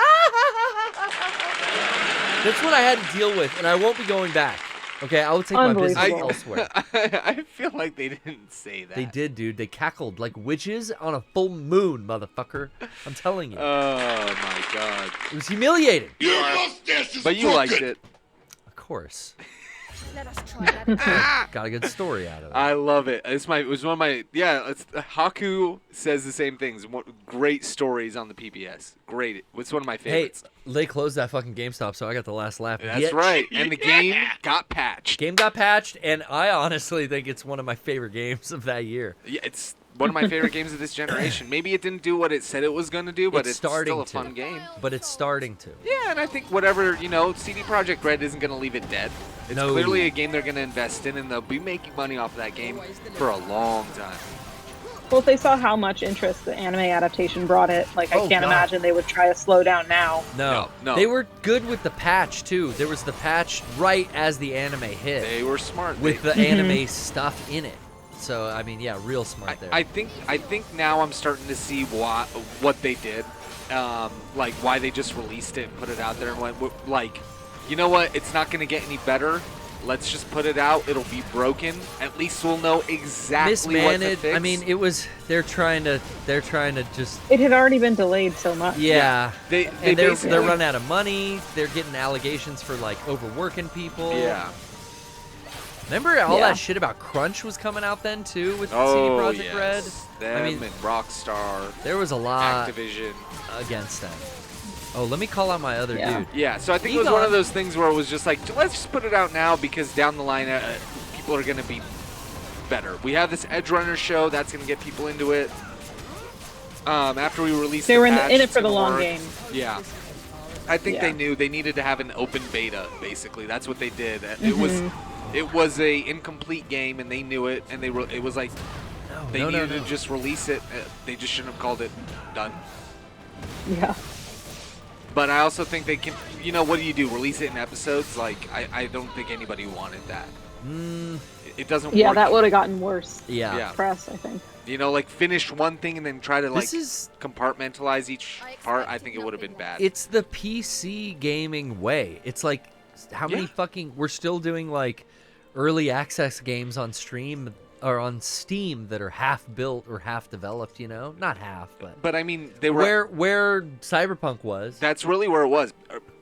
That's what I had to deal with, and I won't be going back. Okay, I will take my business Unbelievable. elsewhere. I feel like they didn't say that. They did, dude. They cackled like witches on a full moon, motherfucker. I'm telling you. Oh my god. It was humiliating. Your mustache is But you liked it. Of course. Let us try that. Got a good story out of it. I love it. It was one of my Haku says the same things. Great stories on the PBS. Great. It's one of my Hey, favorites. they closed that fucking GameStop, so I got the last laugh. That's right. And the game got patched. Game got patched, and I honestly think it's one of my favorite games of that year. Yeah, it's one of my favorite games of this generation. Maybe it didn't do what it said it was going to do, but it's starting still a to. fun game. But it's starting to. Yeah, and I think whatever, CD Projekt Red isn't going to leave it dead. It's No. clearly a game they're going to invest in, and they'll be making money off of that game for a long time. Well, if they saw how much interest the anime adaptation brought it, like, I Oh, can't God. imagine they would try to slow down now. No. No. They were good with the patch, too. There was the patch right as the anime hit. They were smart. With the Mm-hmm. anime stuff in it. So, I mean, yeah, real smart there. I think now I'm starting to see what they did, like why they just released it and put it out there and went like, you know what? It's not going to get any better. Let's just put it out. It'll be broken. At least we'll know exactly what to Mismanaged. fix. I mean, it was. They're trying to just. It had already been delayed so much. Yeah. They And they're basically- running out of money. They're getting allegations for like overworking people. Yeah. Remember all Yeah. that shit about Crunch was coming out then too with Oh, CD Projekt yes. Red. Them I mean, and Rockstar, there was a lot Activision. against them. Oh, let me call out my other dude. Yeah, so I think it was one of those things where it was just like, let's just put it out now because down the line, people are going to be better. We have this Edge Runner show that's going to get people into it. After we release, They were in patch, it it's for the gonna long work. game. Yeah, I think Yeah. they knew they needed to have an open beta. Basically, that's what they did. Mm-hmm. It was a incomplete game, and they knew it, and it was like they no, needed no. to just release it. They just shouldn't have called it done. Yeah. But I also think they can, what do you do? Release it in episodes? Like, I don't think anybody wanted that. It doesn't Yeah, work. that would have gotten worse. Yeah. Press, I think. Like finish one thing and then try to This is- compartmentalize each part. I think it would have been bad. It's the PC gaming way. It's like how many fucking we're still doing like early access games on stream or on Steam that are half built or half developed, Not half, but But I mean, they were where Cyberpunk was. That's really where it was.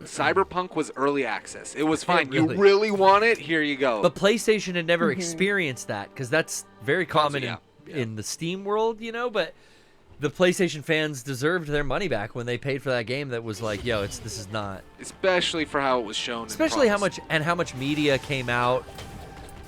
Cyberpunk was early access. It was fine. really- You really want it? Here you go. But PlayStation had never Mm-hmm. experienced that because that's very common yeah. in the Steam world, But the PlayStation fans deserved their money back when they paid for that game. That was like, yo, this is not. Especially for how it was shown. and Especially how promised. much media came out.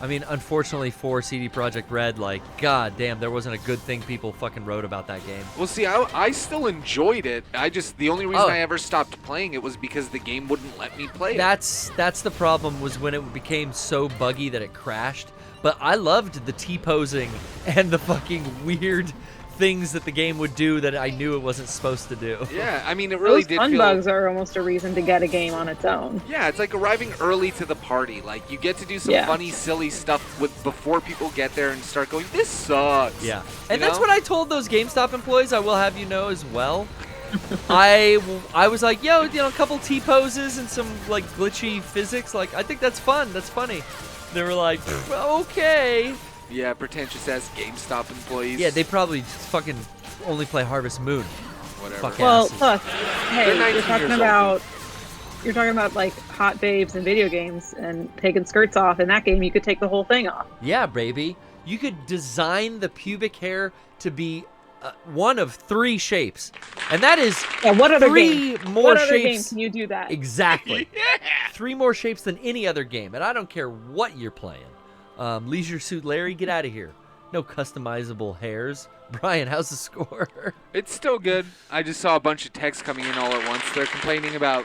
I mean, unfortunately for CD Projekt Red, like, god damn, there wasn't a good thing people fucking wrote about that game. Well, see, I still enjoyed it. The only reason Oh. I ever stopped playing it was because the game wouldn't let me play it. That's the problem, was when it became so buggy that it crashed. But I loved the T-posing and the fucking weird things that the game would do that I knew it wasn't supposed to do. Yeah, I mean, it really Those did fun feel... bugs are almost a reason to get a game on its own. Yeah, it's like arriving early to the party. Like, you get to do some Yeah. funny, silly stuff before people get there and start going, this sucks. Yeah, You and that's know? what I told those GameStop employees. I will have you know as well. I was like, yo, a couple T poses and some like glitchy physics. Like, I think that's fun. That's funny. They were like, okay. Yeah, pretentious ass GameStop employees. Yeah, they probably just fucking only play Harvest Moon. Whatever. Fuck Well, asses. look, They're hey, 19 you're talking about like hot babes in video games and taking skirts off. In that game, you could take the whole thing off. Yeah, baby. You could design the pubic hair to be one of 3 shapes, and that is What other 3 game? more What other game shapes. can you do that? Exactly. 3 more shapes than any other game, and I don't care what you're playing. Leisure Suit Larry, get out of here. No customizable hairs. Brian, how's the score? It's still good. I just saw a bunch of texts coming in all at once. They're complaining about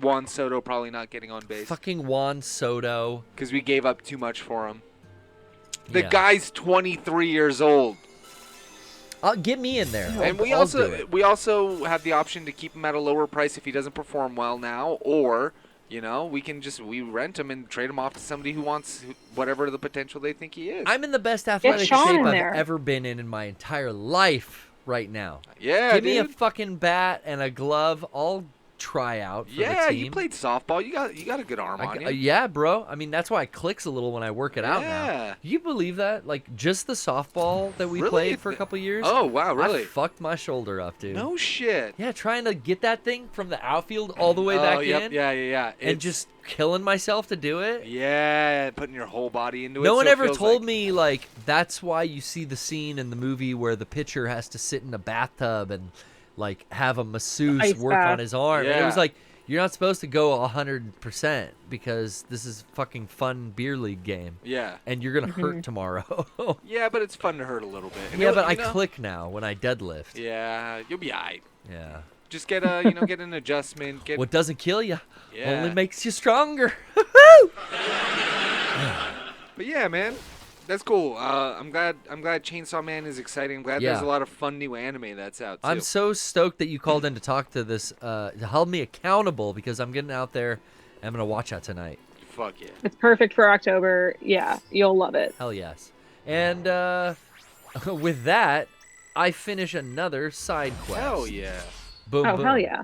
Juan Soto probably not getting on base. Fucking Juan Soto. Because we gave up too much for him. The Yeah. guy's 23 years old. Get me in there. And we I'll do it. also have the option to keep him at a lower price if he doesn't perform well now, or we rent him and trade him off to somebody who wants whatever the potential they think he is. I'm in the best athletic Sean shape in I've there. ever been in my entire life right now. Yeah, Give me a dude. fucking bat and a glove. I'll try out for Yeah, the team. you played softball. You got a good arm on you. Yeah, bro. I mean, that's why it clicks a little when I work it out now. Yeah. You believe that? Like, just the softball that we Really? played for a couple years? Oh, wow, really? I fucked my shoulder up, dude. No shit. Yeah, trying to get that thing from the outfield all the way back yep, in. Yeah. And just killing myself to do it. Yeah, putting your whole body into it. No one so it ever feels told like... me, like, that's why you see the scene in the movie where the pitcher has to sit in a bathtub and, like, have a masseuse Ice work bath. on his arm. And it Yeah. was like, you're not supposed to go 100% because this is fucking fun beer league game. Yeah. And you're going to hurt tomorrow. Yeah, but it's fun to hurt a little bit. And Yeah, it- but I you know- click now when I deadlift. Yeah, you'll be alright. Yeah. Just get get an adjustment. Get What doesn't kill you Yeah. only makes you stronger. But yeah, man, that's cool. I'm glad Chainsaw Man is exciting. I'm glad Yeah. there's a lot of fun new anime that's out too. I'm so stoked that you called in to talk to this, to hold me accountable because I'm getting out there. I'm going to watch that tonight. Fuck yeah. It's perfect for October. Yeah, you'll love it. Hell yes. And with that, I finish another side quest. Hell yeah. Boom, Oh, boom. hell yeah.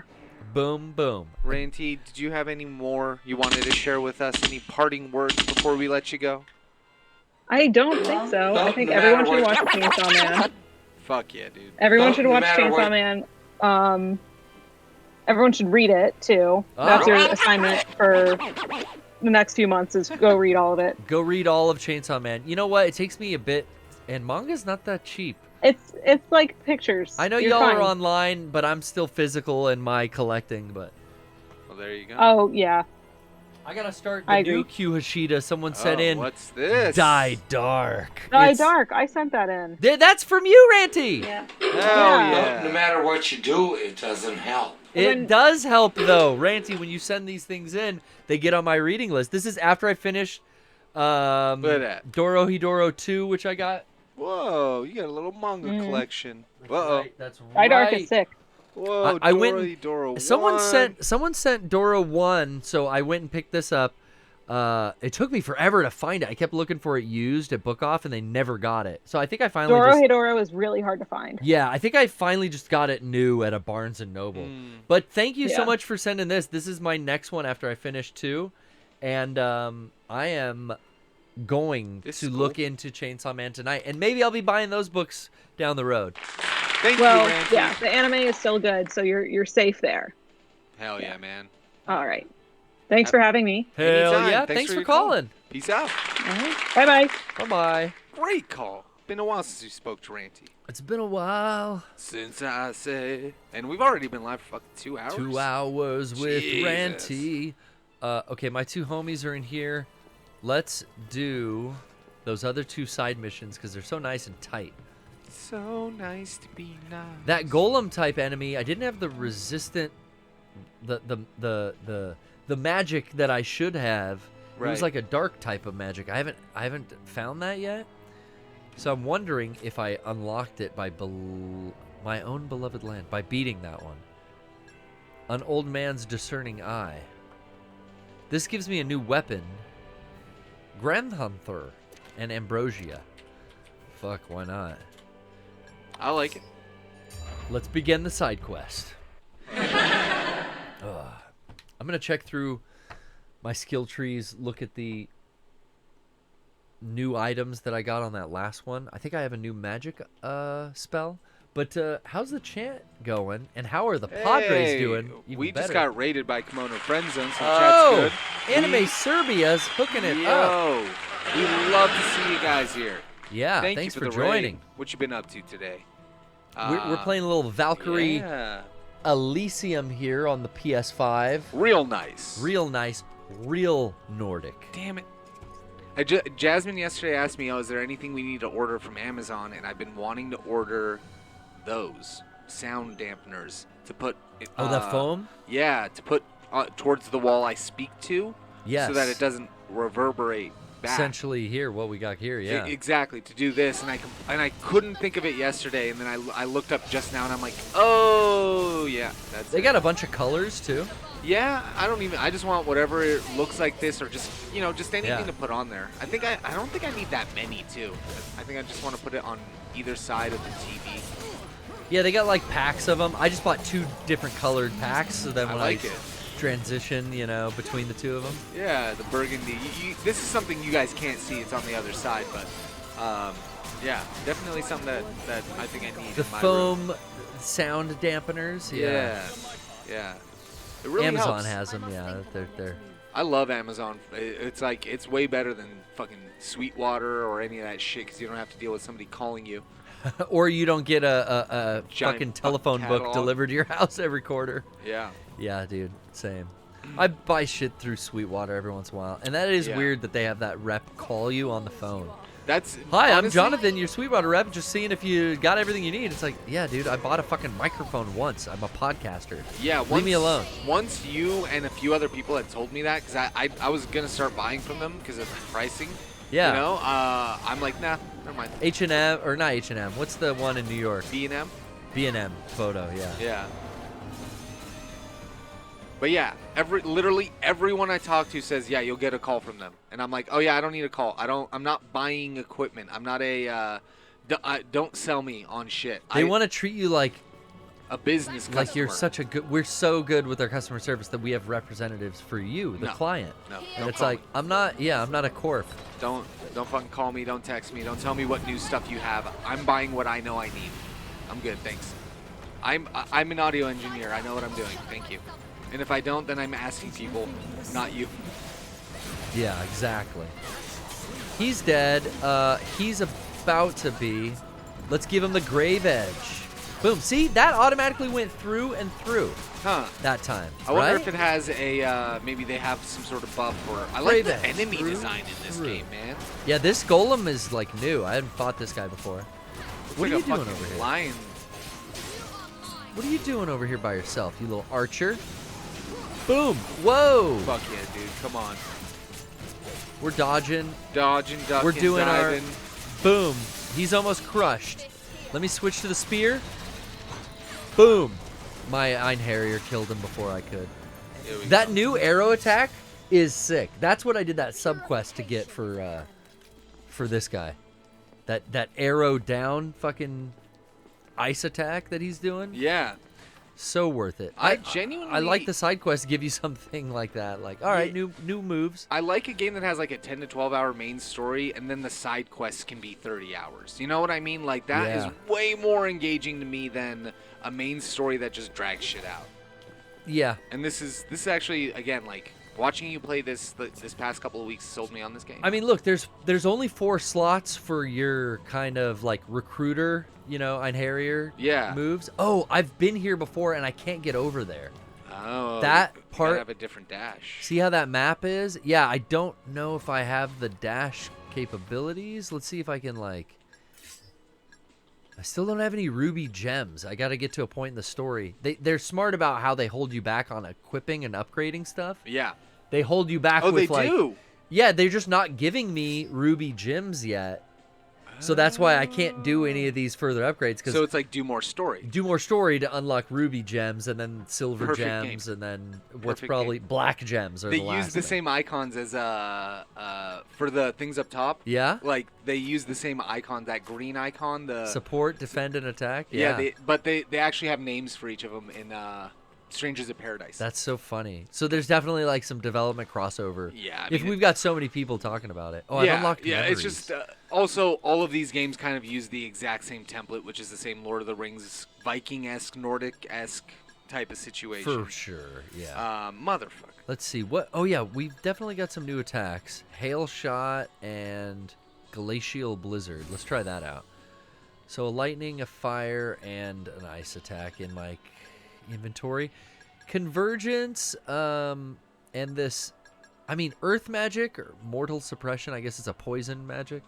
Boom, boom. Ranty, did you have any more you wanted to share with us? Any parting words before we let you go? I don't think so. I think everyone should watch Chainsaw Man. Fuck yeah, dude. Everyone should watch Chainsaw Man. Everyone should read it too. That's your assignment for the next few months is go read all of it. Go read all of Chainsaw Man. You know what? It takes me a bit, and manga's not that cheap. It's like pictures. I know You're y'all fine. are online, but I'm still physical in my collecting. But Well, there you go. Oh yeah. I gotta start I the new agree. Q Hashida. Someone sent in. What's this? Die Dark. Die It's- Dark. I sent that in. That's from you, Ranty. Yeah. Hell Yeah. yeah. No matter what you do, it doesn't help. It does help though, Ranty. When you send these things in, they get on my reading list. This is after I finish Look at that. Doro Hidoro 2, which I got. Whoa, you got a little manga collection. That's Uh-oh. right. That's Die Dark right. is sick. Whoa, I went. Doro Someone 1. sent Doro 1, so I went and picked this up. It took me forever to find it. I kept looking for it used at Book Off, and they never got it. So I think I finally Doro just. Hidoro is really hard to find. Yeah, I think I finally just got it new at a Barnes and Noble. But thank you so Yeah. much for sending this. This is my next one after I finish 2, and I am going This to is look into Chainsaw Man tonight, and maybe I'll be buying those books down the road. Thank Well, you, Ranty. yeah, the anime is still good, so you're safe there. Hell yeah, man. All right. Thanks for having me. Hell Anytime. yeah! Thanks Thanks for for your call. calling. Peace out. Bye bye. Bye bye. Great call. Been a while since you spoke to Ranty. It's been a while. Since I said, and we've already been live for fucking 2 hours. 2 hours with Jesus. Ranty. Okay, my 2 homies are in here. Let's do those other 2 side missions because they're so nice and tight. So nice to be nice. That golem type enemy, I didn't have the resistant, the magic that I should have. It was Right. like a dark type of magic. I haven't found that yet. So I'm wondering if I unlocked it by my own beloved land by beating that one. An old man's discerning eye. This gives me a new weapon. Grandhunter and Ambrosia. Fuck, why not? I like it. Let's begin the side quest. I'm going to check through my skill trees, look at the new items that I got on that last one. I think I have a new magic spell. But how's the chant going? And how are the Padres Hey, doing? Even we just better? got raided by Kimono Friend Zone, so Oh, chat's good. Anime Serbia's hooking it up. Yo, we love to see you guys here. Yeah, Thank thanks you for the raid. joining. What you been up to today? We're playing a little Valkyrie Yeah. Elysium here on the PS5. Real nice. Real nice, real Nordic. Damn it. Jasmine yesterday asked me, is there anything we need to order from Amazon? And I've been wanting to order those sound dampeners to put. Oh, that foam? Yeah, to put towards the wall I speak to. Yes. So that it doesn't reverberate back. Essentially here, what we got here, yeah. Exactly, to do this, and I couldn't think of it yesterday, and then I looked up just now, and I'm like, oh yeah, that's. They got a bunch of colors too. Yeah, I just want whatever it looks like this, or just anything Yeah. to put on there. I don't think I need that many too. I think I just want to put it on either side of the TV. Yeah, they got like packs of them. I just bought 2 different colored packs, so then when I like it. transition, you know, between the 2 of them. Yeah, the burgundy. This is something you guys can't see. It's on the other side, but yeah, definitely something that I think I need. The in my foam room. sound dampeners. Yeah. Yeah. It really Amazon helps. has them. Yeah, they're. I love Amazon. It's like it's way better than fucking Sweetwater or any of that shit because you don't have to deal with somebody calling you. Or you don't get a Giant fucking telephone book catalog. delivered to your house every quarter. Yeah. Yeah, dude. Same. I buy shit through Sweetwater every once in a while, and that is weird that they have that rep call you on the phone. That's Hi, I'm honestly- Jonathan, your Sweetwater rep, just seeing if you got everything you need. It's like, yeah, dude, I bought a fucking microphone once. I'm a podcaster. Yeah, leave me alone. Once you and a few other people had told me that, because I was gonna start buying from them because of the pricing. Yeah. You know, I'm like, nah, never mind. H&M, or not H&M. What's the one in New York? B&M. B&M photo. Yeah. Yeah. But yeah, literally everyone I talk to says, yeah, you'll get a call from them, and I'm like, oh yeah, I don't need a call. I'm not buying equipment. I'm not a. Don't sell me on shit. They want to treat you like a business customer. Like you're such a good. We're so good with our customer service that we have representatives for you, the client. No. And Don't it's call like me. I'm not. Yeah, I'm not a corp. Don't fucking call me. Don't text me. Don't tell me what new stuff you have. I'm buying what I know I need. I'm good, thanks. I'm an audio engineer. I know what I'm doing. Thank you. And if I don't, then I'm asking people, not you. Yeah, exactly. He's dead. He's about to be. Let's give him the grave edge. Boom. See, that automatically went through and through. Huh. That time. I wonder right? if it has a, maybe they have some sort of buff or, I like the Grave edge. enemy Through, design in this game, man. Yeah, this golem is like new. I hadn't fought this guy before. It's What like are a you doing fucking over here? lion. What are you doing over here by yourself, you little archer? Boom. Whoa. Fuck yeah, dude. Come on. We're dodging. Dodging, ducking, We're doing diving. our. Boom. He's almost crushed. Let me switch to the spear. Boom. My Einherjar killed him before I could. That new arrow attack is sick. That's what I did that sub quest to get for this guy. That arrow down fucking ice attack that he's doing. Yeah. So worth it. I genuinely- I like the side quest to give you something like that. Like, all right, new moves. I like a game that has like a 10 to 12 hour main story and then the side quests can be 30 hours. You know what I mean? Like that is Yeah. way more engaging to me than a main story that just drags shit out. Yeah. And this is actually, again, like watching you play this past couple of weeks sold me on this game. I mean, look, there's only 4 slots for your kind of like recruiter, you know, Einherjar moves. Oh, I've been here before and I can't get over there. Oh, that you part. gotta have a different dash. See how that map is? Yeah, I don't know if I have the dash capabilities. Let's see if I can like. I still don't have any ruby gems. I got to get to a point in the story. They're smart about how they hold you back on equipping and upgrading stuff. Yeah. They hold you back Oh, with they like. do? Yeah, they're just not giving me ruby gems yet. So that's why I can't do any of these further upgrades. So it's like do more story. Do more story to unlock ruby gems and then silver Perfect gems game. and then what's Perfect probably game. black gems. Are They the use last the thing. same icons as for the things up top. Yeah? Like they use the same icon, that green icon, the Support, defend, and attack. Yeah, Yeah, but they actually have names for each of them in Strangers of Paradise. that's so funny. So there's definitely like some development crossover. Yeah, I if mean, we've got so many people talking about it. Oh, I've yeah, unlocked yeah. memories. It's just also all of these games kind of use the exact same template, which is the same Lord of the Rings, Viking-esque, Nordic-esque type of situation. For sure. Yeah. Motherfucker. Let's see what. Oh yeah, we've definitely got some new attacks: hail shot and glacial blizzard. Let's try that out. So a lightning, a fire, and an ice attack in my inventory. Convergence, and this. I mean, earth magic or mortal suppression. I guess it's a poison magic.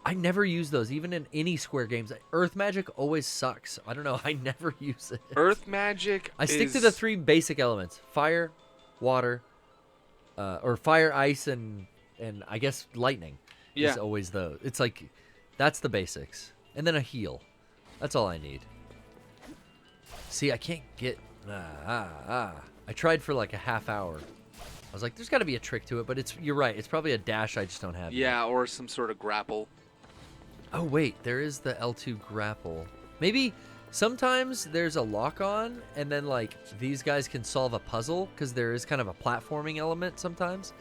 I never use those, even in any Square games. Earth magic always sucks. I don't know. I never use it. Earth magic. I stick to the 3 basic elements: fire, water, or fire, ice, and I guess lightning. Yeah. Is always those. It's like that's the basics, and then a heal. That's all I need. See, I can't get. I tried for like a half hour. I was like, "There's got to be a trick to it," but you're right. It's probably a dash I just don't have. yet. Yeah, or some sort of grapple. Oh wait, there is the L2 grapple. Maybe Sometimes there's a lock-on, and then like these guys can solve a puzzle because there is kind of a platforming element sometimes.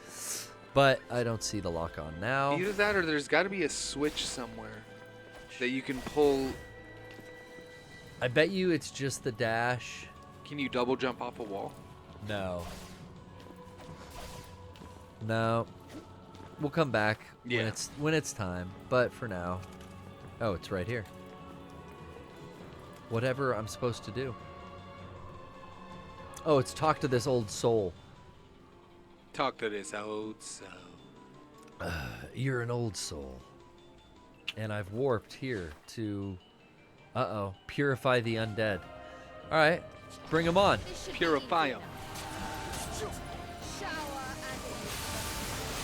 But I don't see the lock-on now. Either that, or there's got to be a switch somewhere that you can pull. I bet you it's just the dash. Can you double jump off a wall? No. No. We'll come back when it's time. But for now, oh, it's right here. Whatever I'm supposed to do. Oh, it's talk to this old soul. Talk to this old soul. You're an old soul. And I've warped here to, purify the undead. All right, bring them on. Purify them.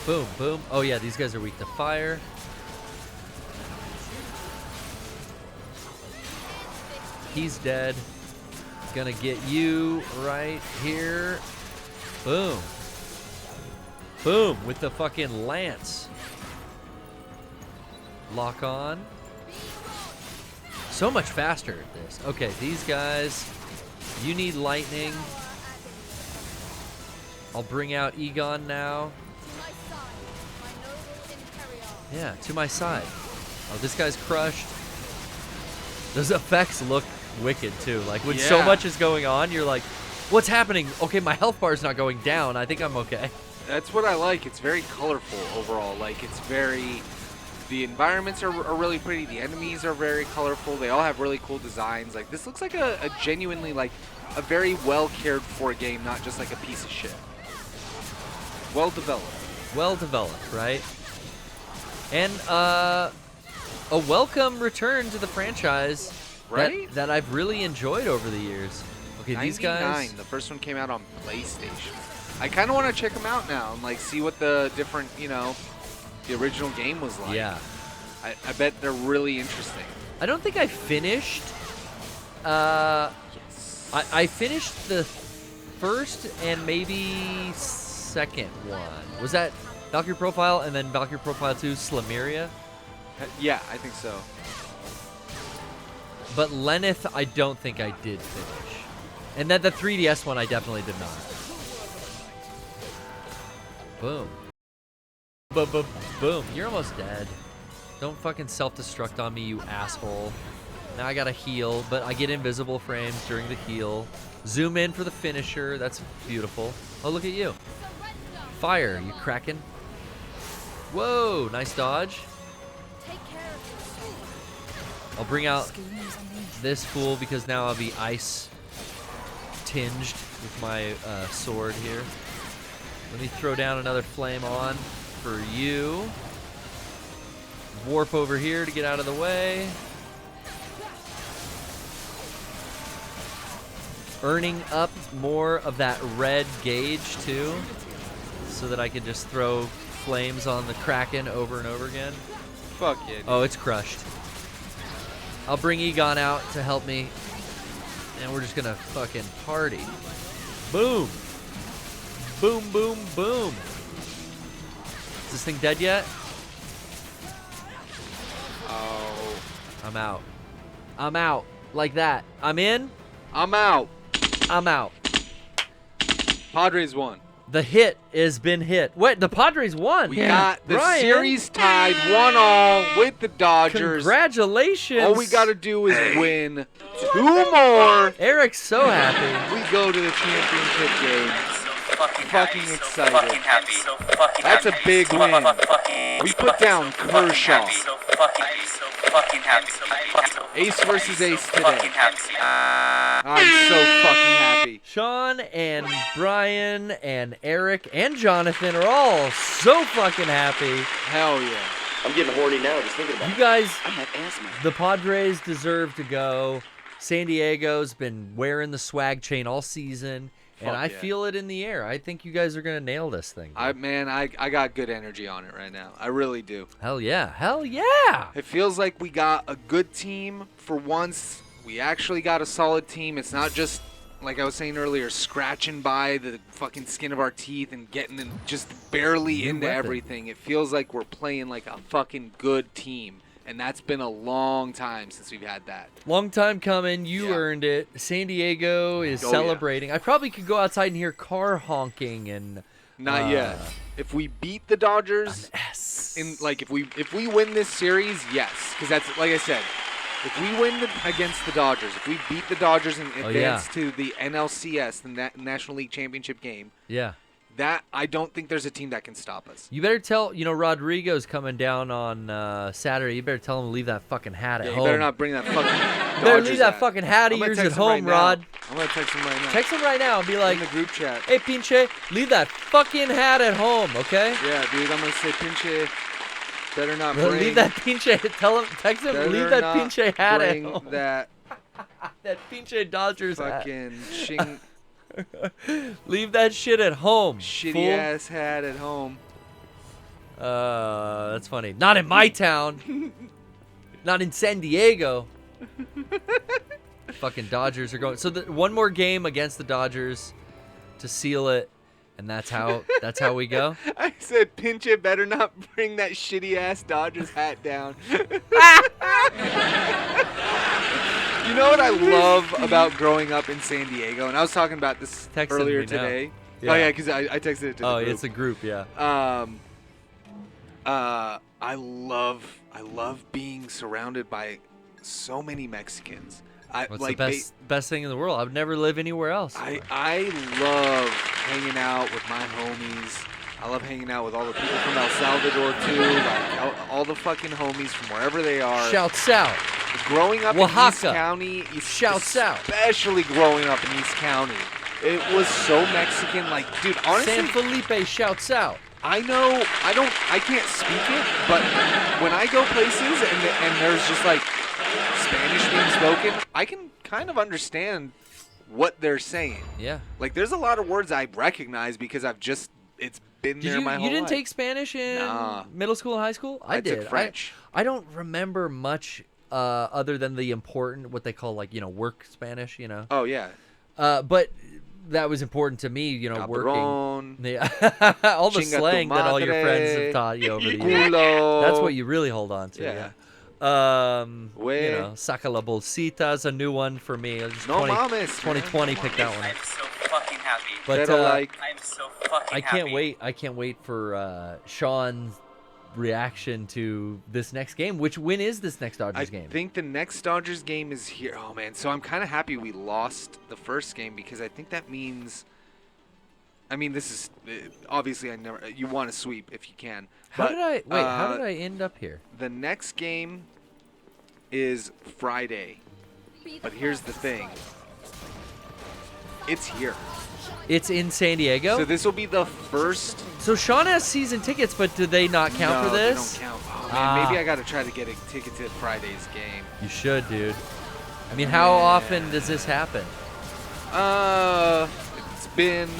Boom, boom. Oh yeah, these guys are weak to fire. He's dead. Gonna get you right here. Boom. Boom, with the fucking lance. Lock on. So much faster at this. Okay, these guys, you need lightning. I'll bring out Egon now. Yeah, to my side. Oh, this guy's crushed. Those effects look wicked too. Like when so much is going on, you're like, what's happening? Okay, my health bar is not going down. I think I'm okay. That's what I like. It's very colorful overall. Like, it's very... The environments are really pretty. The enemies are very colorful. They all have really cool designs. Like, this looks like a genuinely, like, a very well cared for game, not just like a piece of shit. Well developed. Well developed, right? And a welcome return to the franchise, right? That I've really enjoyed over the years. Okay, these guys. The first one came out on PlayStation. I kind of want to check them out now and like see what the different, you know, the original game was like. Yeah. I bet they're really interesting. I don't think I finished. Yes. I finished the first and maybe second one. Was that Valkyrie Profile and then Valkyrie Profile 2 Slameria? Yeah, I think so. But Lenneth, I don't think I did finish. And then the 3DS one, I definitely did not. Boom. Boom. You're almost dead. Don't fucking self-destruct on me, you asshole. Now I gotta heal, but I get invisible frames during the heal. Zoom in for the finisher. That's beautiful. Oh, look at you. Fire, you kraken. Whoa, nice dodge. I'll bring out this fool because now I'll be ice tinged with my sword here. Let me throw down another flame on for you. Warp over here to get out of the way. Earning up more of that red gauge too, so that I can just throw flames on the Kraken over and over again. Fuck yeah. Dude. Oh, it's crushed. I'll bring Egon out to help me, and we're just gonna fucking party. Boom. Boom, boom, boom. Is this thing dead yet? Oh. I'm out. I'm out. Like that. I'm in. I'm out. I'm out. Padres won. The hit has been hit. Wait, the Padres won. We got the series tied 1-1 with the Dodgers. Congratulations. All we got to do is win 2 more. Eric's so happy. We go to the championship game. Fucking excited. Fucking happy. So fucking That's happy. a big So win. fucking We put down Kershaw. So fucking happy. Ace versus Ace today. Fucking happy. I'm so fucking happy. Sean and Brian and Eric and Jonathan are all so fucking happy. Hell yeah. I'm getting horny now just thinking about it. You guys, I have asthma. the Padres deserve to go. San Diego's been wearing the swag chain all season. And I feel it in the air. I think you guys are going to nail this thing. I got good energy on it right now. I really do. Hell yeah. Hell yeah. It feels like we got a good team for once. We actually got a solid team. It's not just, like I was saying earlier, scratching by the fucking skin of our teeth and getting in just barely into everything. It feels like we're playing like a fucking good team. And that's been a long time since we've had that. Long time coming. You earned it. San Diego is celebrating. I probably could go outside and hear car honking and. Not yet. If we beat the Dodgers, if we win this series, yes, because that's like I said. If we win against the Dodgers, if we beat the Dodgers and advance to the NLCS, the National League Championship game, that I don't think there's a team that can stop us. You better tell, Rodrigo's coming down on Saturday. You better tell him to leave that fucking hat at home. You better not bring that fucking You better leave that fucking hat of yours at home, Rod. I'm going to text him right now. Text him right now and be like, in the group chat. Hey, Pinche, leave that fucking hat at home, okay? Yeah, dude, I'm going to say, Pinche, better not bring. Leave that Pinche, text him, leave that Pinche hat at home. That Pinche Dodgers fucking shing. Leave that shit at home. Shitty ass hat at home. That's funny. Not in my town. Not in San Diego. Fucking Dodgers are going. So one more game against the Dodgers to seal it, and that's how we go. I said, Pinche better not bring that shitty ass Dodgers hat down. You know what I love about growing up in San Diego? And I was talking about this earlier today. Yeah. Oh, yeah, because I texted it to the group. Oh, it's a group, yeah. I love being surrounded by so many Mexicans. What's the best thing in the world? I would never live anywhere else. I love hanging out with my homies. I love hanging out with all the people from El Salvador, too. Like, all the fucking homies from wherever they are. Shouts out. Growing up Oaxaca. in East County, Shouts out. Especially growing up in East County. It was so Mexican. Like, dude, honestly. San Felipe shouts out. I know, I can't speak it, but when I go places and there's just like Spanish being spoken, I can kind of understand what they're saying. Yeah. Like, there's a lot of words I recognize because it's been there my whole life. You didn't take Spanish in middle school and high school? I did. Took French. I don't remember much other than the important, what they call, like, work Spanish, Oh, yeah. But that was important to me, Cabron, working. Yeah. All the slang that all your friends have taught you over the years. That's what you really hold on to. Yeah. Saca la bolsita is a new one for me. 2020 picked that one. I'm so fucking happy. But I'm so fucking happy. I can't wait for Sean's reaction to this next game. When is this next Dodgers game? I think the next Dodgers game is here. Oh man, so I'm kind of happy we lost the first game because I think that means. I mean, this is obviously you want to sweep if you can. How did I end up here? The next game is Friday, but here's the thing. It's here. It's in San Diego? So this will be the first. So Sean has season tickets, but do they not count for this? They don't count. Oh, man, maybe I got to try to get a ticket to Friday's game. You should, dude. I mean, how often does this happen? It's been.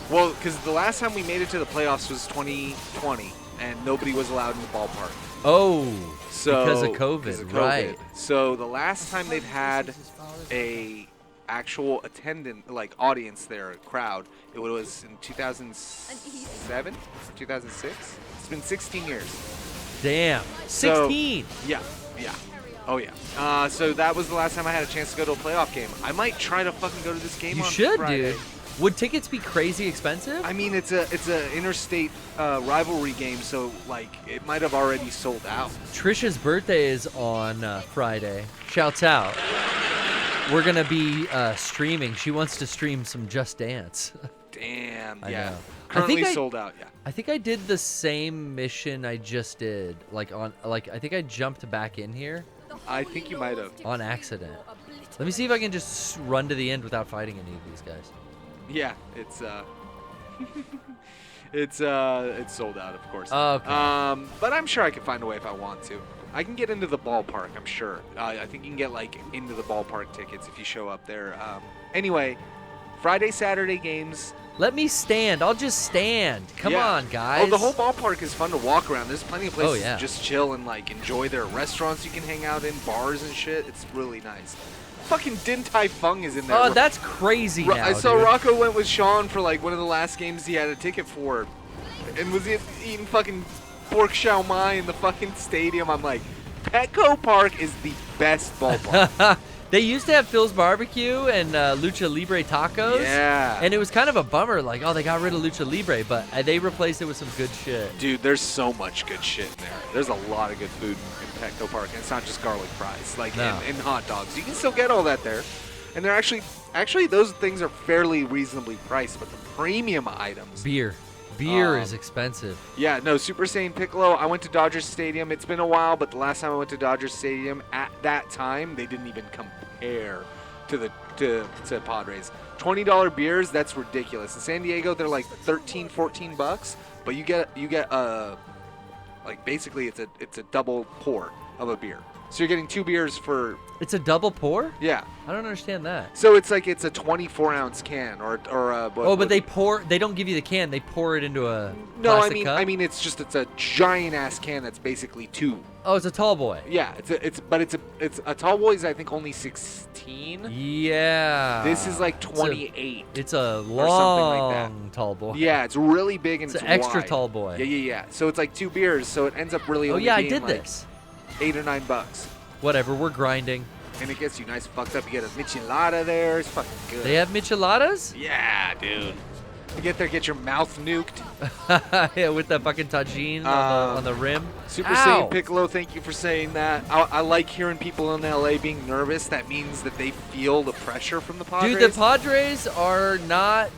Well, because the last time we made it to the playoffs was 2020, and nobody was allowed in the ballpark. Oh, because of COVID, right. So the last time they've had a actual audience there, a crowd, it was in 2007 or 2006. It's been 16 years. Damn, 16. Yeah. Oh, yeah. So that was the last time I had a chance to go to a playoff game. I might try to fucking go to this game on Friday. Dude. Would tickets be crazy expensive? I mean, it's a interstate rivalry game, so like it might have already sold out. Trisha's birthday is on Friday. Shouts out. We're gonna be streaming. She wants to stream some Just Dance. Damn. I Yeah. know. Currently sold out. Yeah. I think I did the same mission I just did. I think I jumped back in here. I think you might have. On accident. Let me see if I can just run to the end without fighting any of these guys. Yeah, it's it's sold out, of course. Oh, okay. But I'm sure I can find a way if I want to. I can get into the ballpark, I'm sure. I think you can get into the ballpark tickets if you show up there. Anyway, Friday, Saturday games. Let me stand. I'll just stand. Come on, guys. Oh, the whole ballpark is fun to walk around. There's plenty of places yeah. to just chill and enjoy. There are restaurants you can hang out in, bars and shit. It's really nice. Fucking Din Tai Fung is in there. Oh, that's crazy now, I saw dude. Rocco went with Sean for one of the last games he had a ticket for, and was eating fucking Pork Chow Mai in the fucking stadium. I'm like, Petco Park is the best ballpark. They used to have Phil's Barbecue and Lucha Libre tacos. Yeah. And it was kind of a bummer, like, oh, they got rid of Lucha Libre, but they replaced it with some good shit. Dude, there's so much good shit in there. There's a lot of good food in Petco Park, and it's not just garlic fries, like and hot dogs. You can still get all that there. And they're actually those things are fairly reasonably priced, but the premium items. Beer is expensive. Yeah, no, Super Saiyan Piccolo. I went to Dodger Stadium. It's been a while, but the last time I went to Dodger Stadium, at that time, they didn't even compare to Padres. $20 beers, that's ridiculous. In San Diego, they're like $13-14, but you get like basically it's a double pour of a beer. So you're getting 2 beers for. It's a double pour? Yeah. I don't understand that. So it's like it's a 24-ounce can or but they pour. They don't give you the can. They pour it into a plastic cup? I mean it's a giant ass can that's basically 2. Oh, it's a tall boy. Yeah, it's a tall boy is I think only 16. Yeah. This is like 28. It's a long or something like that. Tall boy. Yeah, it's really big and it's an extra wide. tall boy. Yeah. So it's like 2 beers, so it ends up really. Oh only yeah, I being did like this. $8 or $9. Whatever, we're grinding. And it gets you nice fucked up. You get a michelada there. It's fucking good. They have micheladas? Yeah, dude. You get there, get your mouth nuked. Yeah, with the fucking tagine on the rim. Super Saiyan Piccolo, thank you for saying that. I like hearing people in LA being nervous. That means that they feel the pressure from the Padres. Dude, the Padres are not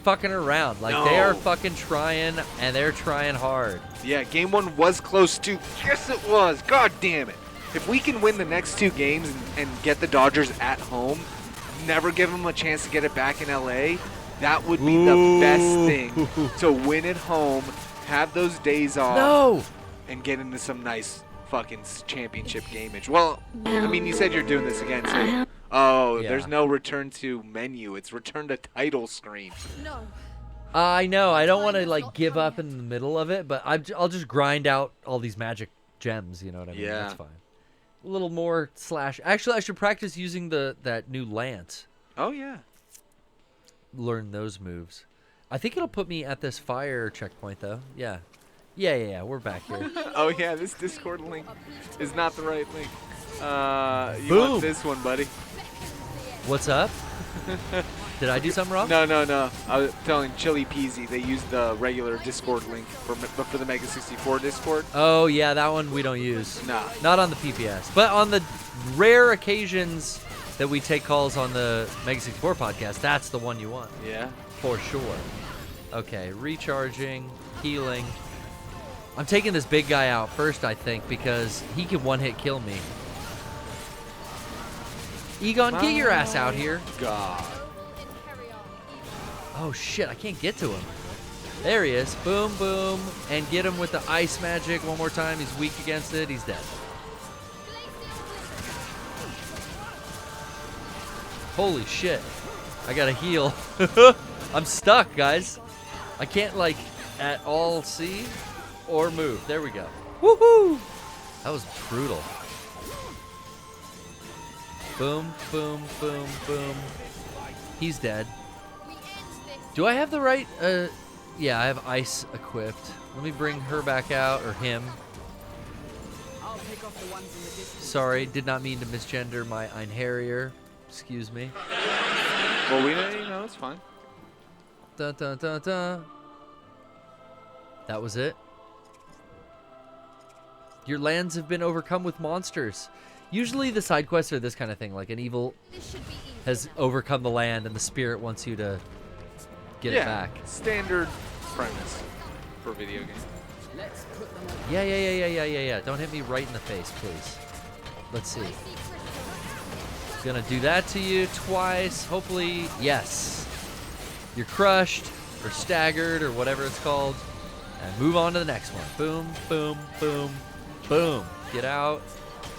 fucking around. Like, they are fucking trying, and they're trying hard. Yeah, game 1 was close too. Yes, it was. God damn it. If we can win the next 2 games and get the Dodgers at home, never give them a chance to get it back in LA, that would be the best thing. To win at home, have those days off, and get into some nice fucking championship gameage. Well, I mean, you said you're doing this again, so... Oh, there's no return to menu. It's return to title screen. No. I know. I don't want to, like, give up in the middle of it, but I'll just grind out all these magic gems, you know what I mean? Yeah. That's fine. A little more slash. Actually, I should practice using that new lance. Oh, yeah. Learn those moves. I think it'll put me at this fire checkpoint, though. Yeah. Yeah. We're back here. Oh, yeah. This Discord link is not the right link. You Boom. want this one, buddy. What's up? Did I do something wrong? No. I was telling Chili Peasy they used the regular Discord link but for the Mega 64 Discord. Oh, yeah, that one we don't use. Nah. Not on the PPS. But on the rare occasions that we take calls on the Mega 64 podcast, that's the one you want. Yeah. For sure. Okay, recharging, healing. I'm taking this big guy out first, I think, because he can one-hit kill me. Egon, get your ass out here. God. Oh, shit, I can't get to him. There he is. Boom, boom. And get him with the ice magic one more time. He's weak against it. He's dead. Holy shit. I gotta heal. I'm stuck, guys. I can't, like, at all see or move. There we go. Woohoo! That was brutal. Boom, boom, boom, boom. He's dead. Do I have the right... yeah, I have ice equipped. Let me bring her back out, or him. Sorry, did not mean to misgender my Einherjar. Excuse me. Well, we know, it's fine. Dun, dun, dun, dun. That was it. Your lands have been overcome with monsters. Usually the side quests are this kind of thing, like an evil has overcome the land and the spirit wants you to get it back. Standard premise for video games. Yeah. Don't hit me right in the face, please. Let's see. Gonna do that to you twice. Hopefully, yes. You're crushed or staggered or whatever it's called. And move on to the next one. Boom, boom, boom, boom. Get out.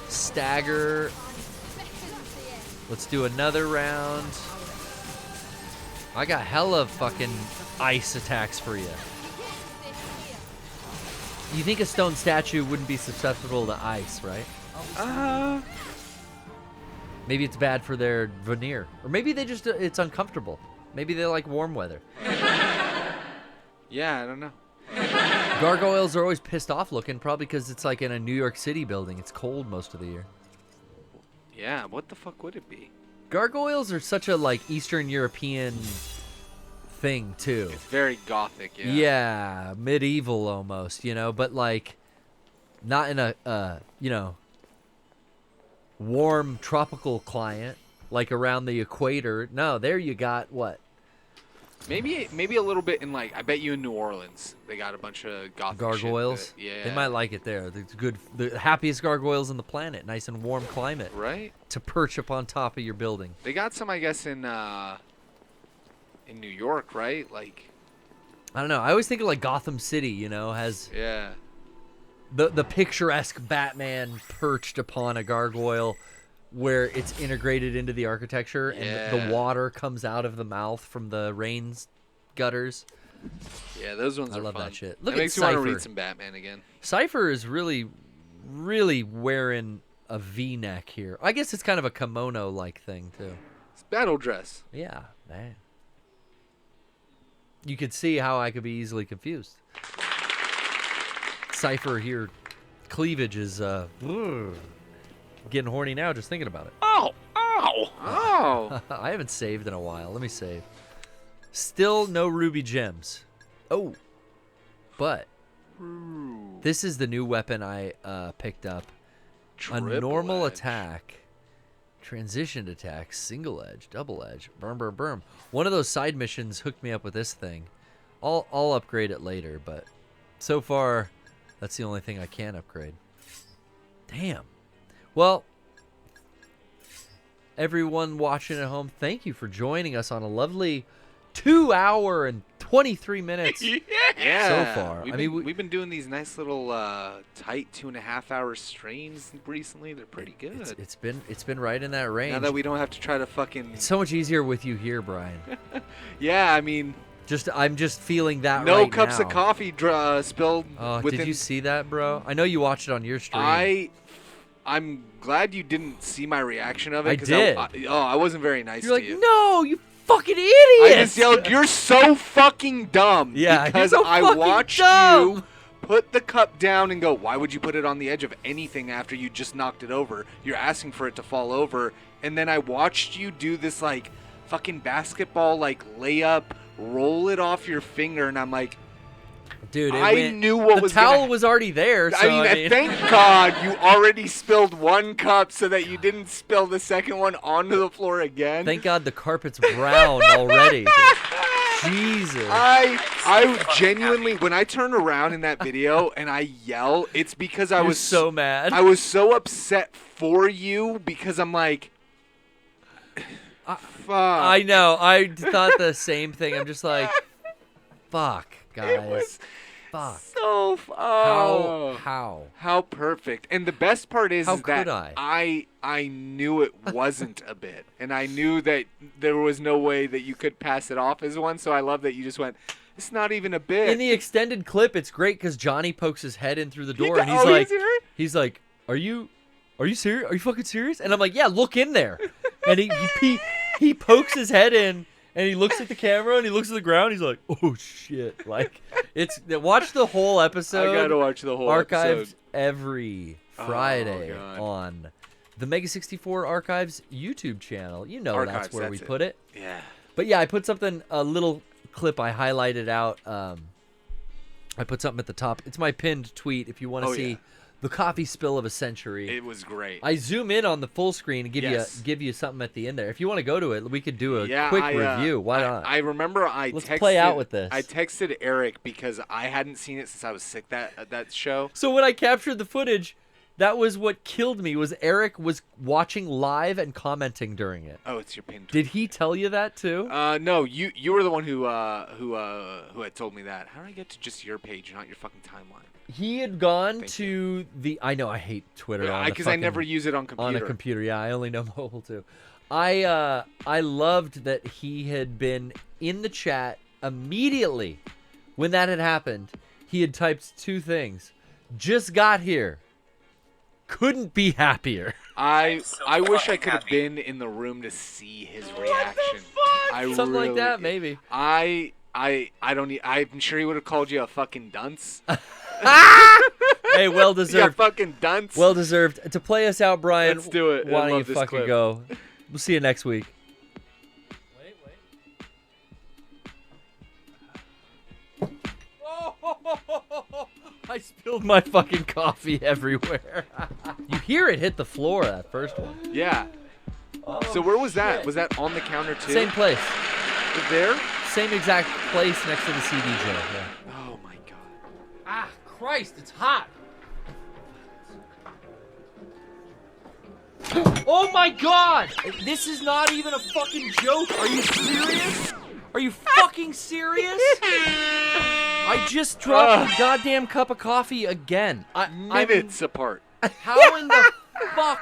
Stagger. Let's do another round. I got hella fucking ice attacks for you. You think a stone statue wouldn't be susceptible to ice, right? Maybe it's bad for their veneer. Or maybe they just, it's uncomfortable. Maybe they like warm weather. Yeah, I don't know. Gargoyles are always pissed off looking, probably because it's like in a New York City building. It's cold most of the year. Yeah, what the fuck would it be? Gargoyles are such a like Eastern European thing too. It's very gothic, yeah. Yeah, medieval almost, you know, but like not in a warm tropical climate like around the equator. No, there you got what? Maybe a little bit in like I bet you in New Orleans they got a bunch of gothic Gargoyles. Shit They might like it there. It's good. The happiest gargoyles on the planet. Nice and warm climate. Right. To perch up on top of your building. They got some, I guess, in New York, right? Like. I don't know. I always think of like Gotham City. You know, has the picturesque Batman perched upon a gargoyle, where it's integrated into the architecture and the water comes out of the mouth from the rain's gutters. Yeah, those ones I are love fun. that shit. Look it at makes Cypher. me want to read some Batman again. Cypher is really, really wearing a V-neck here. I guess it's kind of a kimono-like thing too. It's battle dress. Yeah, man. You could see how I could be easily confused. Cypher here, cleavage is getting horny now just thinking about it. Oh! I haven't saved in a while. Let me save. Still no ruby gems. Oh. But this is the new weapon I picked up. A normal attack, transitioned attack, single edge, double edge, burm. One of those side missions hooked me up with this thing. I'll upgrade it later, but so far that's the only thing I can upgrade. Damn. Well, everyone watching at home, thank you for joining us on a lovely 2 hour and 23 minutes so far. We've been doing these nice little tight 2.5 hour streams recently. They're pretty good. It's been right in that range. Now that we don't have to try to fucking. It's so much easier with you here, Brian. Yeah, I mean. I'm just feeling that no right cups now. of coffee spilled. Oh, within... did you see that, bro? I know you watched it on your stream. I'm glad you didn't see my reaction of it. I did. I wasn't very nice You're to like, you. no, you fucking idiot! I just yelled, "You're so fucking dumb!" Yeah, because you're so I fucking watched dumb. you put the cup down and go, "Why would you put it on the edge of anything after you just knocked it over? You're asking for it to fall over." And then I watched you do this like fucking basketball like layup, roll it off your finger, and I'm like. Dude, I knew what was the towel was already there. So, I mean, thank God you already spilled one cup so that you didn't spill the second one onto the floor again. Thank God the carpet's brown already. Jesus. I genuinely, when I turn around in that video and I yell, it's because I was so mad. I was so upset for you because I'm like, fuck. I know. I thought the same thing. I'm just like, fuck, guys. It was fuck. How perfect. And the best part is, How is could that I knew it wasn't a bit. And I knew that there was no way that you could pass it off as one. So I love that you just went, it's not even a bit. In the extended clip, it's great because Johnny pokes his head in through the door and he's like, are you serious? Are you fucking serious? And I'm like, yeah, look in there. And he pokes his head in. And he looks at the camera and he looks at the ground. He's like, "Oh shit!" Like, watch the whole episode. I gotta watch the whole archived episode. Every Friday on the Mega 64 Archives YouTube channel. You know Archives, that's where we it. put it. Yeah. But yeah, I put a little clip I highlighted out. I put something at the top. It's my pinned tweet. If you want to see the coffee spill of a century. It was great. I zoom in on the full screen and give you something at the end there. If you want to go to it, we could do a quick review. Why not? I remember Let's play out with this. I texted Eric because I hadn't seen it since I was sick that show. So when I captured the footage, that was what killed me. Was Eric was watching live and commenting during it. Oh, it's your pinned tweet. Did he tell you that too? No, you were the one who had told me that. How did I get to just your page, not your fucking timeline? He had gone to the. I know I hate Twitter. Because I never use it on computer. On a computer, yeah. I only know mobile too. I loved that he had been in the chat immediately when that had happened. He had typed two things. Just got here. Couldn't be happier. I wish I could have been in the room to see his reaction. Something like that, maybe. I'm sure he would have called you a fucking dunce. Hey, well deserved. You fucking dunce. Well deserved. To play us out, Brian. Let's do it. Why I don't you love this fucking clip. go? We'll see you next week. I spilled my fucking coffee everywhere. You hear it hit the floor, that first one. Yeah. So where was that? Was that on the counter too? Same place. There? Same exact place next to the CD jail. Yeah. Oh my god. Ah, Christ, it's hot. Oh my god! This is not even a fucking joke. Are you serious? Are you fucking serious? I just dropped a goddamn cup of coffee again. Minutes apart. How in the fuck?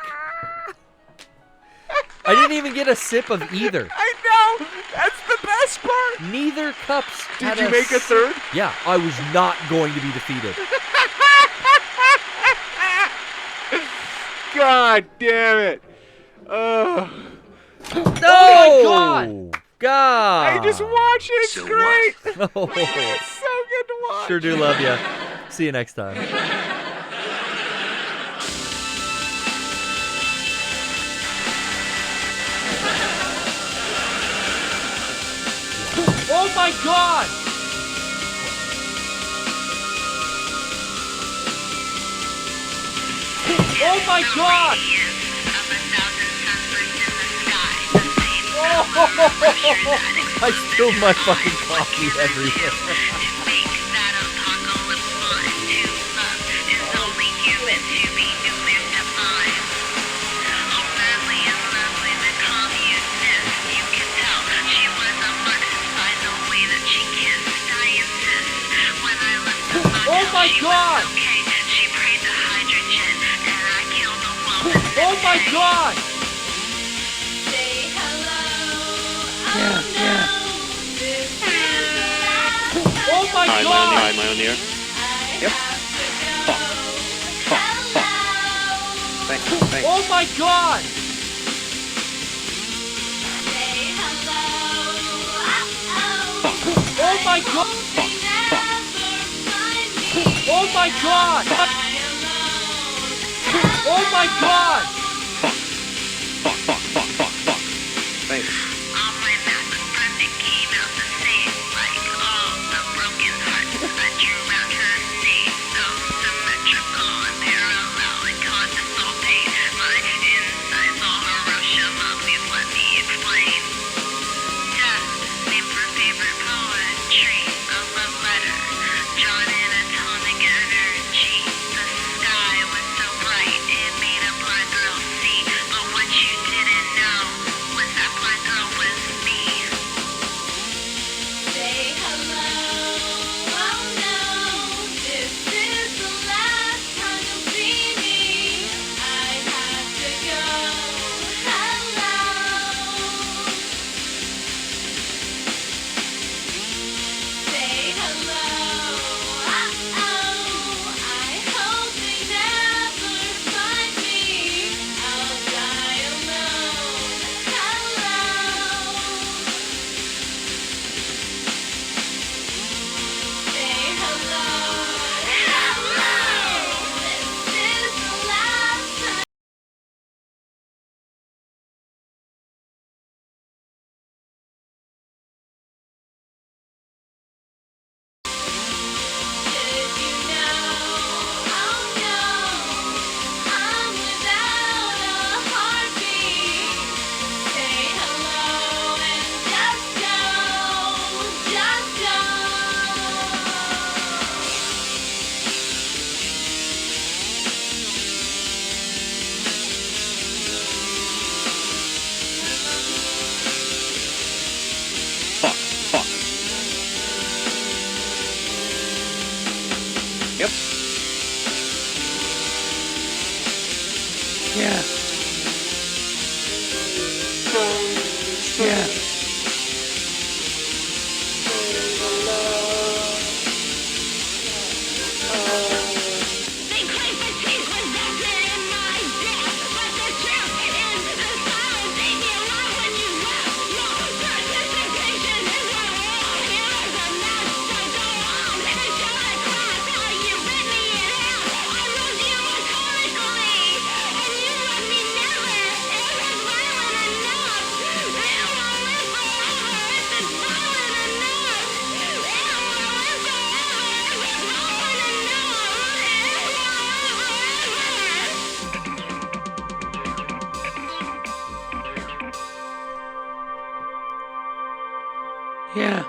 I didn't even get a sip of either. I know! That's the best part! Neither cups. Did you make a third? Yeah, I was not going to be defeated. God damn it! Oh my god! God! I just watch it. It's great. Oh. It's so good to watch. Sure do love you. See you next time. Oh my god! Oh my god! Oh, I spilled my fucking coffee everywhere. Oh my god! Oh my god! Yeah, yeah. Oh my god! Am I on the air? Yep. Fuck. Thanks. Oh my god! Oh my god! Oh my god! Oh my god! Fuck. Thanks. It made a blood glow. Yeah.